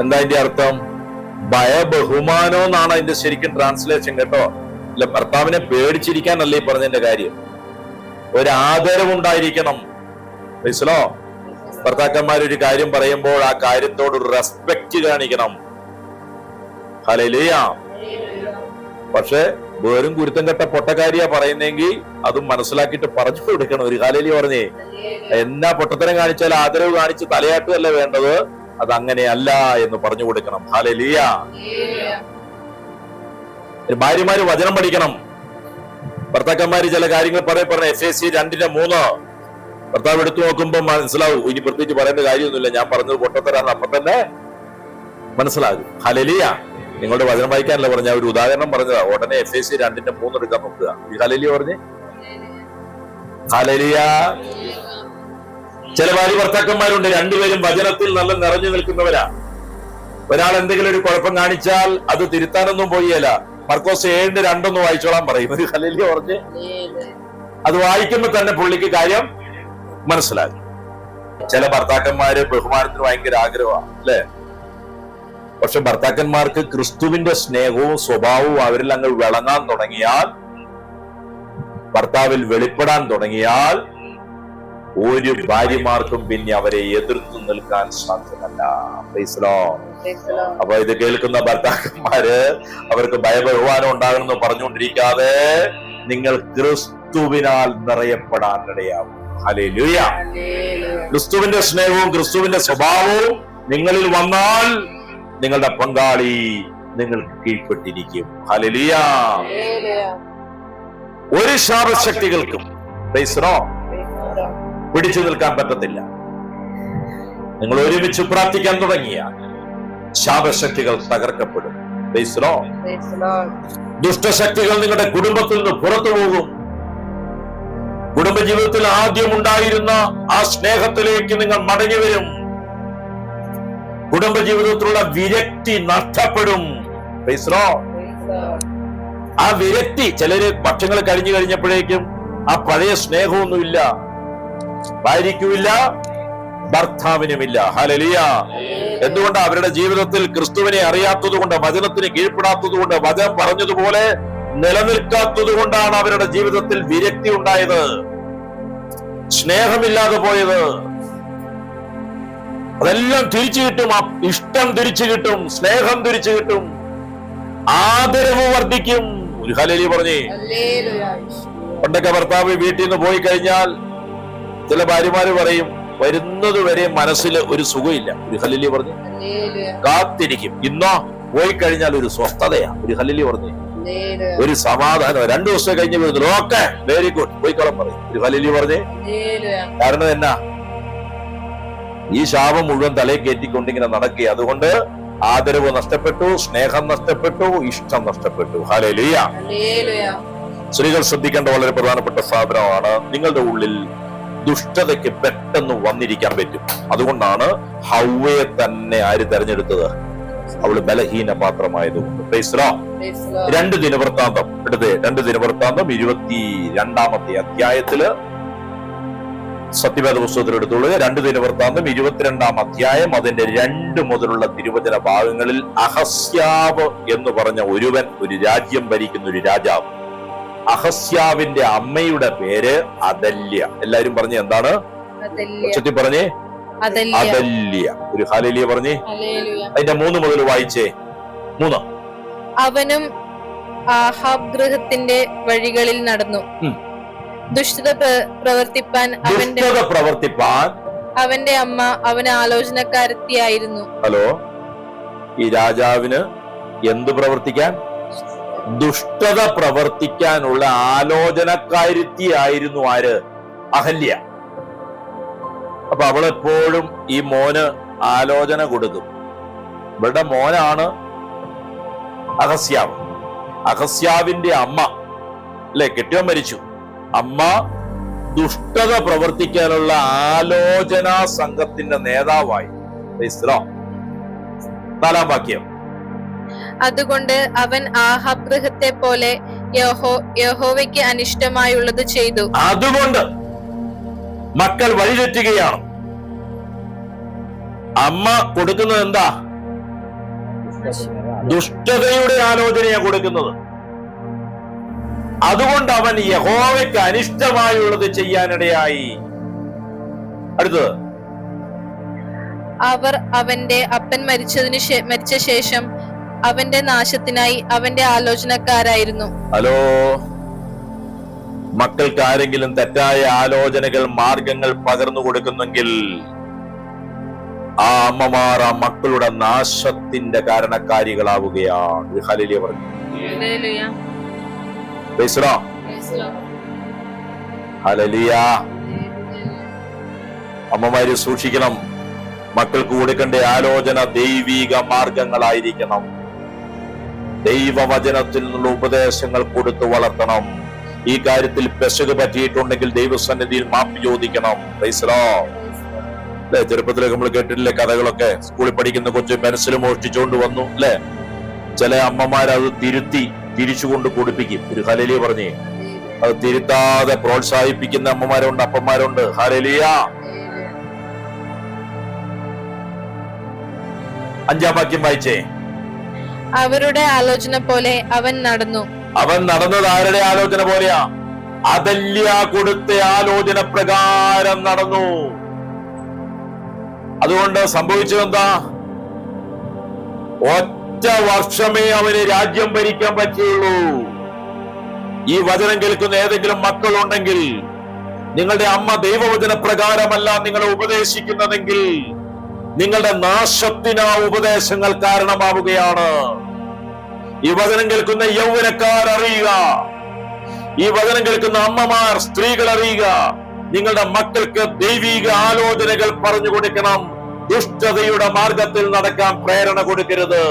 എന്താ അതിന്റെ അർത്ഥം? ഭയബഹുമാനോ എന്നാണ് അതിന്റെ ശരിക്കും ട്രാൻസ്ലേഷൻ കേട്ടോ. അല്ല, ഭർത്താവിനെ പേടിച്ചിരിക്കാനല്ലേ ഈ പറഞ്ഞതിന്റെ കാര്യം. ഒരാദരവുണ്ടായിരിക്കണം. മനസ്സിലോ? ഭർത്താക്കന്മാരൊരു കാര്യം പറയുമ്പോൾ ആ കാര്യത്തോട് റെസ്പെക്ട് കാണിക്കണം. ഹല്ലേലൂയ. പക്ഷെ വേറും കുരുത്തം കെട്ട പൊട്ടക്കാരിയാ പറയുന്നെങ്കിൽ അതും മനസ്സിലാക്കിയിട്ട് പറഞ്ഞു കൊടുക്കണം. ഒരു ഹല്ലേലൂയ പറഞ്ഞേ. എന്നാ പൊട്ടത്തരം കാണിച്ചാൽ ആദരവ് കാണിച്ച് തലയാട്ടുകയല്ല വേണ്ടത്, അതങ്ങനെയല്ല എന്ന് പറഞ്ഞു കൊടുക്കണം. ഹല്ലേലൂയ. ഭാര്യമാര് വചനം പഠിക്കണം. ഭർത്താക്കന്മാര് ചില കാര്യങ്ങൾ പറഞ്ഞ എഫേസ്യർ 2:3 ഭർത്താവ് എടുത്തു നോക്കുമ്പോ മനസ്സിലാവും, ഇനി പ്രത്യേകിച്ച് പറയേണ്ട കാര്യമൊന്നുമില്ല, ഞാൻ പറഞ്ഞത് പൊട്ടത്തരാന്ന് അപ്പൊ തന്നെ മനസ്സിലാകും. ഹല്ലേലൂയ. നിങ്ങളുടെ വചനം വായിക്കാനല്ല പറഞ്ഞ ഒരു ഉദാഹരണം പറഞ്ഞതാ. ഉടനെ എഫേസ്യർ 2:3 എടുക്കാൻ നോക്കുക. ഈ ഹല്ലേലൂയ പറഞ്ഞ്. ഹല്ലേലൂയ. ചില ഭാര്യ ഭർത്താക്കന്മാരുണ്ട്, രണ്ടുപേരും വചനത്തിൽ നല്ല നിറഞ്ഞു നിൽക്കുന്നവരാ. ഒരാൾ എന്തെങ്കിലും ഒരു കുഴപ്പം കാണിച്ചാൽ അത് തിരുത്താനൊന്നും പോയല്ല. മർക്കോസ് 7:2 വായിച്ചോളാൻ പറയും. ഒരു ഹല്ലേലൂയ പറഞ്ഞ് അത് വായിക്കുമ്പോ തന്നെ പുള്ളിക്ക് കാര്യം മനസ്സിലാകും. ചില ഭർത്താക്കന്മാര് ബഹുമാനത്തിന് ഭയങ്കര ആഗ്രഹമാണ് അല്ലെ. പക്ഷെ ഭർത്താക്കന്മാർക്ക് ക്രിസ്തുവിന്റെ സ്നേഹവും സ്വഭാവവും അവരിൽ അങ്ങ് വിളങ്ങാൻ തുടങ്ങിയാൽ, ഭർത്താവിൽ വെളിപ്പെടാൻ തുടങ്ങിയാൽ, ഒരു ഭാര്യമാർക്കും പിന്നെ അവരെ എതിർത്തു നിൽക്കാൻ സാധ്യമല്ല. അപ്പൊ ഇത് കേൾക്കുന്ന ഭർത്താക്കന്മാര് അവർക്ക് ഭയബഹുമാനം ഉണ്ടാകണമെന്ന് പറഞ്ഞുകൊണ്ടിരിക്കാതെ നിങ്ങൾ ക്രിസ്തുവിനാൽ നിറയപ്പെടാൻ ഇടയാവും. ഹല്ലേലൂയ. ക്രിസ്തുവിന്റെ സ്നേഹവും ക്രിസ്തുവിന്റെ സ്വഭാവവും നിങ്ങളിൽ വന്നാൽ നിങ്ങളുടെ പങ്കാളി നിങ്ങൾക്ക് കീഴ്പ്പെട്ടിരിക്കും. ഹല്ലേലൂയ. ഒരു ശാപശക്തികൾക്കും പിടിച്ചു നിൽക്കാൻ പറ്റത്തില്ല. നിങ്ങൾ ഒരുമിച്ച് പ്രാർത്ഥിക്കാൻ തുടങ്ങിയ ശാപശക്തികൾ തകർക്കപ്പെടും. ദുഷ്ടശക്തികൾ നിങ്ങളുടെ കുടുംബത്തിൽ നിന്ന് പുറത്തു പോകും. കുടുംബജീവിതത്തിൽ ആദ്യം ഉണ്ടായിരുന്ന ആ സ്നേഹത്തിലേക്ക് നിങ്ങൾ മടങ്ങി വരും. കുടുംബജീവിതത്തിലുള്ള വിരക്തി നഷ്ടപ്പെടും. ആ വിരക്തി, ചിലര് വർഷങ്ങൾ കഴിഞ്ഞു കഴിഞ്ഞപ്പോഴേക്കും ആ പഴയ സ്നേഹമൊന്നുമില്ല, ഭാര്യയ്ക്കുമില്ല, ഭർത്താവിനുമില്ല. ഹല്ലേലൂയ. എന്തുകൊണ്ട്? അവരുടെ ജീവിതത്തിൽ ക്രിസ്തുവിനെ അറിയാത്തത് കൊണ്ട്, വചനത്തിന് കീഴ്പ്പെടാത്തത് കൊണ്ട്, വചനം പറഞ്ഞതുപോലെ നിലനിൽക്കാത്തത് കൊണ്ടാണ് അവരുടെ ജീവിതത്തിൽ വിരക്തി ഉണ്ടായത്, സ്നേഹമില്ലാതെ പോയത്. അതെല്ലാം തിരിച്ചു കിട്ടും. ഇഷ്ടം തിരിച്ചു കിട്ടും, സ്നേഹം തിരിച്ചു കിട്ടും, ആദരവ് വർദ്ധിക്കും. ഒരു ഹല്ലേലൂയ പറഞ്ഞേ. പണ്ടൊക്കെ ഭർത്താവ് വീട്ടിൽ നിന്ന് പോയി കഴിഞ്ഞാൽ ചില ഭാര്യമാര് പറയും, വരുന്നത് വരെ മനസ്സിൽ ഒരു സുഖമില്ല. ഒരു ഹല്ലേലൂയ പറഞ്ഞു. കാത്തിരിക്കും. ഇന്നോ പോയി കഴിഞ്ഞാൽ ഒരു സ്വസ്ഥതയാ. ഒരു ഹല്ലേലൂയ പറഞ്ഞു. ഒരു സമാധാനം. 2 ദിവസം കഴിഞ്ഞ് വരുന്നു, ഓക്കെ വെരി ഗുഡ്, പോയിക്കോളം പറയും. ഒരു ഹല്ലേലൂയ പറഞ്ഞേ. കാരണം എന്നാ? ഈ ശാപം മുഴുവൻ തലയിൽ കയറ്റിക്കൊണ്ടിങ്ങനെ നടക്കുക. അതുകൊണ്ട് ആദരവ് നഷ്ടപ്പെട്ടു, സ്നേഹം നഷ്ടപ്പെട്ടു, ഇഷ്ടം നഷ്ടപ്പെട്ടു. ഹല്ലേലൂയ. സ്ത്രീകൾ ശ്രദ്ധിക്കേണ്ട വളരെ പ്രധാനപ്പെട്ട സാധനമാണ്. നിങ്ങളുടെ ഉള്ളിൽ ദുഷ്ടതയ്ക്ക് പെട്ടെന്ന് വന്നിരിക്കാൻ പറ്റും. അതുകൊണ്ടാണ് ഹവ്വയെ തന്നെ ആര് തെരഞ്ഞെടുത്തത്? അവള് ബലഹീന പാത്രമായതുകൊണ്ട്. 2 ദിനവൃത്താന്തം എടുത്ത് 2 ദിനവൃത്താന്തം 22-ാമത്തെ അധ്യായത്തില് സത്യവേദ പുസ്തകത്തിൽ എടുത്തുള്ളൂ. 2 ദിനവൃത്താന്തം 22-ാം അധ്യായം അതിന്റെ 2 മുതലുള്ള തിരുവചന ഭാഗങ്ങളിൽ അഹസ്യാവ് എന്ന് പറഞ്ഞ ഒരുവൻ, ഒരു രാജ്യം ഭരിക്കുന്ന ഒരു രാജാവ്. അഹസ്യാവിന്റെ അമ്മയുടെ പേര് അദല്യ. എല്ലാരും പറഞ്ഞേ എന്താണ്? ഉച്ചത്തിൽ പറഞ്ഞേ അദല്യ. ഒരു ഹല്ലേലൂയ പറഞ്ഞേ. അതിന്റെ 3 മുതൽ വായിച്ചേ. 3. അവനും ആഹാബ് ഗൃഹത്തിന്റെ വഴികളിൽ നടന്നു, ദുഷ്ടത പ്രവർത്തിപ്പാൻ അവന്റെ അമ്മ അവന് ആലോചനക്കാരത്തിയായിരുന്നു. ഹലോ, ഈ രാജാവിന് എന്ത് പ്രവർത്തിക്കാൻ? ദുഷ്ടത പ്രവർത്തിക്കാനുള്ള ആലോചനക്കാരത്തിയായിരുന്നു ആര്? അഹല്യ. അപ്പൊ അവളെപ്പോഴും ഈ മോന് ആലോചന കൊടുക്കും. ഇവളുടെ മോനാണ് അഹസ്യാവ്. അഹസ്യാവിന്റെ അമ്മ അല്ലെ? കെട്ടിയോൻ മരിച്ചു, അമ്മ ദുഷ്ടത പ്രവർത്തിക്കാനുള്ള ആലോചനാ സംഘത്തിന്റെ നേതാവായി. നാലാം വാക്യം, അതുകൊണ്ട് അവൻ ആഹാബ് ഗൃഹത്തെ പോലെ യഹോവയ്ക്ക് അനിഷ്ടമായുള്ളത് ചെയ്തു. അതുകൊണ്ട് മക്കൾ വഴിതെറ്റുകയാണ്. അമ്മ കൊടുക്കുന്നത് എന്താ? ദുഷ്ടതയുടെ ആലോചനയാണ് കൊടുക്കുന്നത്. അതുകൊണ്ട് അവൻ യഹോവയ്ക്ക് അനിഷ്ടമായുള്ളത് ചെയ്യാനിടയായി. അടുത്തത്, അവർ അവന്റെ അപ്പൻ മരിച്ച ശേഷം അവന്റെ നാശത്തിനായി അവന്റെ ആലോചനക്കാരായിരുന്നു. ഹലോ, മക്കൾക്ക് ആരെങ്കിലും തെറ്റായ ആലോചനകൾ, മാർഗങ്ങൾ പകർന്നു കൊടുക്കുന്നെങ്കിൽ ആ അമ്മമാർ ആ മക്കളുടെ നാശത്തിന്റെ കാരണക്കാരികളാവുകയാണ്. ഹല്ലേലൂയ പറഞ്ഞു. ഹല്ലേലൂയ. അമ്മമാര് സൂക്ഷിക്കണം. മക്കൾക്ക് കൊടുക്കേണ്ട ആലോചന ദൈവിക മാർഗങ്ങളായിരിക്കണം. ദൈവവചനത്തിൽ നിന്നുള്ള ഉപദേശങ്ങൾ കൊടുത്തു വളർത്തണം. ഈ കാര്യത്തിൽ പെശക് പറ്റിയിട്ടുണ്ടെങ്കിൽ ദൈവസന്നിധിയിൽ മാപ്പ് ചോദിക്കണം. അല്ലെ? ചെറുപ്പത്തിലൊക്കെ നമ്മൾ കേട്ടിട്ടില്ലേ കഥകളൊക്കെ? സ്കൂളിൽ പഠിക്കുന്ന കൊച്ചു പെൻസിൽ മോഷ്ടിച്ചുകൊണ്ട് വന്നു, അല്ലെ? ചില അമ്മമാരത് തിരിച്ചുകൊണ്ട് കൊടുപ്പിക്കും. ഒരു ഹല്ലേലൂയ പറഞ്ഞേ. അത് തിരുത്താതെ പ്രോത്സാഹിപ്പിക്കുന്ന അമ്മമാരുണ്ട്, അപ്പന്മാരുണ്ട്. ഹല്ലേലൂയ. 5-ാം വാക്യം വായിച്ചേ. അവരുടെ ആലോചന പോലെ അവൻ നടന്നു. അവൻ നടന്നത് ആരുടെ ആലോചന പോലെയാ? അതല്യ കൊടുത്ത ആലോചന പ്രകാരം നടന്നു. അതുകൊണ്ട് സംഭവിച്ചതെന്താ? ഒറ്റ വർഷമേ അവന് രാജ്യം ഭരിക്കാൻ പറ്റുള്ളൂ. ഈ വചനം കേൾക്കുന്ന ഏതെങ്കിലും മക്കളുണ്ടെങ്കിൽ, നിങ്ങളുടെ അമ്മ ദൈവവചന പ്രകാരമല്ല നിങ്ങളെ ഉപദേശിക്കുന്നതെങ്കിൽ, നിങ്ങളുടെ നാശത്തിന് ആ ഉപദേശങ്ങൾ കാരണമാവുകയാണ്. ഈ വചനം കേൾക്കുന്ന യൗവനക്കാർ അറിയുക, ഈ വചനം കേൾക്കുന്ന അമ്മമാർ, സ്ത്രീകൾ അറിയുക, നിങ്ങളുടെ മക്കൾക്ക് ദൈവിക ആലോചനകൾ പറഞ്ഞു കൊടുക്കണം. ദുഷ്ടതയുടെ മാർഗത്തിൽ നടക്കാൻ പ്രേരണ കൊടുക്കരുത്.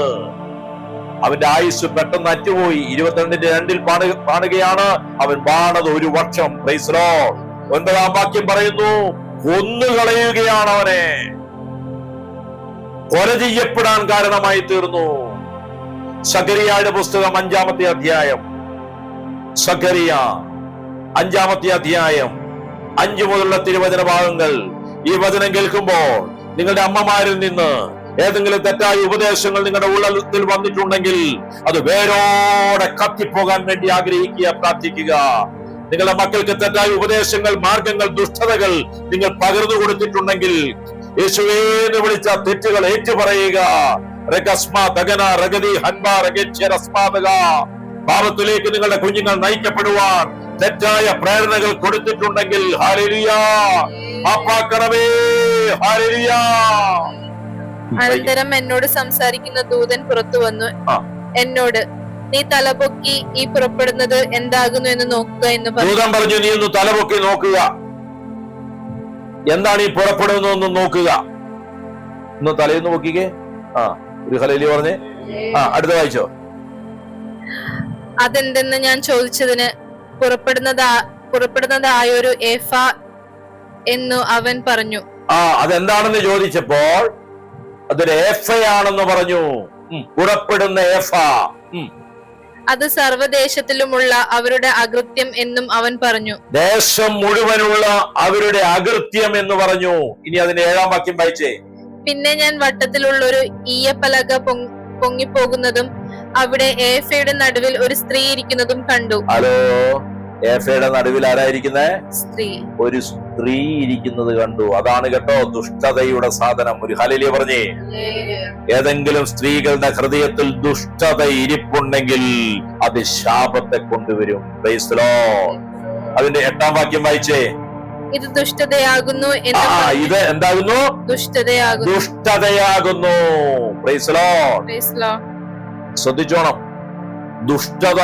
അവന്റെ ആയുസ് പെട്ടെന്ന് അറ്റുപോയി. 22:2 കാണുകയാണ്, അവൻ വാണത് 1 വർഷം. Praise Lord. 9-ാം വാക്യം പറയുന്നു, കൊന്നുകളയുകയാണ് അവനെ. കൊല ചെയ്യപ്പെടാൻ കാരണമായി തീർന്നു. സഖറിയയുടെ പുസ്തകം 5-ാമത്തെ അധ്യായം. സഖറിയ 5-ാമത്തെ അധ്യായം 5 മുതലുള്ള തിരുവചന ഭാഗങ്ങൾ. ഈ വചനം കേൾക്കുമ്പോൾ നിങ്ങളുടെ അമ്മമാരിൽ നിന്ന് ഏതെങ്കിലും തെറ്റായ ഉപദേശങ്ങൾ നിങ്ങളുടെ ഉള്ളത്തിൽ വന്നിട്ടുണ്ടെങ്കിൽ അത് വേരോടെ കത്തിപ്പോകാൻ വേണ്ടി ആഗ്രഹിക്കുക, പ്രാർത്ഥിക്കുക. നിങ്ങളുടെ മക്കൾക്ക് തെറ്റായ ഉപദേശങ്ങൾ, മാർഗങ്ങൾ, ദുഷ്ടതകൾ നിങ്ങൾ പകർന്നു കൊടുത്തിട്ടുണ്ടെങ്കിൽ യേശുവേന്ന് വിളിച്ച തെറ്റുകൾ ഏറ്റുപറയുക. പാപത്തിലേക്ക് നിങ്ങളുടെ കുഞ്ഞുങ്ങൾ നയിക്കപ്പെടുവാൻ തെറ്റായ പ്രേരണകൾ കൊടുത്തിട്ടുണ്ടെങ്കിൽ ഹല്ലേലൂയ, മാപ്പാക്കണമേ. ഹല്ലേലൂയ. അനന്തരം എന്നോട് സംസാരിക്കുന്ന ദൂതൻ പുറത്തു വന്നു എന്നോട്, നീ തലപൊക്കി ഈ പുറപ്പെടുന്നത് എന്താകുന്നു എന്ന് നോക്കുക എന്ന് പറഞ്ഞു. നീ ഒന്ന് തലപൊക്കി നോക്കുക, എന്താണ് ഈ പുറപ്പെടുന്നതെന്ന് നോക്കുക. ഒന്ന് തലയൊന്ന് നോക്കിക്കേ. ഒരു ഹല്ലേലൂയ പറഞ്ഞേ. അടുത്ത വായിച്ചോ. അതെന്തെന്ന് ഞാൻ ചോദിച്ചതിന്, പുറപ്പെടുന്നതായൊരു ഏഫ എന്നു അവൻ പറഞ്ഞു. അതെന്താണെന്ന് ചോദിച്ചപ്പോൾ അതൊരു ഏഫയാണെന്ന് പറഞ്ഞു. പുറപ്പെടുന്ന ഏഫ. അത് സർവ്വദേശത്തിലുമുള്ള അവരുടെ അകൃത്യം എന്നും അവൻ പറഞ്ഞു. ദേശം മുഴുവനുള്ള അവരുടെ അകൃത്യം എന്ന് പറഞ്ഞു. ഇനി അതിന്റെ 7-ാം വാക്യം വായിച്ചേ. പിന്നെ ഞാൻ വട്ടത്തിലുള്ളൊരു ഈയപ്പലക പൊങ്ങിപ്പോകുന്നതും അവിടെ ഏഫയുടെ നടുവിൽ ഒരു സ്ത്രീ ഇരിക്കുന്നതും കണ്ടു. ഹലോ, ഏഫയുടെ നടുവിൽ ആരായിരിക്കുന്നേ? സ്ത്രീ. ഒരു സ്ത്രീ ഇരിക്കുന്നത് കണ്ടു. അതാണ് കേട്ടോ ദുഷ്ടതയുടെ സാധനം. ഒരു ഹല്ലേലൂയ പറഞ്ഞേ. ഏതെങ്കിലും സ്ത്രീകളുടെ ഹൃദയത്തിൽ ദുഷ്ടത ഇരിപ്പുണ്ടെങ്കിൽ അത് ശാപത്തെ കൊണ്ടുവരും. Praise the Lord. അതിന്റെ 8-ാം വാക്യം വായിച്ചേ. ഇത് ദുഷ്ടതയാകുന്നു. ഇത് എന്താകുന്നു? ദുഷ്ടതയാകുന്നു. Praise the Lord. ശ്രദ്ധിച്ചോണം. ദുഷ്ടത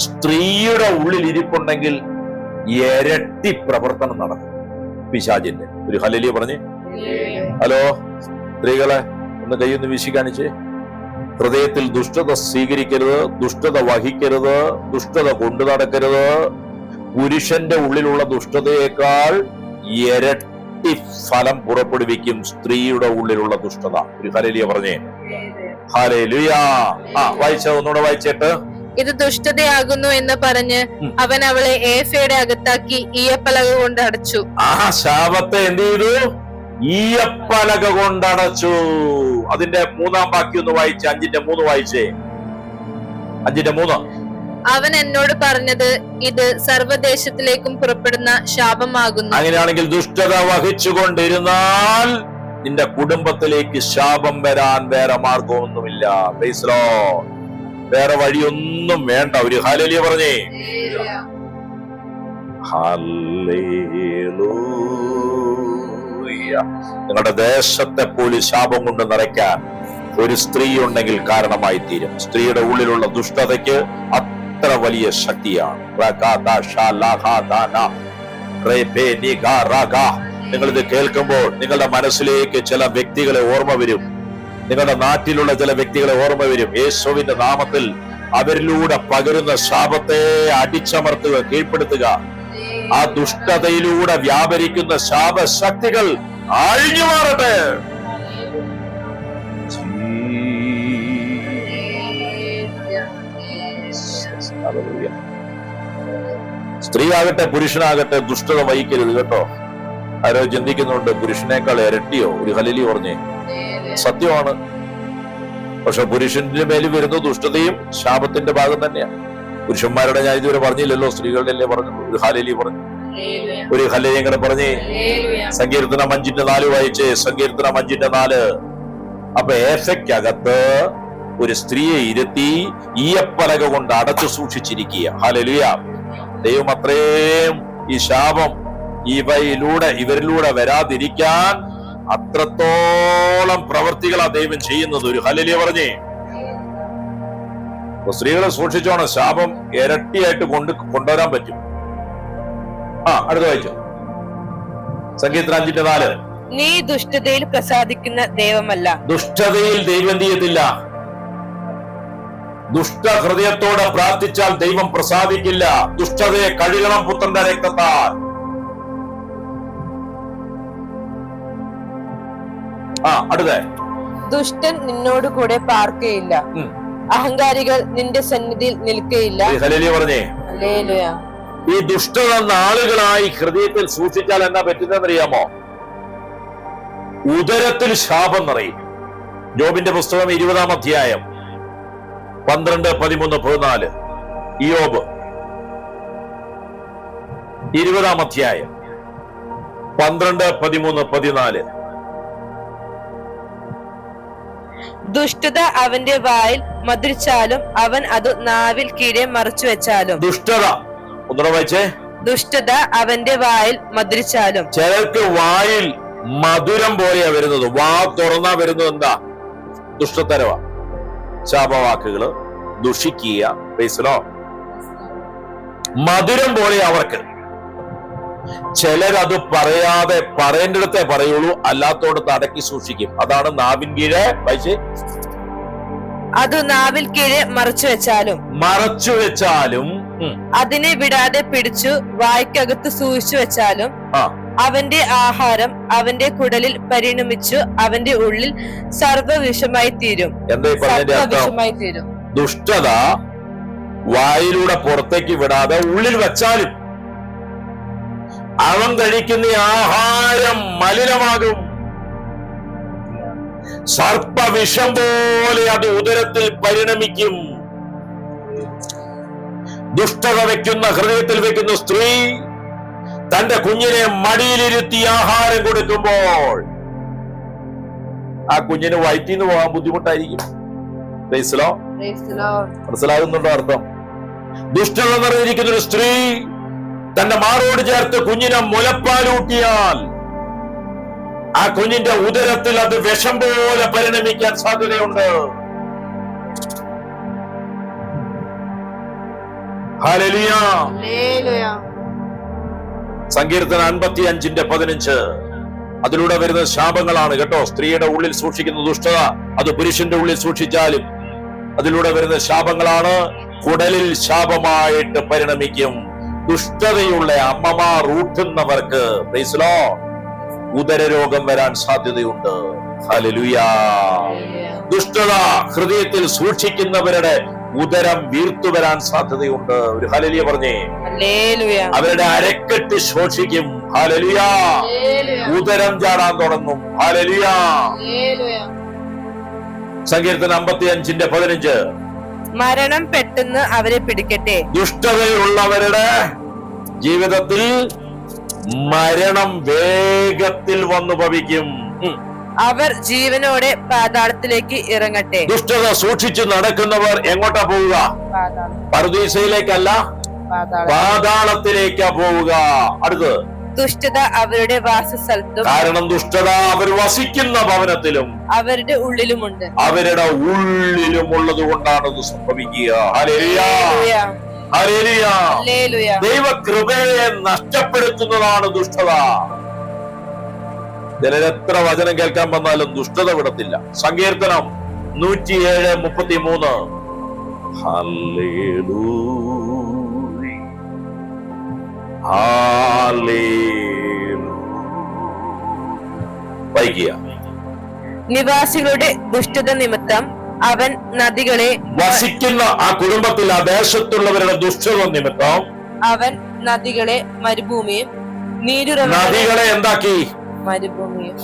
സ്ത്രീയുടെ ഉള്ളിൽ ഇരിപ്പുണ്ടെങ്കിൽ ഇരട്ടി പ്രവർത്തനം നടക്കും പിശാചിന്റെ. ഒരു ഹല്ലേലൂയ പറഞ്ഞേ. ഹലോ സ്ത്രീകളെ, ഒന്ന് കൈയൊന്ന് വീശി കാണിച്ചേ. ഹൃദയത്തിൽ ദുഷ്ടത സ്വീകരിക്കരുത്, ദുഷ്ടത വഹിക്കരുത്, ദുഷ്ടത കൊണ്ടു നടക്കരുത്. പുരുഷന്റെ ഉള്ളിലുള്ള ദുഷ്ടതയേക്കാൾ ഇരട്ടി ഫലം പുറപ്പെടുവിക്കും സ്ത്രീയുടെ ഉള്ളിലുള്ള ദുഷ്ടത. ഒരു ഹല്ലേലൂയ പറഞ്ഞേ. ഹല്ലേലൂയ. വായിച്ച ഒന്നുകൂടെ വായിച്ചിട്ട്. ഇത് ദുഷ്ടതയാകുന്നു എന്ന് പറഞ്ഞ് അവൻ അവളെ ഏഫയുടെ അകത്താക്കി ഈയപ്പലക കൊണ്ട് അടച്ചു. ശാപത്തെ എന്ത് ചെയ്തു? ഈയപ്പലക കൊണ്ടടച്ചു. അതിന്റെ മൂന്നാം വാക്യം ഒന്ന് വായിച്ച് 5:3 വായിച്ചേ. 5:3. അവൻ എന്നോട് പറഞ്ഞത് ഇത് സർവ്വദേശത്തിലേക്കും പുറപ്പെടുന്ന ശാപമാകുന്നു. അങ്ങനെയാണെങ്കിൽ ദുഷ്ടത വഹിച്ചുകൊണ്ടിരുന്നാൽ നിന്റെ കുടുംബത്തിലേക്ക് ശാപം വരാൻ വേറെ മാർഗമൊന്നുമില്ല. Price the Lord. വേറെ വഴിയൊന്നും വേണ്ട. ഒരു ഹല്ലേലൂയ പറഞ്ഞേ. ഹല്ലേലൂയ. നിങ്ങളുടെ ദേശത്തെ പോലും ശാപം കൊണ്ട് നിറയ്ക്കാൻ ഒരു സ്ത്രീ ഉണ്ടെങ്കിൽ കാരണമായി തീരും. സ്ത്രീയുടെ ഉള്ളിലുള്ള ദുഷ്ടതയ്ക്ക് അത്ര വലിയ ശക്തിയാണ്. നിങ്ങളിത് കേൾക്കുമ്പോൾ നിങ്ങളുടെ മനസ്സിലേക്ക് ചില വ്യക്തികളെ ഓർമ്മ വരും. നിങ്ങളുടെ നാട്ടിലുള്ള ചില വ്യക്തികളെ ഓർമ്മ വരും. യേശുവിന്റെ നാമത്തിൽ അവരിലൂടെ പകരുന്ന ശാപത്തെ അടിച്ചമർത്തുക, കീഴ്പ്പെടുത്തുക. ആ ദുഷ്ടതയിലൂടെ വ്യാപരിക്കുന്ന ശാപശക്തികൾ അഴിഞ്ഞു മാറട്ടെ. സ്ത്രീ ആകട്ടെ പുരുഷനാകട്ടെ ദുഷ്ടത വഹിക്കരുത് കേട്ടോ. ആരോ ചിന്തിക്കുന്നുണ്ട് പുരുഷനേക്കാൾ ഇരട്ടിയോ? ഒരു ഹല്ലേലൂയ പറഞ്ഞേ. സത്യമാണ്. പക്ഷെ പുരുഷന്റെ മേൽ വരുന്ന ദുഷ്ടതയും ശാപത്തിന്റെ ഭാഗം തന്നെയാണ്. പുരുഷന്മാരുടെ ഞാൻ ഇതുവരെ പറഞ്ഞില്ലല്ലോ, സ്ത്രീകളുടെ അല്ലേ പറഞ്ഞുള്ളൂ. ഒരു ഹല്ലേലൂയ പറഞ്ഞു. ഒരു ഹല്ലേലൂയ ഇങ്ങനെ പറഞ്ഞേ. സങ്കീർത്തനം 5:4 വായിച്ചേ. സങ്കീർത്തനം 5:4. അപ്പൊ ഏഫയ്ക്കകത്ത് ഒരു സ്ത്രീയെ ഇരുത്തി ഈയപ്പലക കൊണ്ട് അടച്ചു സൂക്ഷിച്ചിരിക്കുക. ഹല്ലേലൂയ. ദൈവം അത്രയും ഈ ശാപം ഇവരിലൂടെ വരാതിരിക്കാൻ അത്രത്തോളം പ്രവർത്തികളാ ദൈവം ചെയ്യുന്നത്. ഒരു ഹല്ലേലൂയ പറഞ്ഞേ. സ്ത്രീകളെ സൂക്ഷിച്ചോണം. ശാപം ഇരട്ടിയായിട്ട് കൊണ്ടുവരാൻ പറ്റും. അടുത്ത വായിച്ചു. സങ്കീർത്തനം 5:4. നീ ദുഷ്ടതയിൽ പ്രസാദിക്കുന്ന ദൈവമല്ല. ദുഷ്ടതയിൽ ദൈവം എന്ത് ചെയ്യത്തില്ല? ദുഷ്ടഹൃദയത്തോടെ പ്രാർത്ഥിച്ചാൽ ദൈവം പ്രസാദിക്കില്ല. ദുഷ്ടതയെ കഴുകണം പുത്രന്റെ രക്തത്താൽ. അടുത്ത. ദുഷ്ടൻ നിന്നോട് കൂടെ പാർക്കയില്ല, അഹങ്കാരികൾ നിന്റെ സന്നിധിയിൽ നിൽക്കയില്ല. ഹല്ലേലൂയ പറഞ്ഞേ. ഹല്ലേലൂയ. ഈ ദുഷ്ടത നാളുകളായി ഹൃദയത്തിൽ സൂക്ഷിച്ചാൽ എന്നാ പറ്റുന്നതെന്നറിയാമോ? ഉദരത്തിൽ ശാപം നിറയും. ജോബിന്റെ പുസ്തകം 20-ാം അധ്യായം 12, 13, 14. ഇയ്യോബ് 20-ാം അധ്യായം 12, 13, 14. ദുഷ്ടത അവന്റെ വായിൽ മധുരിച്ചാലും അവൻ അത് നാവിൽ കീഴെ മറച്ചു വെച്ചാലും. ദുഷ്ടത ഒന്നുകൂടെ വായിച്ചേ. ദുഷ്ടത അവന്റെ വായിൽ മധുരിച്ചാലും. ചിലർക്ക് വായിൽ മധുരം പോലെയാ വരുന്നത്. വാ തുറന്നാ വരുന്നത് എന്താ? ദുഷ്ടത്തരവാ. ശാപവാക്കുകള്, ദുഷിക്കുക. മധുരം പോലെ അവർക്ക്. ചിലരത് പറയാതെ പറയേണ്ടിടത്തേ പറയുള്ളൂ, അല്ലാത്തോടത്ത് അടക്കി സൂക്ഷിക്കും. അതാണ് നാവിൻ കീഴെ വായിച്ച്. അത് നാവിൽ കീഴെ മറച്ചു വെച്ചാലും അതിനെ വിടാതെ പിടിച്ചു വായ്ക്കകത്ത് സൂക്ഷിച്ചു വെച്ചാലും അവന്റെ ആഹാരം അവന്റെ കുടലിൽ പരിണമിച്ചു അവന്റെ ഉള്ളിൽ സർവ്വവിഷമായി തീരും. ദുഷ്ടത വായിലൂടെ പുറത്തേക്ക് വിടാതെ ഉള്ളിൽ വെച്ചാലും അവൻ കഴിക്കുന്ന ആഹാരം മലിനമാകും. സർപ്പവിഷം പോലെ അത് ഉദരത്തിൽ പരിണമിക്കും. ദുഷ്ടത വെക്കുന്ന ഹൃദയത്തിൽ വെക്കുന്ന സ്ത്രീ തന്റെ കുഞ്ഞിനെ മടിയിലിരുത്തി ആഹാരം കൊടുക്കുമ്പോൾ ആ കുഞ്ഞിന് വയറ്റിന്ന് പോകാൻ ബുദ്ധിമുട്ടായിരിക്കും. മനസ്സിലാകുന്നുണ്ടോ അർത്ഥം? ദുഷ്ടത നിറഞ്ഞിരിക്കുന്ന ഒരു സ്ത്രീ തന്റെ മാറോട് ചേർത്ത് കുഞ്ഞിനെ മുലപ്പാലൂട്ടിയാൽ ആ കുഞ്ഞിന്റെ ഉദരത്തിൽ അത് വിഷം പോലെ പരിണമിക്കാൻ സാധ്യതയുണ്ട്. ഹല്ലേലൂയ. സങ്കീർത്തനം 55:15. അതിലൂടെ വരുന്ന ശാപങ്ങളാണ് കേട്ടോ. സ്ത്രീയുടെ ഉള്ളിൽ സൂക്ഷിക്കുന്ന ദുഷ്ടത അത് പുരുഷന്റെ ഉള്ളിൽ സൂക്ഷിച്ചാലും അതിലൂടെ വരുന്ന ശാപങ്ങളാണ് കുടലിൽ ശാപമായിട്ട് പരിണമിക്കും. ദുഷ്ടതയുള്ള അമ്മമാർ ഊട്ടുന്നവർക്ക് ഉദരരോഗം വരാൻ സാധ്യതയുണ്ട്. ഹല്ലേലൂയ. ദുഷ്ടത ഹൃദയത്തിൽ സൂക്ഷിക്കുന്നവരുടെ ഉദരം വീർത്തു വരാൻ സാധ്യതയുണ്ട്. ഒരു ഹല്ലേലൂയ പറഞ്ഞേ. അവരുടെ അരക്കെട്ട് ശോഷിക്കും. ഹല്ലേലൂയ. ഉദരം ചാടാൻ തുടങ്ങും. ഹല്ലേലൂയ. സങ്കീർത്തനം 55:15 മരണം പെട്ടെന്ന് അവരെ പിടിക്കട്ടെ. ദുഷ്ടതയുള്ളവരുടെ ജീവിതത്തിൽ മരണം വേഗത്തിൽ വന്നു ഭവിക്കും. അവർ ജീവനോടെ പാതാളത്തിലേക്ക് ഇറങ്ങട്ടെ. ദുഷ്ടത സൂക്ഷിച്ചു നടക്കുന്നവർ എങ്ങോട്ടാ പോവുക? പറുദീസയിലേക്കല്ല, പാതാളത്തിലേക്കാ പോവുക. അടുത്ത് ദുഷ്ടത അവരുടെ വാസസ്ഥലത്തും, കാരണം ദുഷ്ടത അവർ വസിക്കുന്ന ഭവനത്തിലും അവരുടെ ഉള്ളിലുമുണ്ട്. അവരുടെ ഉള്ളിലുമുള്ളത് കൊണ്ടാണ് ഇത് സംഭവിക്കുക. ഹല്ലേലൂയ. ഹല്ലേലൂയ. ദൈവകൃപയെ നഷ്ടപ്പെടുത്തുന്നതാണ് ദുഷ്ടത. ചിലരെത്ര വചനം കേൾക്കാൻ വന്നാലും ദുഷ്ടത വിടത്തില്ല. സങ്കീർത്തനം 107:33 ഹല്ലേലൂയ വൈകിയ നിവാസികളുടെ ദുഷ്ടത നിമിത്തം അവൻ നദികളെ, വസിക്കുന്ന ആ കുടുംബത്തിൽ ആ ദേശത്തുള്ളവരുടെ ദുഷ്ടത നിമിത്തം അവൻ നദികളെ മരുഭൂമിയും നദികളെ എന്താക്കി? മരുഭൂമിയും.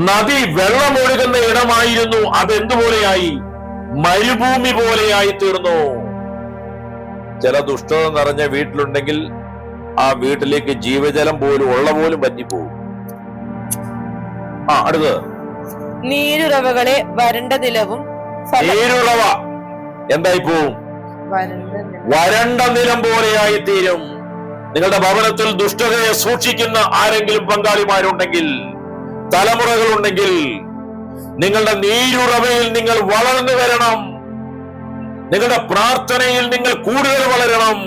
നദി വെള്ളമൊഴുകുന്ന ഇടമായിരുന്നു, അതെന്തുപോലെയായി? മരുഭൂമി പോലെയായി തീർന്നു. ചില ദുഷ്ടത നിറഞ്ഞ വീട്ടിലുണ്ടെങ്കിൽ ആ വീട്ടിലേക്ക് ജീവജലം പോലും ഉള്ള പോലും പറ്റിപ്പോകും. അടുത്ത് നീരുറവകളെ വരണ്ട നിലവും. നീരുറവ എന്തായി പോവും? വരണ്ട നിലം പോലെയായി തീരും. നിങ്ങളുടെ ഭവനത്തിൽ ദുഷ്ടതയെ സൂക്ഷിക്കുന്ന ആരെങ്കിലും പങ്കാളിമാരുണ്ടെങ്കിൽ, തലമുറകളുണ്ടെങ്കിൽ, നിങ്ങളുടെ നീരുറവയിൽ നിങ്ങൾ വളർന്നു വരണം. നിങ്ങളുടെ പ്രാർത്ഥനയിൽ നിങ്ങൾ കൂടുതൽ വളരണം.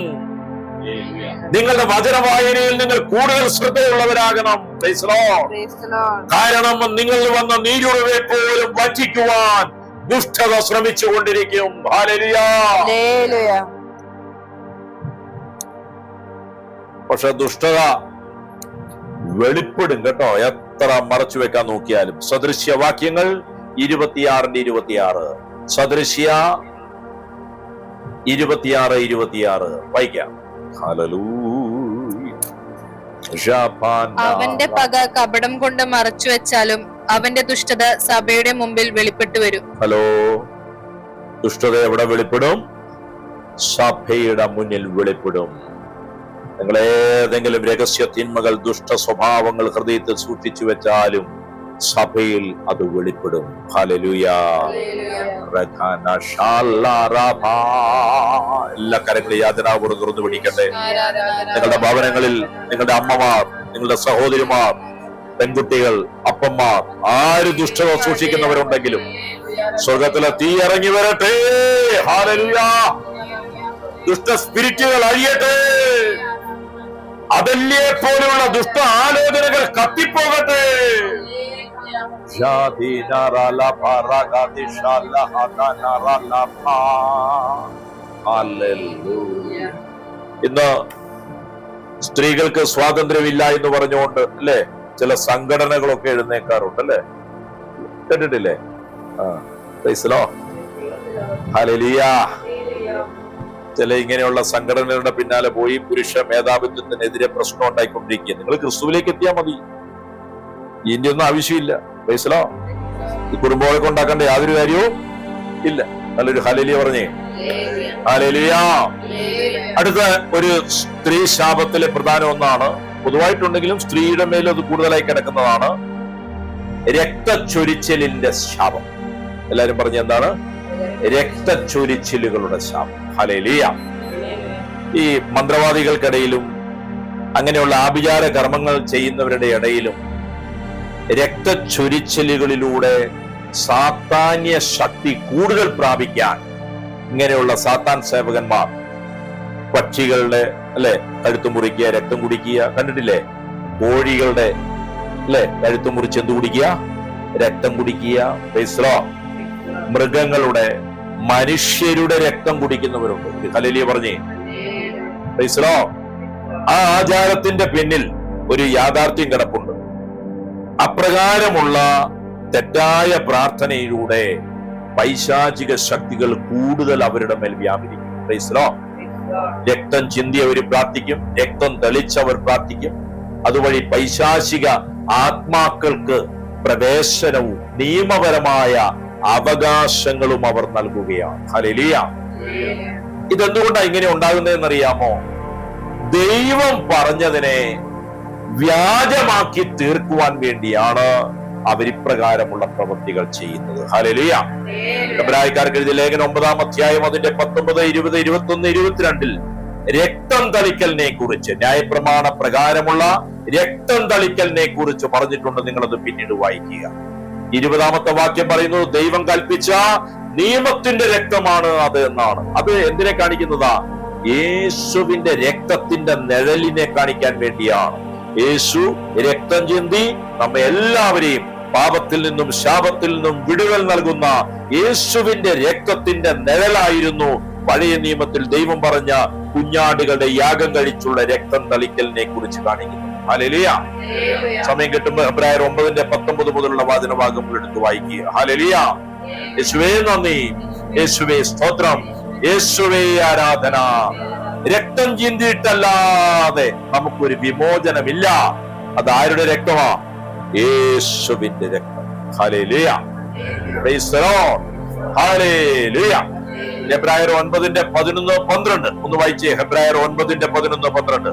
നിങ്ങളുടെ വചനവായനയിൽ നിങ്ങൾ കൂടുതൽ ശ്രദ്ധയുള്ളവരാകണം. കാരണം നിങ്ങളിൽ വന്ന നീരുറവയെ പോലും വഞ്ചിക്കുവാൻ ദുഷ്ടത ശ്രമിച്ചുകൊണ്ടിരിക്കും. ഹല്ലേലൂയ. പക്ഷെ ദുഷ്ടത വെളിപ്പെടും കേട്ടോ, എത്ര മറച്ചു വെക്കാൻ നോക്കിയാലും. സദൃശ്യവാക്യങ്ങൾ 26:26 സദൃശ്യ 26:26 വായിക്കാം. അവന്റെ പക കപടം കൊണ്ട് മറച്ചു വെച്ചാലും അവന്റെ ദുഷ്ടത സഭയുടെ മുമ്പിൽ വെളിപ്പെട്ടു വരും. ഹലോ, ദുഷ്ടത എവിടെ വെളിപ്പെടും? സഭയുടെ മുന്നിൽ വെളിപ്പെടും. നിങ്ങൾ ഏതെങ്കിലും രഹസ്യ തിന്മകൾ, ദുഷ്ട സ്വഭാവങ്ങൾ ഹൃദയത്തിൽ സൂക്ഷിച്ചു വെച്ചാലും സഭയിൽ അത് വെളിപ്പെടും. ഹല്ലേലൂയ. എല്ലാ കരങ്ങളും യാതനാപൂർവ്വം തുറന്നു പിടിക്കട്ടെ. നിങ്ങളുടെ ഭവനങ്ങളിൽ നിങ്ങളുടെ അമ്മമാർ, നിങ്ങളുടെ സഹോദരിമാർ, പെൺകുട്ടികൾ, അപ്പന്മാർ, ആര് ദുഷ്ടത സൂക്ഷിക്കുന്നവരുണ്ടെങ്കിലും സ്വർഗത്തിലെ തീ ഇറങ്ങി വരട്ടെ. ഹല്ലേലൂയ. ദുഷ്ട സ്പിരിറ്റുകൾ അഴിയട്ടെ. അതല്ലേ പോലെയുള്ള ദുഷ്ട ആലോചനകൾ കത്തിപ്പോകട്ടെ. ഇന്ന് സ്ത്രീകൾക്ക് സ്വാതന്ത്ര്യമില്ല എന്ന് പറഞ്ഞുകൊണ്ട് അല്ലെ ചില സംഘടനകളൊക്കെ എഴുന്നേക്കാറുണ്ട് അല്ലെ, കേട്ടിട്ടില്ലേ? ഹല്ലേലൂയ. ചില ഇങ്ങനെയുള്ള സംഘടനകളുടെ പിന്നാലെ പോയി പുരുഷ മേധാവിത്വത്തിനെതിരെ പ്രശ്നം ഉണ്ടായിക്കൊണ്ടിരിക്കുക. നിങ്ങൾ ക്രിസ്തുവിലേക്ക് എത്തിയാൽ മതി, ഇതിന്റെ ഒന്നും ആവശ്യമില്ല. പൈസലോ ഈ കുടുംബമൊക്കെ ഉണ്ടാക്കേണ്ട യാതൊരു കാര്യവും ഇല്ല. നല്ലൊരു ഹല്ലേലൂയ പറഞ്ഞേ. ഹല്ലേലൂയ. അടുത്ത ഒരു സ്ത്രീ ശാപത്തിലെ പ്രധാന ഒന്നാണ്, പൊതുവായിട്ടുണ്ടെങ്കിലും സ്ത്രീയുടെ മേലും അത് കൂടുതലായി കിടക്കുന്നതാണ്, രക്തച്ചൊരിച്ചിലിന്റെ ശാപം. എല്ലാരും പറഞ്ഞ എന്താണ്? രക്തച്ചൊരിച്ചിലുകളുടെ ശാപം. ഹല്ലേലൂയ. ഈ മന്ത്രവാദികൾക്കിടയിലും അങ്ങനെയുള്ള ആഭിചാര കർമ്മങ്ങൾ ചെയ്യുന്നവരുടെ ഇടയിലും രക്തച്ചൊരിച്ചിലുകളിലൂടെ സാത്താന്യ ശക്തി കൂടുതൽ പ്രാപിക്കാൻ ഇങ്ങനെയുള്ള സാത്താൻ സേവകന്മാർ പക്ഷികളുടെ അല്ലെ കഴുത്ത് മുറിക്കുക, രക്തം കുടിക്കുക. കണ്ടിട്ടില്ലേ? കോഴികളുടെ അല്ലെ കഴുത്ത് മുറിച്ച് എന്ത് കുടിക്കുക? രക്തം കുടിക്കുക. മൃഗങ്ങളുടെ മനുഷ്യരുടെ രക്തം കുടിക്കുന്നവരുണ്ട്. ഹല്ലേലൂയ പറഞ്ഞേ. Price the Lord. ആ ആചാരത്തിന്റെ പിന്നിൽ ഒരു യാഥാർത്ഥ്യം കിടപ്പുണ്ട്. അപ്രകാരമുള്ള തെറ്റായ പ്രാർത്ഥനയിലൂടെ പൈശാചിക ശക്തികൾ കൂടുതൽ അവരുടെ മേൽ വ്യാപരിക്കും. Price the Lord. രക്തം ചിന്തിയവർ പ്രാർത്ഥിക്കും, രക്തം തെളിച്ചവർ പ്രാർത്ഥിക്കും. അതുവഴി പൈശാചിക ആത്മാക്കൾക്ക് പ്രവേശനവും നിയമപരമായ അവകാശങ്ങളും അവർ നൽകുകയാണ്. ഹല്ലേലൂയ. ഇതെന്തുകൊണ്ടാണ് ഇങ്ങനെ ഉണ്ടാകുന്നതെന്നറിയാമോ? ദൈവം പറഞ്ഞതിനെ വ്യാജമാക്കി തീർക്കുവാൻ വേണ്ടിയാണ് അവരിപ്രകാരമുള്ള പ്രവൃത്തികൾ ചെയ്യുന്നത്. ഹല്ലേലൂയ. എബ്രായക്കാർക്ക് എഴുതിയ ലേഖനം 9-ാം അധ്യായം അതിന്റെ 19, 20, 21, 22 രക്തം തളിക്കലിനെ കുറിച്ച്, ന്യായപ്രമാണ പ്രകാരമുള്ള രക്തം തളിക്കലിനെ കുറിച്ച് പറഞ്ഞിട്ടുണ്ട്. നിങ്ങളത് പിന്നീട് വായിക്കുക. 20-ാമത്തെ വാക്യം പറയുന്നത് ദൈവം കൽപ്പിച്ച നിയമത്തിന്റെ രക്തമാണ് അത് എന്നാണ്. അത് എന്തിനെ കാണിക്കുന്നതാ? യേശുവിന്റെ രക്തത്തിന്റെ നിഴലിനെ കാണിക്കാൻ വേണ്ടിയാണ്. യേശു രക്തം ചിന്തി നമ്മെ എല്ലാവരെയും പാപത്തിൽ നിന്നും ശാപത്തിൽ നിന്നും വിടുതൽ നൽകുന്ന യേശുവിന്റെ രക്തത്തിന്റെ നിഴലായിരുന്നു പഴയ നിയമത്തിൽ ദൈവം പറഞ്ഞ കുഞ്ഞാടുകളുടെ യാഗം കഴിച്ചുള്ള രക്തം തളിക്കലിനെ കുറിച്ച് കാണിക്കുന്നു. ഹല്ലേലൂയ. സമയം കിട്ടുമ്പോൾ എബ്രായർ 9:19 മുതലുള്ള വചനഭാഗങ്ങൾ എടുത്ത് വായിക്കുക. ഹല്ലേലൂയ. യേശുവേ നന്ദി, യേശുവേ സ്തോത്രം, യേശുവേ ആരാധന. രക്തം ചിന്തിയിട്ടല്ലാതെ നമുക്കൊരു വിമോചനമില്ല. അത് ആരുടെ രക്തമാ? യേശുവിന്റെ രക്തം. ഹല്ലേലൂയ. Praise the Lord. ഹല്ലേലൂയ. ഹെബ്രായർ 9:11-12 ഒന്ന് വായിച്ചേ. ഹെബ്രായർ 9:11-12.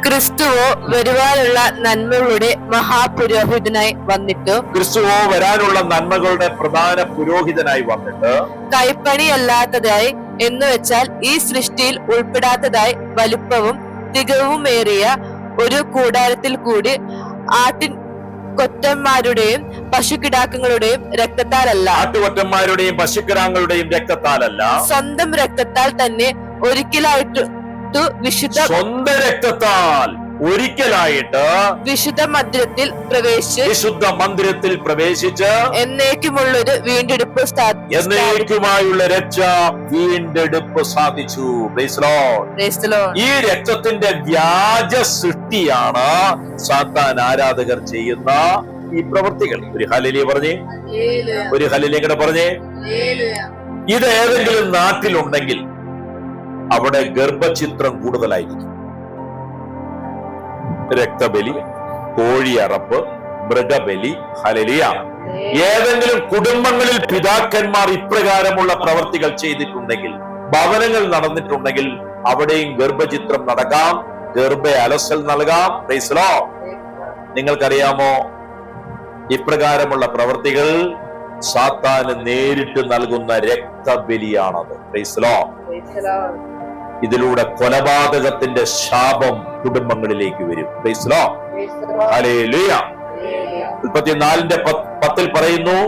ക്രിസ്തുവോ വരുവാനുള്ള നന്മകളുടെ മഹാപുരോഹിതനായി വന്നിട്ട്, ക്രിസ്തുവോ വരാനുള്ള നന്മകളുടെ പ്രധാന പുരോഹിതനായി വന്നിട്ട്, കൈപ്പണിയല്ലാത്തതായി എന്ന് വെച്ചാൽ ഈ സൃഷ്ടിയിൽ ഉൾപ്പെടാത്തതായി വലുപ്പവും തികവുമേറിയ ഒരു കൂടാരത്തിൽ കൂടി ആട്ടിൻ കൊറ്റന്മാരുടെയും പശുക്കിടാക്കളുടെയും രക്തത്താലല്ല, ആട്ടുകൊറ്റന്മാരുടെയും പശുക്കിടാങ്ങളുടെയും രക്തത്താലല്ല, സ്വന്തം രക്തത്താൽ തന്നെ ഒരിക്കലായിട്ട് സ്വന്തം രക്തത്താൽ ഒരിക്കലായിട്ട് വിശുദ്ധ മന്ദിരത്തിൽ പ്രവേശിച്ച് എന്നേക്കുമായുള്ള രക്ഷ വീണ്ടെടുപ്പ് സാധിച്ചു. ഈ രക്തത്തിന്റെ വ്യാജ സൃഷ്ടിയാണ് സാത്താൻ ആരാധകർ ചെയ്യുന്ന ഈ പ്രവൃത്തികൾ. ഒരു ഹല്ലേലൂയ പറഞ്ഞേ, ഒരു ഹല്ലേലൂയ കൂടെ പറഞ്ഞേ. ഇത് ഏതെങ്കിലും നാട്ടിലുണ്ടെങ്കിൽ അവിടെ ഗർഭചിത്രം കൂടുതലായിരിക്കും. രക്തബലി, കോഴിയറപ്പ്, മൃഗബലി. ഹല്ലേലൂയ. ഏതെങ്കിലും കുടുംബങ്ങളിൽ പിതാക്കന്മാർ ഇപ്രകാരമുള്ള പ്രവർത്തികൾ ചെയ്തിട്ടുണ്ടെങ്കിൽ, ഭവനങ്ങൾ നടന്നിട്ടുണ്ടെങ്കിൽ അവിടെയും ഗർഭചിത്രം നടക്കാം, ഗർഭ അലസൽ നൽകാം. Price the Lord. നിങ്ങൾക്കറിയാമോ, ഇപ്രകാരമുള്ള പ്രവർത്തികൾ സാത്താന് നേരിട്ട് നൽകുന്ന രക്തബലിയാണത്. Price the Lord. ഇതിലൂടെ കൊലപാതകത്തിന്റെ ശാപം കുടുംബങ്ങളിലേക്ക് വരും. Price the Lord. ഹല്ലേലൂയ. ഉൽപ്പത്തി 4:10 പറയുന്നു.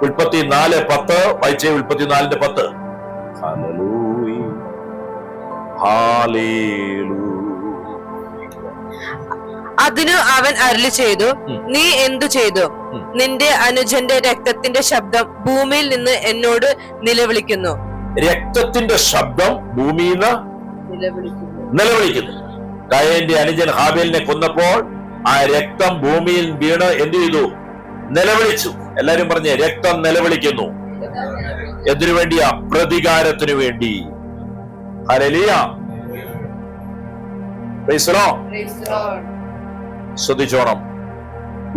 ഉൽപ്പത്തി 4:10 വായിച്ചേ. ഉൽപ്പത്തി 4:10. Hallelujah, hallelujah. അതിനു അവൻ അരുളി ചെയ്തു, നീ എന്തു ചെയ്തു? നിന്റെ അനുജന്റെ രക്തത്തിന്റെ ശബ്ദം ഭൂമിയിൽ നിന്ന് എന്നോട് നിലവിളിക്കുന്നു. രക്തത്തിന്റെ ശബ്ദം ഭൂമിയിൽ നിലവിളിക്കുന്നു. കയന്റെ അനുജൻ ഹാബേലിനെ കൊന്നപ്പോൾ ആ രക്തം ഭൂമിയിൽ വീണ് എന്ത് ചെയ്തു? നിലവിളിച്ചു. എല്ലാരും പറഞ്ഞേ, രക്തം നിലവിളിക്കുന്നു. എന്തിനു വേണ്ടിയാ? പ്രതികാരത്തിനു വേണ്ടി. ഹല്ലേലൂയ. Praise the Lord. ശ്രദ്ധിച്ചോണം,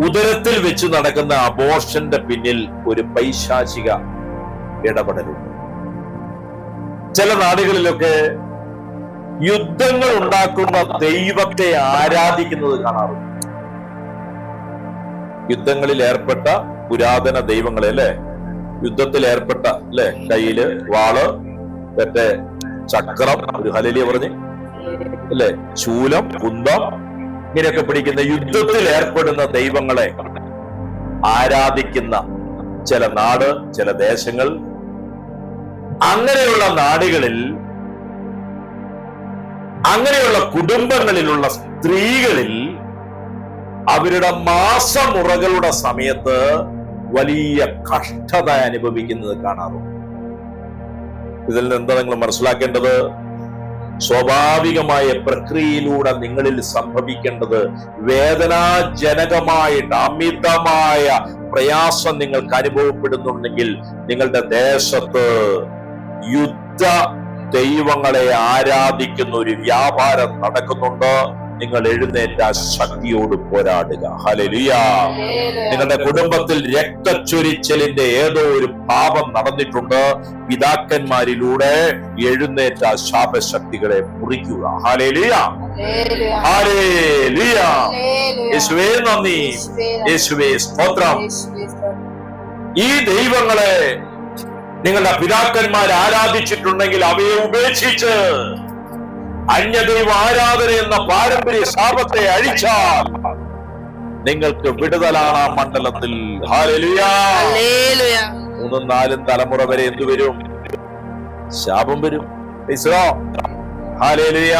ഉദരത്തിൽ വെച്ച് നടക്കുന്ന അബോർഷന്റെ പിന്നിൽ ഒരു പൈശാചിക ഇടപെടലുണ്ട്. ചില നാടുകളിലൊക്കെ യുദ്ധങ്ങൾ ഉണ്ടാക്കുന്ന ദൈവത്തെ ആരാധിക്കുന്നത് കാണാറുണ്ട്. യുദ്ധങ്ങളിൽ ഏർപ്പെട്ട പുരാതന ദൈവങ്ങളെ, അല്ലെ, യുദ്ധത്തിൽ ഏർപ്പെട്ട, അല്ലെ, കയ്യില് വാള്, മറ്റേ ചക്രം, ഒരു ഹല്ലേലൂയ പറഞ്ഞ്, അല്ലെ, ശൂലം, കുന്തം, ഇങ്ങനെയൊക്കെ പിടിക്കുന്ന യുദ്ധത്തിൽ ഏർപ്പെടുന്ന ദൈവങ്ങളെ ആരാധിക്കുന്ന ചില നാട്, ചില ദേശങ്ങൾ. അങ്ങനെയുള്ള നാടുകളിൽ, അങ്ങനെയുള്ള കുടുംബങ്ങളിലുള്ള സ്ത്രീകളിൽ അവരുടെ മാസമുറകളുടെ സമയത്ത് വലിയ കഷ്ടത അനുഭവിക്കുന്നത് കാണാറുണ്ട്. ഇതിൽ നിന്ന് എന്താ നിങ്ങൾ മനസ്സിലാക്കേണ്ടത്? സ്വാഭാവികമായ പ്രക്രിയയിലൂടെ നിങ്ങളിൽ സംഭവിക്കേണ്ടത് വേദനാജനകമായിട്ട് അമിതമായ പ്രയാസം നിങ്ങൾക്ക് അനുഭവപ്പെടുന്നുണ്ടെങ്കിൽ നിങ്ങളുടെ ദേശത്ത് യുദ്ധ ദൈവങ്ങളെ ആരാധിക്കുന്ന ഒരു വ്യാപാരം നടക്കുന്നുണ്ട്. നിങ്ങൾ എഴുന്നേറ്റ ശക്തിയോട് പോരാടുക. ഹല്ലേലൂയ. നിങ്ങളുടെ കുടുംബത്തിൽ രക്തച്ചൊരിച്ചലിന്റെ ഏതോ ഒരു പാപം നടന്നിട്ടുണ്ട്. പിതാക്കന്മാരിലൂടെ എഴുന്നേറ്റ ശാപശക്തികളെ മുറിക്കുക. Hallelujah, hallelujah. യേശുവേ നന്ദി, യേശുവേ സ്തോത്രം. ഈ ദൈവങ്ങളെ നിങ്ങളുടെ പിതാക്കന്മാർ ആരാധിച്ചിട്ടുണ്ടെങ്കിൽ അവയെ ഉപേക്ഷിച്ച് അന്യദൈവ ആരാധന എന്ന പാരമ്പര്യ ശാപത്തെ അഴിച്ചാൽ നിങ്ങൾക്ക് വിടുതലാണ് ആ മണ്ഡലത്തിൽ. ഹല്ലേലൂയ. 3 4 തലമുറ വരെ എന്തു വരും? ശാപം വരും. ഹല്ലേലൂയ.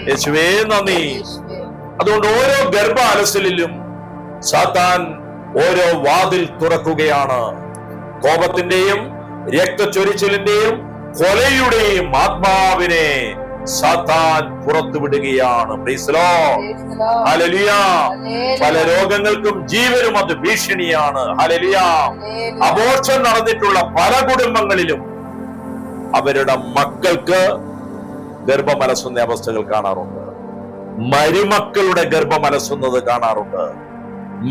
യേശുവേ നന്ദി. അതുകൊണ്ട് ഓരോ ഗർഭാലസലിലും സാത്താൻ ഓരോ വാതിൽ തുറക്കുകയാണ്. കോപത്തിന്റെയും രക്തച്ചൊരിച്ചിലിന്റെയും കൊലയുടെയും ആത്മാവിനെ സാത്താൻ പുറത്തുവിടുകയാണ്. Praise the Lord. ഹല്ലേലൂയ. പല രോഗങ്ങൾക്കും ജീവനും അത് ഭീഷണിയാണ്. ഹല്ലേലൂയ. അബോർഷൻ നടന്നിട്ടുള്ള പല കുടുംബങ്ങളിലും അവരുടെ മക്കൾക്ക് ഗർഭമലസുന്ന അവസ്ഥകൾ കാണാറുണ്ട്. മരുമക്കളുടെ ഗർഭമലസുന്നത് കാണാറുണ്ട്.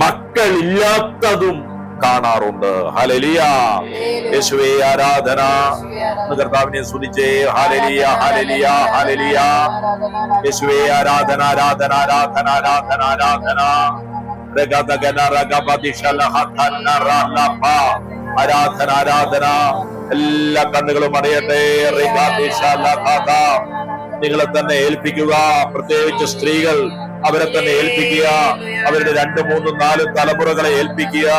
മക്കളില്ലാത്തതും കാണാറുണ്ട്. ഹല്ലേലൂയ. യേശുവേ ആരാധന. കർത്താവിനെ സ്തുതിച്ചേ. Hallelujah, hallelujah, hallelujah. യേശുവേ ആരാധന, ആരാധന, ആരാധന, ആരാധന, ആരാധന. ആരാധന, ആരാധന. എല്ലാ കണ്ണുകളും അടയട്ടെ. നിങ്ങളെ തന്നെ ഏൽപ്പിക്കുക. പ്രത്യേകിച്ച് സ്ത്രീകൾ അവരെ തന്നെ ഏൽപ്പിക്കുക. അവരുടെ 2 3 4 തലമുറകളെ ഏൽപ്പിക്കുക.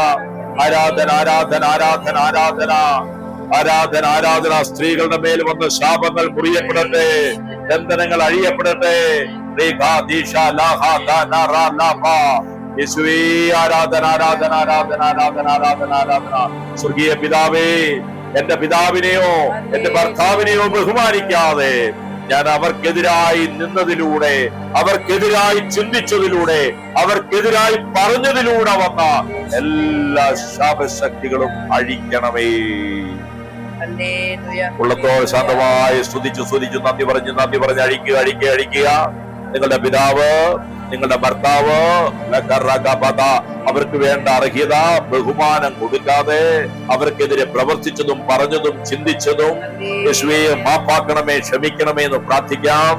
ആരാധന, ആരാധന, ആരാധന, ആരാധന, ആരാധന, ആരാധന. സ്ത്രീകളുടെ മേൽ വന്ന ശാപങ്ങൾ മുറിയപ്പെടട്ടെ. ബന്ധനങ്ങൾ അഴിയപ്പെടട്ടെ. യേശുവേ ആരാധന, ആരാധന, ആരാധന, ആരാധന, ആരാധന, ആരാധന. സ്വർഗീയ പിതാവേ, എന്റെ പിതാവിനെയോ എന്റെ ഭർത്താവിനെയോ ബഹുമാനിക്കാതെ ഞാൻ അവർക്കെതിരായി നിന്നതിലൂടെ, അവർക്കെതിരായി ചിന്തിച്ചതിലൂടെ, അവർക്കെതിരായി പറഞ്ഞതിലൂടെ വന്ന എല്ലാ ശാപശക്തികളും അഴിക്കണമേ. ഉള്ളത്തോട് ശാന്തമായി സ്തുതിച്ചു നന്ദി പറഞ്ഞ് അഴിക്കുക, അഴിക്കുക, അഴിക്കുക. നിങ്ങളുടെ പിതാവ്, നിങ്ങളുടെ ഭർത്താവ് അവർക്ക് വേണ്ട അർഹ്യത ബഹുമാനം കൊടുക്കാതെ അവർക്കെതിരെ പ്രവർത്തിച്ചതും പറഞ്ഞതും ചിന്തിച്ചതും യേശുവേ മാപ്പാക്കണമേ, ക്ഷമിക്കണമേ എന്ന് പ്രാർത്ഥിക്കാം.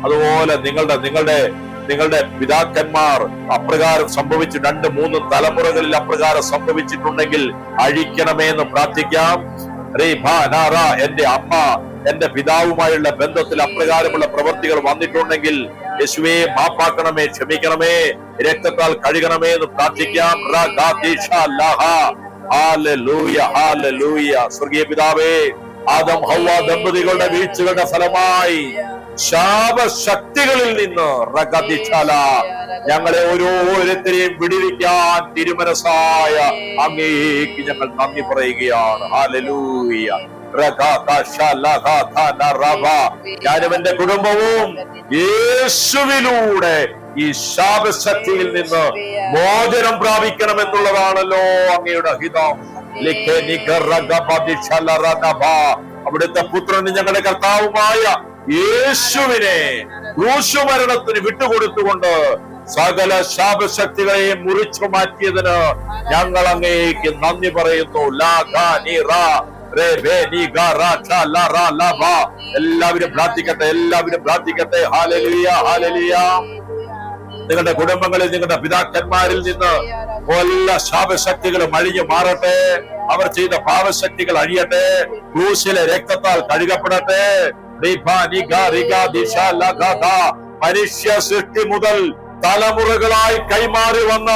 അതുപോലെ നിങ്ങളുടെ പിതാക്കന്മാർ അപ്രകാരം സംഭവിച്ചു 2 3 തലമുറകളിൽ അപ്രകാരം സംഭവിച്ചിട്ടുണ്ടെങ്കിൽ അഴിക്കണമേ എന്ന് പ്രാർത്ഥിക്കാം. എന്റെ അമ്മ എന്റെ പിതാവുമായുള്ള ബന്ധത്തിൽ അപ്രകാരമുള്ള പ്രവൃത്തികൾ വന്നിട്ടുണ്ടെങ്കിൽ യേശുവേ മാപ്പാക്കണമേ, ക്ഷമിക്കണമേ, രക്തത്താൽ കഴുകണമേ എന്ന് പ്രാർത്ഥിക്കാം. Hallelujah, hallelujah. സ്വർഗീയ പിതാവേ, ആദം ഹവ്വ ദമ്പതികളുടെ വീഴ്ചകളുടെ ഫലമായി ശാപശക്തികളിൽ നിന്ന് ഞങ്ങളെ ഓരോരുത്തരെയും വിടുവിക്കാൻ തിരുമനസായ അങ്ങേക്ക് ഞങ്ങൾ നന്ദി പറയുകയാണ്. ഹല്ലേലൂയ. ഞാനും എന്റെ കുടുംബവും യേശുവിലൂടെ ഈ ശാപശക്തിയിൽ നിന്ന് മോചനം പ്രാപിക്കണമെന്നുള്ളതാണല്ലോ അങ്ങയുടെ ഹിതം. അവിടുത്തെ പുത്രന് ഞങ്ങളുടെ കർത്താവുമായ യേശുവിനെ ക്രൂശുമരണത്തിന് വിട്ടുകൊടുത്തുകൊണ്ട് സകല ശാപശക്തികളെയും മുറിച്ചു മാറ്റിയതിന് ഞങ്ങൾ അങ്ങേക്ക് നന്ദി പറയുന്നു. എല്ലാവരും പ്രാർത്ഥിക്കട്ടെ, എല്ലാവരും പ്രാർത്ഥിക്കട്ടെ. Hallelujah, hallelujah. നിങ്ങളുടെ കുടുംബങ്ങളിൽ, നിങ്ങളുടെ പിതാക്കന്മാരിൽ നിന്ന് എല്ലാ ശാപശക്തികളും അഴിഞ്ഞു മാറട്ടെ. അവർ ചെയ്ത പാപശക്തികൾ അഴിയട്ടെ. ക്രൂശിലെ രക്തത്താൽ കഴുകപ്പെടട്ടെ. മനുഷ്യ സൃഷ്ടി മുതൽ തലമുറകളായി കൈമാറി വന്ന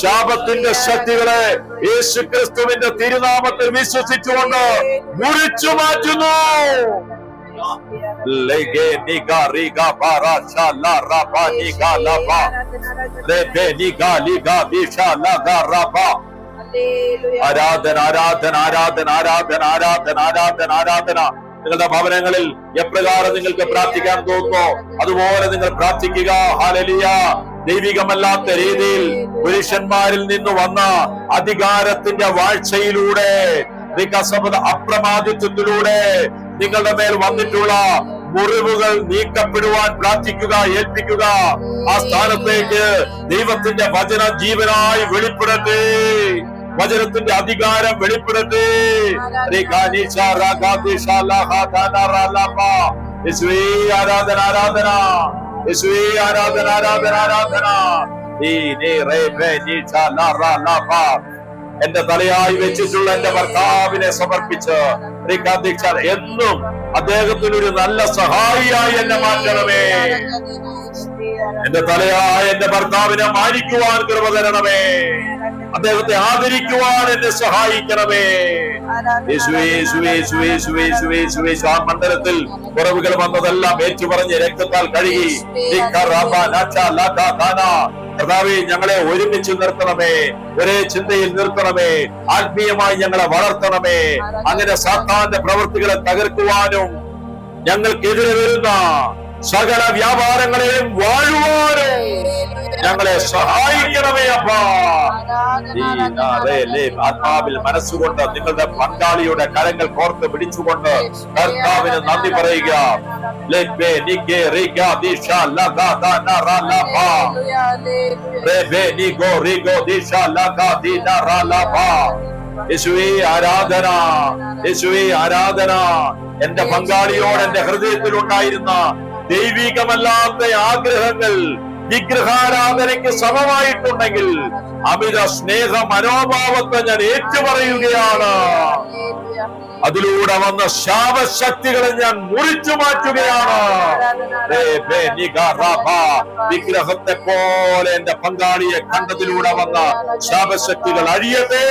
ശാപത്തിന്റെ ശക്തികളെ യേശുക്രിസ്തുവിന്റെ തിരുനാമത്തിൽ വിശ്വസിച്ചുകൊണ്ട് മുറിച്ചു മാറ്റുന്നു. ആരാധന ആരാധന ആരാധന ആരാധന ആരാധന ആരാധന ആരാധന. നിങ്ങളുടെ ഭവനങ്ങളിൽ എപ്രകാരം നിങ്ങൾക്ക് പ്രാർത്ഥിക്കാൻ തോന്നുന്നു അതുപോലെ നിങ്ങൾ പ്രാർത്ഥിക്കുക. ഹല്ലേലൂയ. ദൈവികമല്ലാത്ത രീതിയിൽ പുരുഷന്മാരിൽ നിന്ന് വന്ന അധികാരത്തിന്റെ വാഴ്ചയിലൂടെ, അപ്രമാദിത്വത്തിലൂടെ നിങ്ങളുടെ മേൽ വന്നിട്ടുള്ള മുറിവുകൾ നീക്കപ്പെടുവാൻ പ്രാർത്ഥിക്കുക, ഏൽപ്പിക്കുക. ആ സ്ഥാനത്തേക്ക് ദൈവത്തിന്റെ വചന ജീവനായി വെളിപ്പെടട്ടെ, വചനത്തിന്റെ അധികാരം വെളിപ്പെടട്ടെ. ആരാധന ആരാധന യേശുവേ ആരാധന ആരാധന ആരാധന. എന്റെ തലയായി വെച്ചിട്ടുള്ള എന്റെ ഭർത്താവിനെ സമർപ്പിച്ച് എന്നും അദ്ദേഹത്തിനൊരു നല്ല സഹായിയായി എന്നെ മാറ്റണമേ. എന്റെ തലയായ എന്റെ ഭർത്താവിനെ മാനിക്കുവാൻ കൃപ തരണമേ. അദ്ദേഹത്തെ ആദരിക്കുവാൻ എന്നെ സഹായിക്കണമേ. യേശുവേ യേശുവേ യേശുവേ യേശുവേ യേശുവേ യേശുവേ. ആ മണ്ഡലത്തിൽ കുറവുകൾ വന്നതെല്ലാം ഏറ്റുപറഞ്ഞ് രക്തത്താൽ കഴുകി കർത്താവേ ഞങ്ങളെ ഒരുമിച്ച് നിർത്തണമേ, ഒരേ ചിന്തയിൽ നിർത്തണമേ, ആത്മീയമായി ഞങ്ങളെ വളർത്തണമേ. അങ്ങനെ സാത്താന്റെ പ്രവൃത്തികളെ തകർക്കുവാനും ഞങ്ങൾക്കെതിരെ വരുന്ന സകല വ്യാപാരങ്ങളെയും വാഴുവാനും ഞങ്ങളെ സഹായിക്കണമേ അപ്പാ. ആത്മാവിൽ മനസ്സുകൊണ്ട് നിങ്ങളുടെ പങ്കാളിയുടെ കരങ്ങൾ കോർത്ത് പിടിച്ചുകൊണ്ട് കർത്താവിന് നന്ദി പറയുക. യേശുവേ ആരാധന, യേശുവേ ആരാധന. എന്റെ പങ്കാളിയോട് എന്റെ ഹൃദയത്തിൽ ഉണ്ടായിരുന്ന ദൈവികമല്ലാത്ത ആഗ്രഹങ്ങൾ വിഗ്രഹാരാധനയ്ക്ക് സമമായിട്ടുണ്ടെങ്കിൽ അമിത സ്നേഹ മനോഭാവത്തെ ഞാൻ ഏറ്റുപറയുകയാണ്. അതിലൂടെ വന്ന ശാപശക്തികളെ ഞാൻ മുറിച്ചു മാറ്റുകയാണ്. വിഗ്രഹത്തെ പോലെ എന്റെ പങ്കാളിയെ കണ്ടതിലൂടെ വന്ന ശാപശക്തികൾ അഴിയട്ടെ.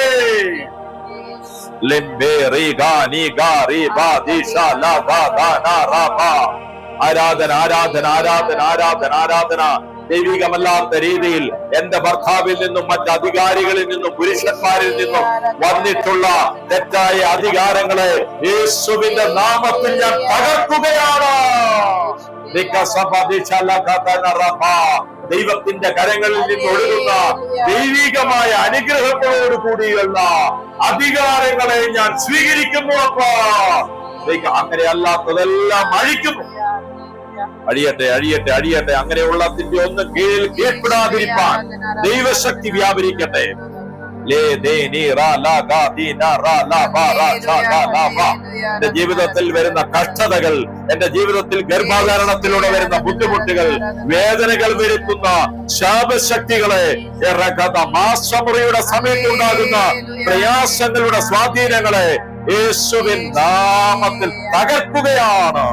ആരാധന ആരാധന ആരാധന ആരാധന ആരാധന. ദൈവികമല്ലാത്ത രീതിയിൽ എന്റെ ഭർത്താവിൽ നിന്നും മറ്റ് അധികാരികളിൽ നിന്നും പുരുഷന്മാരിൽ നിന്നും വന്നിട്ടുള്ള തെറ്റായ അധികാരങ്ങളെ യേശുവിന്റെ നാമത്തിൽ ഞാൻ തകർക്കുകയാണ്. ദൈവത്തിന്റെ കരങ്ങളിൽ നിന്ന് ഒഴുകുന്ന ദൈവികമായ അനുഗ്രഹങ്ങളോട് കൂടിയുള്ള അധികാരങ്ങളെ ഞാൻ സ്വീകരിക്കുന്നു അപ്പാ. അങ്ങനെ അല്ലാത്തതെല്ലാം അഴിക്കുന്നു. അഴിയട്ടെ അഴിയട്ടെ അഴിയട്ടെ. അങ്ങനെയുള്ളതിന്റെ ഒന്നും കീഴ്പ്പെടാതിരിപ്പാൻ ദൈവശക്തി വ്യാപരിക്കട്ടെ. എന്റെ ജീവിതത്തിൽ വരുന്ന കഷ്ടതകൾ, എന്റെ ജീവിതത്തിൽ ഗർഭാധാരണത്തിലൂടെ വരുന്ന ബുദ്ധിമുട്ടുകൾ, വേദനകൾ വരുത്തുന്ന ശാപശക്തികളെ, മാസമുറിയുടെ സമയത്തുണ്ടാകുന്ന പ്രയാസങ്ങളുടെ സ്വാധീനങ്ങളെ യേശുവിൻ നാമത്തിൽ തകർക്കുകയാണ്.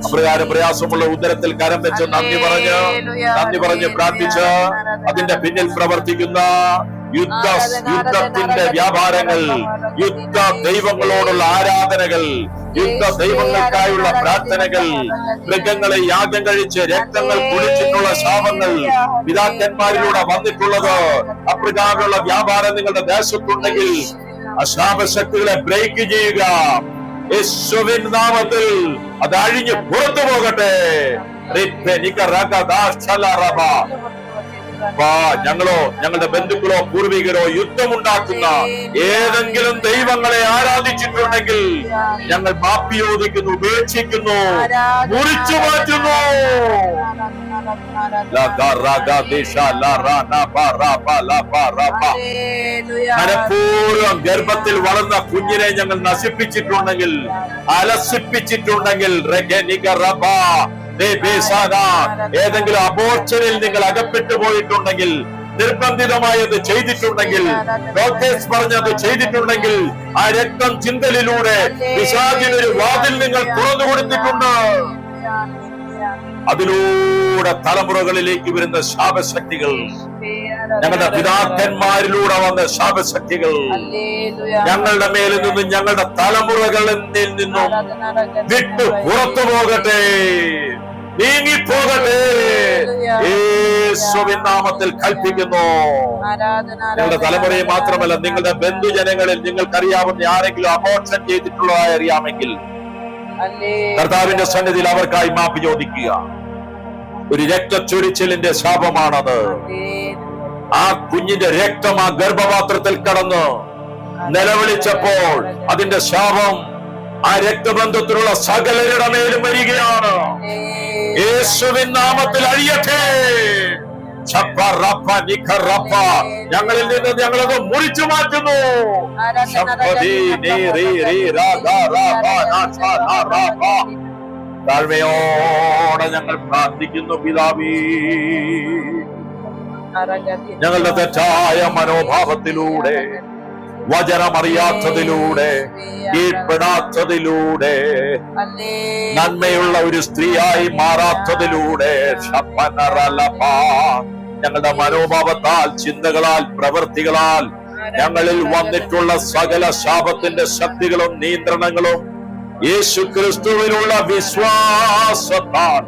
അപ്രകാരം പ്രയാസമുള്ള ഉദരത്തിൽ കരം വെച്ച് നന്ദി പറഞ്ഞ് പ്രാർത്ഥിച്ച് അതിന്റെ പിന്നിൽ പ്രവർത്തിക്കുന്ന യുദ്ധത്തിന്റെ വ്യാപാരങ്ങൾ, യുദ്ധ ദൈവങ്ങളോടുള്ള ആരാധനകൾ, യുദ്ധ ദൈവങ്ങൾക്കായുള്ള പ്രാർത്ഥനകൾ, മൃഗങ്ങളെ യാഗം കഴിച്ച് രക്തങ്ങൾ കുടിച്ചിട്ടുള്ള ശാപങ്ങൾ പിതാക്കന്മാരിലൂടെ വന്നിട്ടുള്ളത്, അപ്രകാരമുള്ള വ്യാപാരം നിങ്ങളുടെ ദേശത്തുണ്ടെങ്കിൽ ആ ശാപശക്തികളെ ബ്രേക്ക് ചെയ്യുക. യേശുവിൻ നാമത്തിൽ അത് അഴിഞ്ഞ് പുറത്തു പോകട്ടെ. ഞങ്ങളോ ഞങ്ങളുടെ ബന്ധുക്കളോ പൂർവികരോ യുദ്ധമുണ്ടാക്കുന്ന ഏതെങ്കിലും ദൈവങ്ങളെ ആരാധിച്ചിട്ടുണ്ടെങ്കിൽ ഞങ്ങൾ മാപ്പി ചോദിക്കുന്നു, ഉപേക്ഷിക്കുന്നു, മുറിച്ചു മാറ്റുന്നു. മനഃപൂർവ്വം ഗർഭത്തിൽ വളർന്ന കുഞ്ഞിനെ ഞങ്ങൾ നശിപ്പിച്ചിട്ടുണ്ടെങ്കിൽ, അലസിപ്പിച്ചിട്ടുണ്ടെങ്കിൽ, ഏതെങ്കിലും അബോർഷനിൽ നിങ്ങൾ അകപ്പെട്ടു പോയിട്ടുണ്ടെങ്കിൽ, നിർബന്ധിതമായത് ചെയ്തിട്ടുണ്ടെങ്കിൽ, ഡോക്ടേഴ്സ് പറഞ്ഞത് ചെയ്തിട്ടുണ്ടെങ്കിൽ, ആ രക്തം ചിന്തലിലൂടെ പിശാചിനൊരു വാതിൽ നിങ്ങൾ തുറന്നു കൊടുത്തിട്ടുണ്ട്. അതിലൂടെ തലമുറകളിലേക്ക് വരുന്ന ശാപശക്തികൾ, ഞങ്ങളുടെ പിതാക്കന്മാരിലൂടെ വന്ന ശാപശക്തികൾ ഞങ്ങളുടെ മേലിൽ നിന്നും ഞങ്ങളുടെ തലമുറകളിൽ നിന്നും വിട്ടു പുറത്തു പോകട്ടെ. നീങ്ങിപ്പോകട്ടെ. യേശുവിൻ നാമത്തിൽ കൽപ്പിക്കുന്നു. നിങ്ങളുടെ തലമുറയെ മാത്രമല്ല, നിങ്ങളുടെ ബന്ധുജനങ്ങളിൽ നിങ്ങൾക്കറിയാവുന്ന ആരെങ്കിലും അബോർഷൻ ചെയ്തിട്ടുള്ളതായി അറിയാമെങ്കിൽ കർത്താവിന്റെ സന്നിധിയിൽ അവർക്കായി മാപ്പ് ചോദിക്കുക. ഒരു രക്തച്ചൊരിച്ചിലിന്റെ ശാപമാണത്. ആ കുഞ്ഞിന്റെ രക്തം ആ ഗർഭപാത്രത്തിൽ കടന്ന് നിലവിളിച്ചപ്പോൾ അതിന്റെ ശാപം ആ രക്തബന്ധത്തിലുള്ള സകലരുടെ മേലും വരികയാണ്. യേശുവിൻ നാമത്തിൽ അഴിയട്ടെ. ഞങ്ങളിൽ നിന്ന് ഞങ്ങളത് മുറിച്ചു മാറ്റുന്നു. താഴ്മയോടെ ഞങ്ങൾ പ്രാർത്ഥിക്കുന്നു. പിതാവേ, ഞങ്ങളുടെ തെറ്റായ മനോഭാവത്തിലൂടെ, വചനമറിയാത്തതിലൂടെ, കീഴ്പ്പെടാത്തതിലൂടെ, നന്മയുള്ള ഒരു സ്ത്രീയായി മാറാത്തതിലൂടെ, ഞങ്ങളുടെ മനോഭാവത്താൽ, ചിന്തകളാൽ, പ്രവൃത്തികളാൽ ഞങ്ങളിൽ വന്നിട്ടുള്ള സകല ശാപത്തിന്റെ ശക്തികളും നിയന്ത്രണങ്ങളും യേശു ക്രിസ്തുവിനുള്ള വിശ്വാസത്താൽ,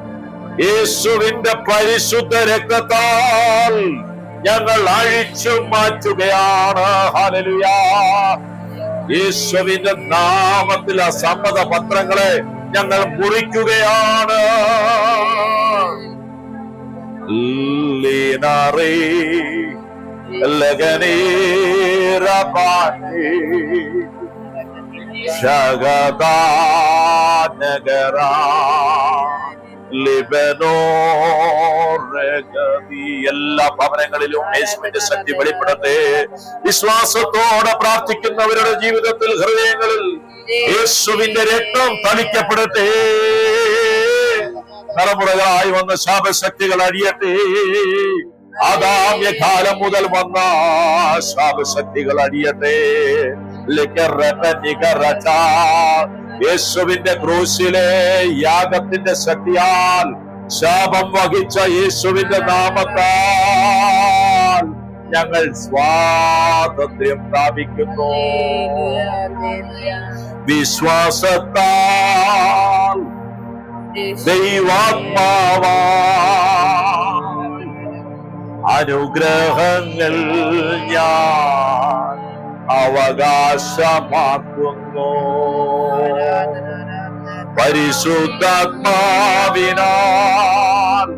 യേശുവിന്റെ പരിശുദ്ധ രക്തത്താൽ ഞങ്ങൾ അഴിച്ചു മാറ്റുകയാണ്. ഹല്ലേലൂയ. യേശുവിന്റെ നാമത്തിൽ ആ സമ്മത പത്രങ്ങളെ ഞങ്ങൾ മുറിക്കുകയാണ്. എല്ലാ ഭവനങ്ങളിലും യേശുവിന്റെ ശക്തി വെളിപ്പെടട്ടെ. വിശ്വാസത്തോടെ പ്രാർത്ഥിക്കുന്നവരുടെ ജീവിതത്തിൽ, ഹൃദയങ്ങളിൽ യേശുവിന്റെ രക്തം തളിക്കപ്പെടട്ടെ. തലമുറകളായി വന്ന ശാപശക്തികൾ അഴിയട്ടെ. ആദാമ്യകാലം മുതൽ വന്ന ശാപശക്തികൾ അഴിയട്ടെ. യേശുവിന്റെ ക്രൂശിലെ യാഗത്തിന്റെ ശക്തിയാൽ ശാപം വഹിച്ച യേശുവിന്റെ നാമത്താൽ ഞങ്ങൾ സ്വാതന്ത്ര്യം പ്രാപിക്കുന്നു. വിശ്വാസത്താൽ ദൈവാത്മാവാൽ അനുഗ്രഹങ്ങൾ ഞാൻ അവകാശമാക്കുന്നു. പരിശുദ്ധാത്മാവിനാൽ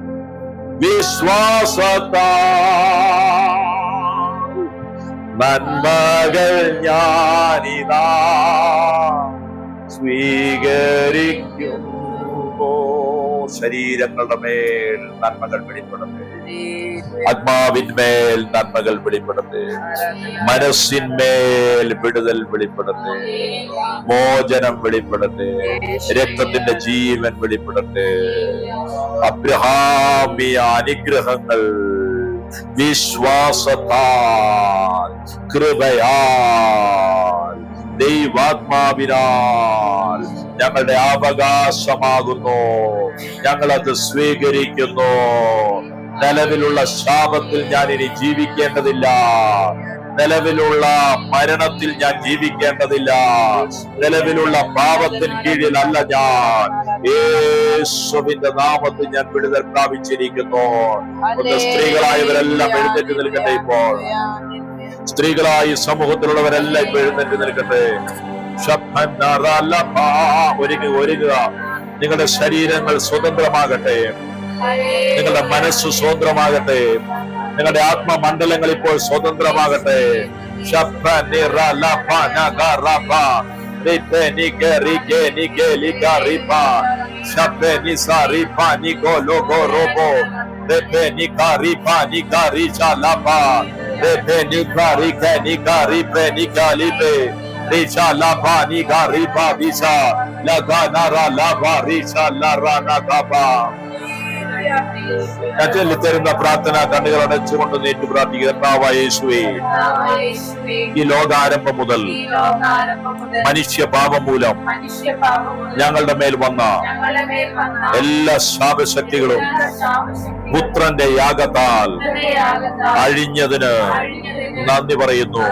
വിശ്വാസത്താൽ നന്മകൾ ഞാനിതാ സ്വീകരിക്കുന്നു. ശരീരങ്ങളുടെ മേൽ നന്മകൾ വെളിപ്പെടട്ടെ. ആത്മാവിന്മേൽ നന്മകൾ വെളിപ്പെടട്ടെ. മനസ്സിന്മേൽ വിടുതൽ വെളിപ്പെടട്ടെ. മോചനം വെളിപ്പെടട്ടെ. രക്തത്തിന്റെ ജീവൻ വെളിപ്പെടട്ടെ. അബ്രഹാമിയ അനുഗ്രഹങ്ങൾ വിശ്വാസത്താൽ, കൃപയാൽ, ദൈവാത്മാവിനാൽ ഞങ്ങളുടെ അവകാശമാകുന്നു. ഞങ്ങളത് സ്വീകരിക്കുന്നു. നിലവിലുള്ള ശാപത്തിൽ ഞാൻ ഇനി ജീവിക്കേണ്ടതില്ല. നിലവിലുള്ള മരണത്തിൽ ഞാൻ ജീവിക്കേണ്ടതില്ല. നിലവിലുള്ള പാപത്തിന് കീഴിലല്ല ഞാൻ. യേശുവിന്റെ നാമത്തിൽ ഞാൻ വിടുതൽ പ്രാപിച്ചിരിക്കുന്നു. സ്ത്രീകളായവരെല്ലാം എഴുന്നേറ്റ് നിൽക്കട്ടെ. ഇപ്പോൾ സ്ത്രീകളായി സമൂഹത്തിലുള്ളവരെല്ലാം ഇപ്പൊ എഴുന്നേറ്റ് നിൽക്കട്ടെ. ഒരുങ്ങുക. നിങ്ങളുടെ ശരീരങ്ങൾ സ്വതന്ത്രമാകട്ടെ. നിങ്ങളുടെ മനസ്സ് സ്വതന്ത്രമാകട്ടെ. നിങ്ങളുടെ ആത്മമണ്ഡലങ്ങൾ ഇപ്പോൾ സ്വതന്ത്രമാകട്ടെ. തരുന്ന പ്രാർത്ഥന കണ്ണുകൾ അടച്ചുകൊണ്ട് നേറ്റു പ്രാർത്ഥിക്കുക. കർത്താവായ യേശുവേ, ഈ ലോകാരംഭം മുതൽ മനുഷ്യ പാപം മൂലം ഞങ്ങളുടെ മേൽ വന്ന എല്ലാ ശാപശക്തികളും പുത്രന്റെ യാഗത്താൽ അഴിഞ്ഞതിന് നന്ദി പറയുന്നു.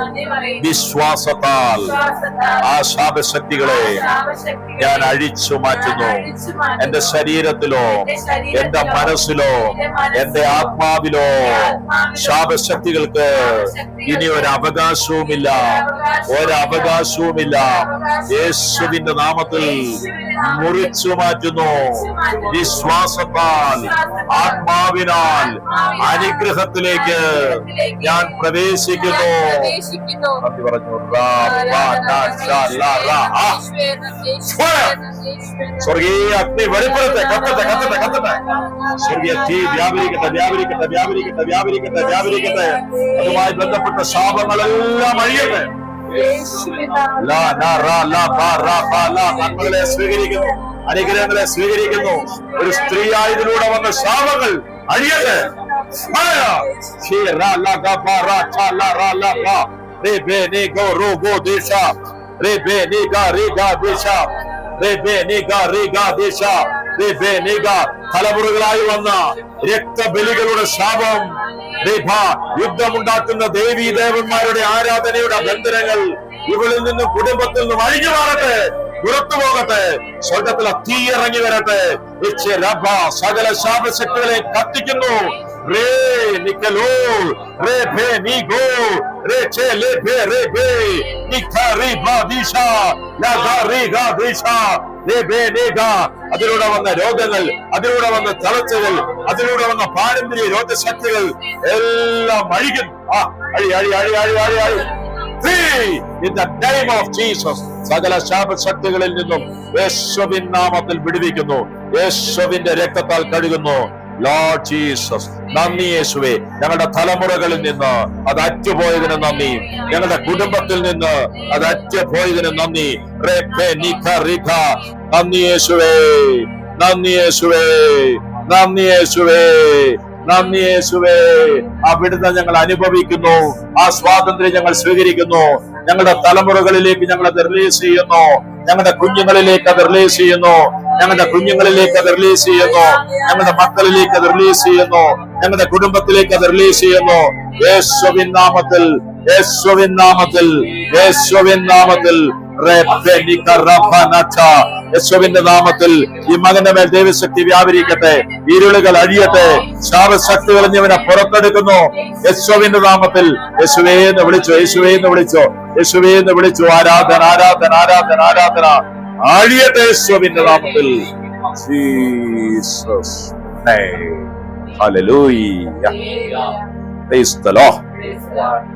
വിശ്വാസത്താൽ ആ ശാപശക്തികളെ ഞാൻ അഴിച്ചു മാറ്റുന്നു. എന്റെ ശരീരത്തിലോ എന്റെ മനസ്സിലോ എന്റെ ആത്മാവിലോ ശാപശക്തികൾക്ക് ഇനി ഒരു അവകാശവുമില്ല, ഒരവകാശവുമില്ല. യേശുവിന്റെ നാമത്തിൽ മുറിച്ചു മാറ്റുന്നു. വിശ്വാസത്താൽ ആത്മാവിനാൽ അനുഗ്രഹത്തിലേക്ക് ഞാൻ പ്രവേശിക്കുന്നു. നന്ദി പറഞ്ഞു. സ്വർഗീയ അഗ്നി വെളിപ്പെടുത്തെ, കത്തട്ടെ കത്തട്ടെ കത്തട്ടെ. സ്വർഗീയ തീ വ്യാപരിക്കട്ടെ വ്യാപരിക്കട്ടെ വ്യാപരിക്കട്ടെ വ്യാപരിക്കട്ടെ വ്യാപരിക്കട്ടെ. അതുമായി ബന്ധപ്പെട്ട ശാപങ്ങളെല്ലാം അഴിയട്ടെ. നന്മകളെ സ്വീകരിക്കുന്നു, അനുഗ്രഹങ്ങളെ സ്വീകരിക്കുന്നു. ഒരു സ്ത്രീയായതിലൂടെ വന്ന ശാപങ്ങൾ അഴിയട്ടെ. തലമുറകളായി വന്ന രക്തബലികളുടെ ശാപം, യുദ്ധമുണ്ടാക്കുന്ന ദേവീ ദേവന്മാരുടെ ആരാധനയുടെ ബന്ധനങ്ങൾ ഇവളിൽ നിന്നും കുടുംബത്തിൽ നിന്നും അഴിഞ്ഞു മാറട്ടെ, പുറത്തു പോകട്ടെ. സ്വർഗത്തിലെ തീ ഇറങ്ങി വരട്ടെ. സകല ശാപശക്തികളെ കത്തിക്കുന്നു. അതിലൂടെ വന്ന രോഗങ്ങൾ, അതിലൂടെ വന്ന തളർച്ചകൾ, അതിലൂടെ വന്ന പാരമ്പര്യ രോഗശക്തികൾ എല്ലാം അഴിക്കും. അഴി അഴി അഴി അഴി അഴി അഴി. In the name of Jesus, സകല ശാപശക്തികളിൽ നിന്നും യേശുവിൻ നാമത്തിൽ വിടുവിക്കുന്നു. യേശുവിന്റെ രക്തത്താൽ കഴുകുന്നു. ലോർഡ് ജീസസ്, നന്ദി യേശുവേ. ഞങ്ങളുടെ തലമുറകളിൽ നിന്ന് അത് അറ്റുപോയതിന് നന്ദി. ഞങ്ങളുടെ കുടുംബത്തിൽ നിന്ന് അത് അറ്റുപോയതിന് നന്ദി. നന്ദി യേശുവേ, നന്ദി യേശുവേ, നന്ദി യേശുവേ, നന്ദി യേശുവേ. ആ വിടുതൽ ഞങ്ങൾ അനുഭവിക്കുന്നു. ആ സ്വാതന്ത്ര്യം ഞങ്ങൾ സ്വീകരിക്കുന്നു. ഞങ്ങളുടെ തലമുറകളിലേക്ക് ഞങ്ങൾ അത് റിലീസ് ചെയ്യുന്നു. ഞങ്ങളുടെ കുഞ്ഞുങ്ങളിലേക്ക് അത് റിലീസ് ചെയ്യുന്നു. ഞങ്ങളുടെ കുഞ്ഞുങ്ങളിലേക്ക് അത് റിലീസ് ചെയ്യുന്നു. ഞങ്ങളുടെ മക്കളിലേക്ക് അത് റിലീസ് ചെയ്യുന്നു. ഞങ്ങളുടെ കുടുംബത്തിലേക്ക് അത് റിലീസ് ചെയ്യുന്നു. യേശുവിൻ നാമത്തിൽ, യേശുവിൻ നാമത്തിൽ, യേശുവിൻ നാമത്തിൽ, യേശുവിന്റെ നാമത്തിൽ ഈ മകന്റെ മേൽ ദൈവശക്തി വ്യാപരിക്കട്ടെ. ഇരുളുകൾ അഴിയട്ടെ. ശാപശക്തികൾ ഇവനെ പുറത്തെടുക്കുന്നു. യേശുവിന്റെ നാമത്തിൽ. യേശുവേന്ന് വിളിച്ചു, യേശുവേന്ന് വിളിച്ചു, യേശുവേന്ന് വിളിച്ചു. ആരാധന ആരാധന ആരാധന ആരാധന അഴിയട്ടെ യേശുവിന്റെ നാമത്തിൽ. Jesus name. Hallelujah. Praise the Lord.